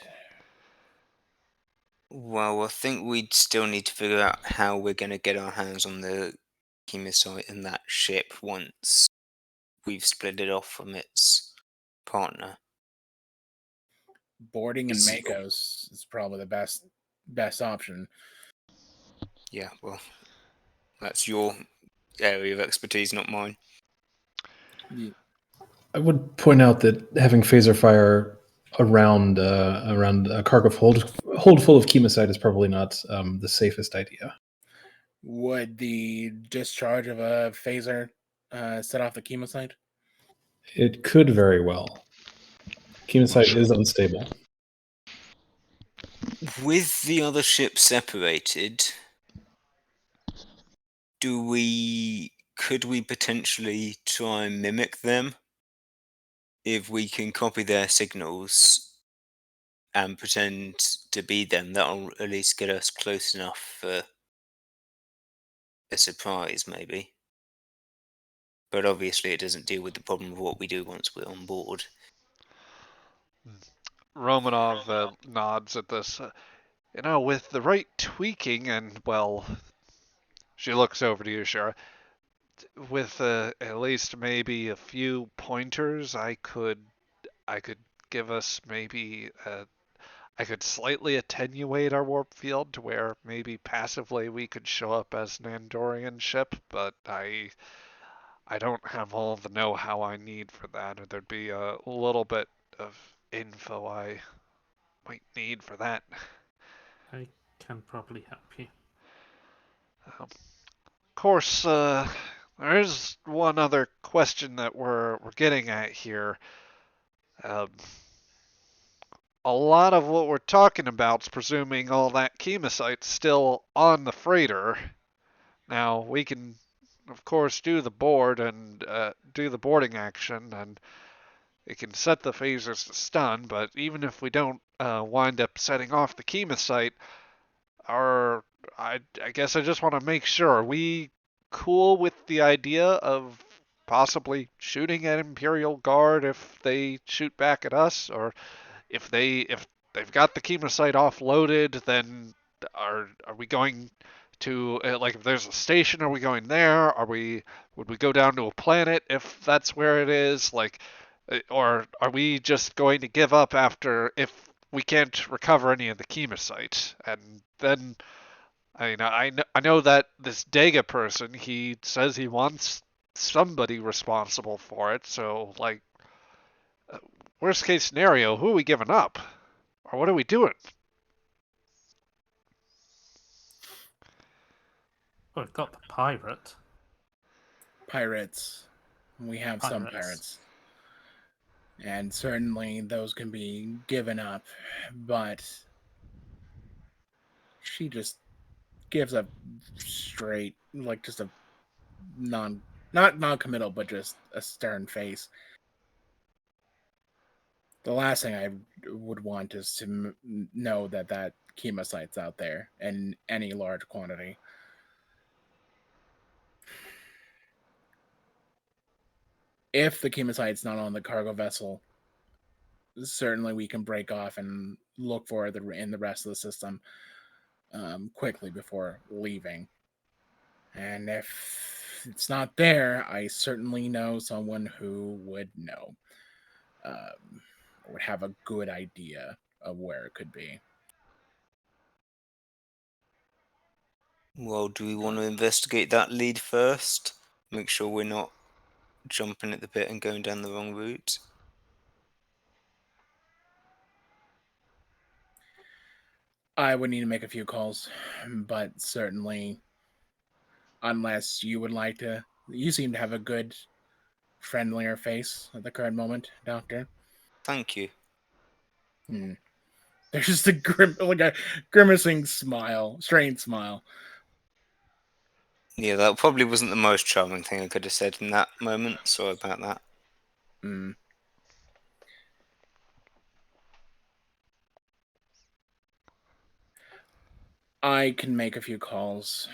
Speaker 4: Well, I think we'd still need to figure out how we're going to get our hands on the chemosite in that ship once we've split it off from its partner.
Speaker 2: Boarding and
Speaker 4: Is-
Speaker 2: Makos is probably the best option.
Speaker 4: Yeah, well, that's your area of expertise, not mine.
Speaker 5: I would point out that having phaser fire around a cargo hold full of chemosite is probably not the safest idea.
Speaker 2: Would the discharge of a phaser set off the chemosite?
Speaker 5: It could very well. Chemosite is unstable.
Speaker 4: With the other ship separated, could we potentially try and mimic them? If we can copy their signals and pretend to be them, that'll at least get us close enough for a surprise, maybe. But obviously it doesn't deal with the problem of what we do once we're on board.
Speaker 1: Romanov nods at this. With the right tweaking and, well, she looks over to you, Shara. With at least maybe a few pointers, I could give us maybe I could slightly attenuate our warp field to where maybe passively we could show up as an Andorian ship, but I don't have all the know-how I need for that, or there'd be a little bit of info I might need for that.
Speaker 3: I can probably help you.
Speaker 1: Of course, there is one other question that we're getting at here. Um, a lot of what we're talking about is presuming all that chemosite's still on the freighter. Now, we can, of course, do the board and do the boarding action, and it can set the phasers to stun, but even if we don't wind up setting off the chemosite, I guess I just want to make sure, are we cool with the idea of possibly shooting at Imperial Guard if they shoot back at us, or if they've got the chemosite offloaded, then are we going to like if there's a station, are we going there? Would we go down to a planet if that's where it is? Like, or are we just going to give up after if we can't recover any of the chemosite? And then I know that this Dega person, he says he wants somebody responsible for it. So like, worst case scenario, who are we giving up? Or what are we doing?
Speaker 3: Well, we've got the pirate.
Speaker 2: Pirates. We have some
Speaker 3: Pirates.
Speaker 2: pirates. And certainly those can be given up, but she just gives a straight, like just a not non-committal, but just a stern face. The last thing I would want is to know that chemosite's out there in any large quantity. If the chemosite's not on the cargo vessel, certainly we can break off and look for it in the rest of the system quickly before leaving. And if it's not there, I certainly know someone who would know, would have a good idea of where it could be.
Speaker 4: Well, do we want to investigate that lead first? Make sure we're not jumping at the bit and going down the wrong route?
Speaker 2: I would need to make a few calls, but certainly, unless you would like to, you seem to have a good, friendlier face at the current moment, Doctor.
Speaker 4: Thank you.
Speaker 2: There's just a grimacing smile, strained smile.
Speaker 4: Yeah, that probably wasn't the most charming thing I could have said in that moment. Sorry about that.
Speaker 2: I can make a few calls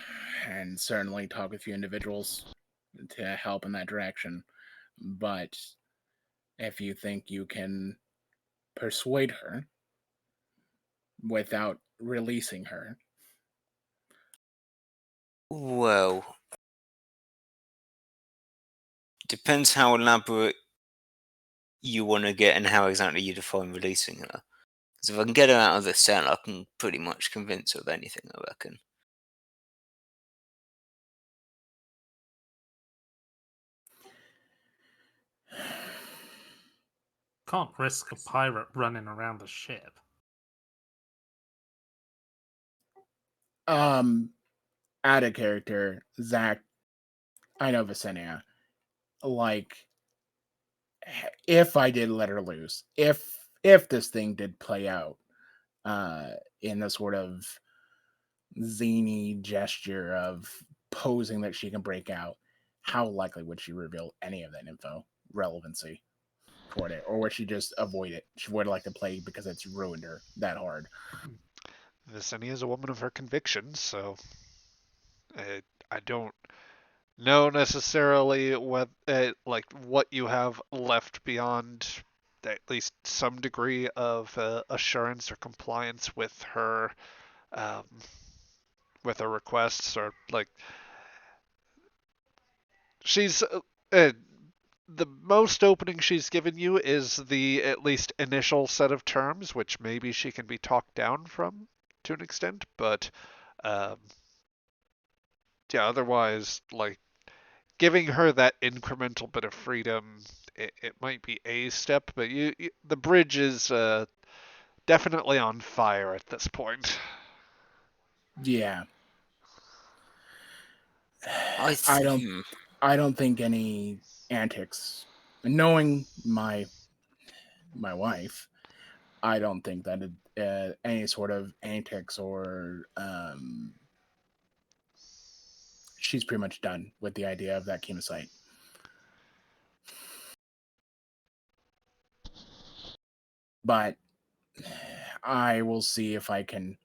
Speaker 2: and certainly talk with a few individuals to help in that direction. But if you think you can persuade her without releasing her,
Speaker 4: Well, depends how elaborate you want to get and how exactly you define releasing her. Because if I can get her out of the cell, I can pretty much convince her of anything, I reckon.
Speaker 3: Can't risk a pirate running around the ship.
Speaker 2: out of character, Zach, I know Visenia. Like, if I did let her loose, if this thing did play out, in the sort of zany gesture of posing that she can break out, how likely would she reveal any of that info relevancy toward it, or would she just avoid it? She would like to play because it's ruined her that hard.
Speaker 1: Visenia is a woman of her convictions, so I don't know necessarily what what you have left beyond at least some degree of assurance or compliance um, with her requests, or like she's the most opening she's given you is the at least initial set of terms, which maybe she can be talked down from to an extent, but um, yeah, otherwise, like giving her that incremental bit of freedom, it might be a step, but the bridge is definitely on fire at this point.
Speaker 2: Yeah,
Speaker 4: I
Speaker 2: I don't think any antics. Knowing my wife, I don't think that any sort of antics or she's pretty much done with the idea of that chemosite. But I will see if I can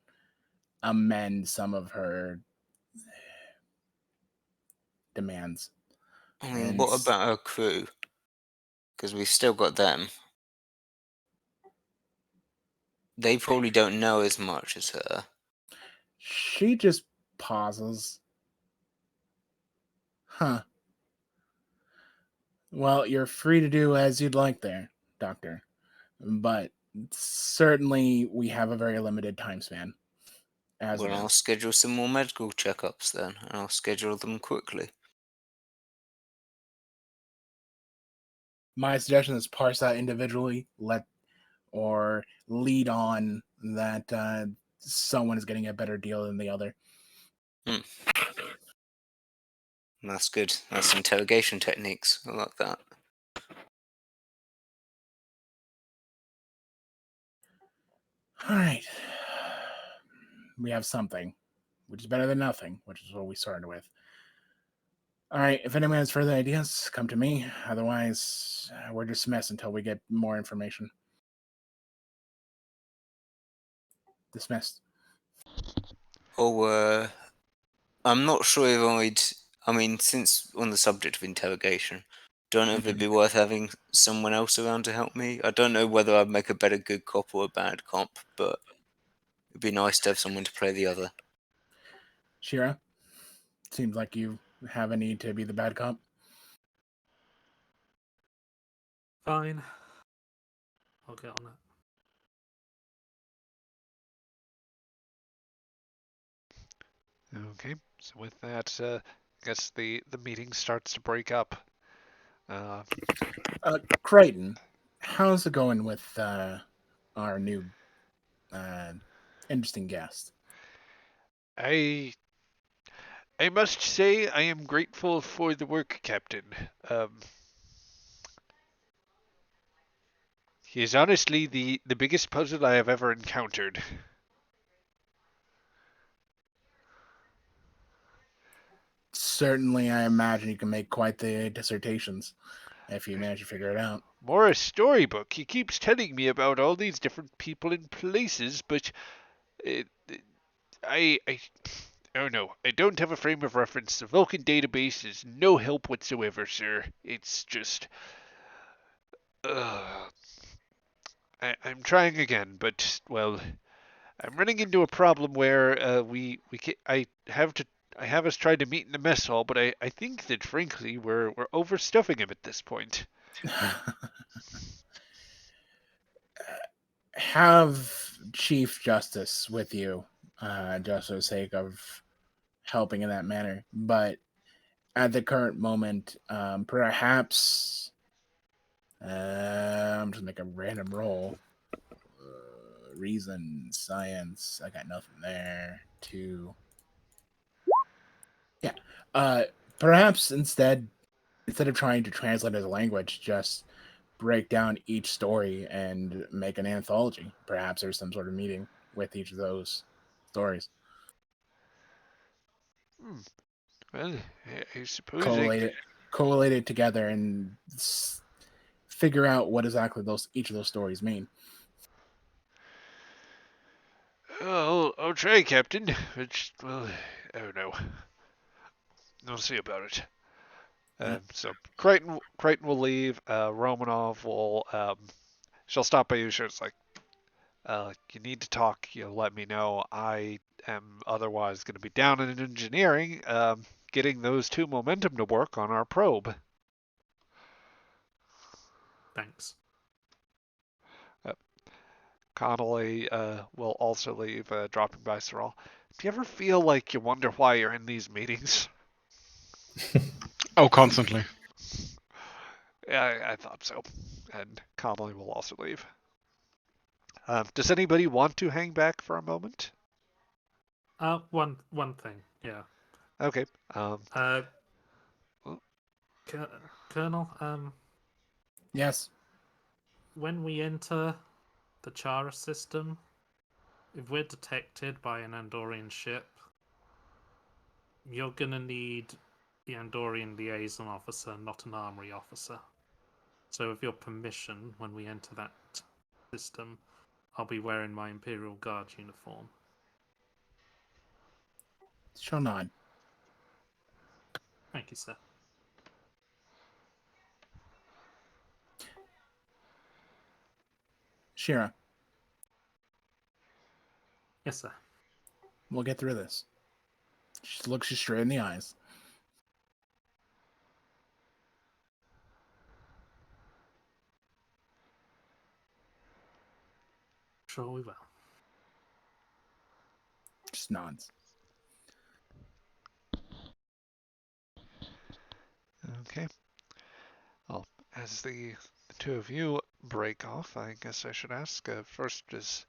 Speaker 2: amend some of her demands.
Speaker 4: I mean,
Speaker 2: And
Speaker 4: what about her crew? Because we've still got them. They probably don't know as much as her.
Speaker 2: she just pauses. Huh. Well, you're free to do as you'd like there, Doctor. But certainly we have a very limited time span. As
Speaker 4: Well,
Speaker 2: it
Speaker 4: I'll
Speaker 2: is.
Speaker 4: schedule some more medical checkups then, and I'll schedule them quickly.
Speaker 2: My suggestion is parse out individually, or lead on that someone is getting a better deal than the other.
Speaker 4: That's good. That's interrogation techniques. I like that.
Speaker 2: All right. We have something, which is better than nothing, which is what we started with. All right. If anyone has further ideas, come to me. Otherwise, we're dismissed until we get more information. Dismissed.
Speaker 4: Oh, I'm not sure if I mean, since on the subject of interrogation, don't know if it'd be worth having someone else around to help me. I don't know whether I'd make a better good cop or a bad cop, but it'd be nice to have someone to play the other.
Speaker 2: Chara, seems like you have a need to be the bad cop.
Speaker 3: Fine. I'll get on it.
Speaker 1: Okay. So with that, I guess the meeting starts to break up.
Speaker 2: Crichton, how's it going with our new interesting guest?
Speaker 1: I must say I am grateful for the work, Captain. He is honestly the biggest puzzle I have ever encountered.
Speaker 2: Certainly, I imagine you can make quite the dissertations if you manage to figure it out.
Speaker 1: More a storybook. He keeps telling me about all these different people and places, but it, I oh no, I don't have a frame of reference. The Vulcan database is no help whatsoever, sir. It's just, uh, I'm trying again, but well, I'm running into a problem where I have us try to meet in the mess hall, but I think that frankly we're overstuffing him at this point.
Speaker 2: Have Chief Justice with you, just for the sake of helping in that manner. But at the current moment, perhaps I'm just make a random roll. Reason, science. I got nothing there. Two. Yeah. Perhaps instead of trying to translate as a language, just break down each story and make an anthology. Perhaps there's some sort of meeting with each of those stories.
Speaker 1: Well, I suppose I
Speaker 2: Collate it together, and figure out what exactly each of those stories mean.
Speaker 1: I'll try, Captain. Which, well, I don't know. We'll see about it. So Crichton will leave. Romanov will she'll stop by you. She's like, you need to talk. You'll let me know. I am otherwise going to be down in engineering, getting those two momentum to work on our probe.
Speaker 3: Thanks.
Speaker 1: Connolly will also leave, dropping by Sorrel. Do you ever feel like you wonder why you're in these meetings?
Speaker 6: Oh, constantly.
Speaker 1: Yeah, I thought so. And Connolly will also leave. Does anybody want to hang back for a moment?
Speaker 3: One thing, yeah.
Speaker 1: Okay.
Speaker 3: Colonel,
Speaker 2: Yes.
Speaker 3: when we enter the Chara system, if we're detected by an Andorian ship, you're gonna need the Andorian liaison officer, not an armory officer. So with your permission, when we enter that system, I'll be wearing my Imperial Guard uniform.
Speaker 2: She'll nod.
Speaker 3: Thank you, sir.
Speaker 2: Shira,
Speaker 3: Yes, sir.
Speaker 2: we'll get through this. She looks you straight in the eyes.
Speaker 3: Sure we will.
Speaker 2: Just nods.
Speaker 1: Okay. Well, as the two of you break off, I guess I should ask first, is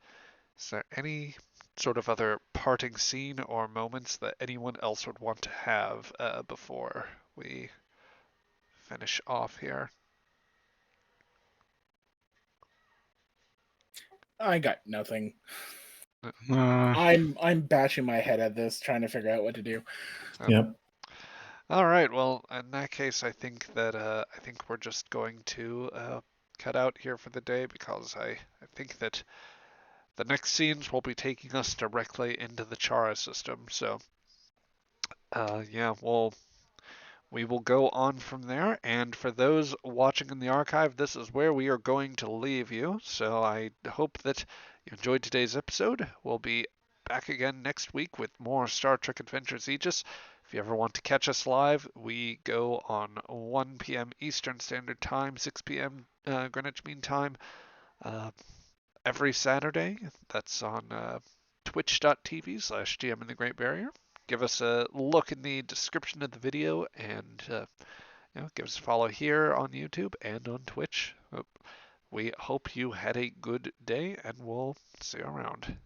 Speaker 1: there any sort of other parting scene or moments that anyone else would want to have before we finish off here?
Speaker 2: I got nothing.
Speaker 6: Uh,
Speaker 2: I'm bashing my head at this, trying to figure out what to do.
Speaker 5: Yep.
Speaker 1: All right. Well, in that case, I think that I think we're just going to cut out here for the day because I think that the next scenes will be taking us directly into the Chara system. So, yeah, we will go on from there. And for those watching in the archive, this is where we are going to leave you. So I hope that you enjoyed today's episode. We'll be back again next week with more Star Trek Adventures Aegis. If you ever want to catch us live, we go on 1 p.m. Eastern Standard Time, 6 p.m. Greenwich Mean Time, every Saturday. That's on twitch.tv/GM in the Great Barrier. give us a look in the description of the video, and give us a follow here on YouTube and on Twitch. We hope you had a good day, and we'll see you around.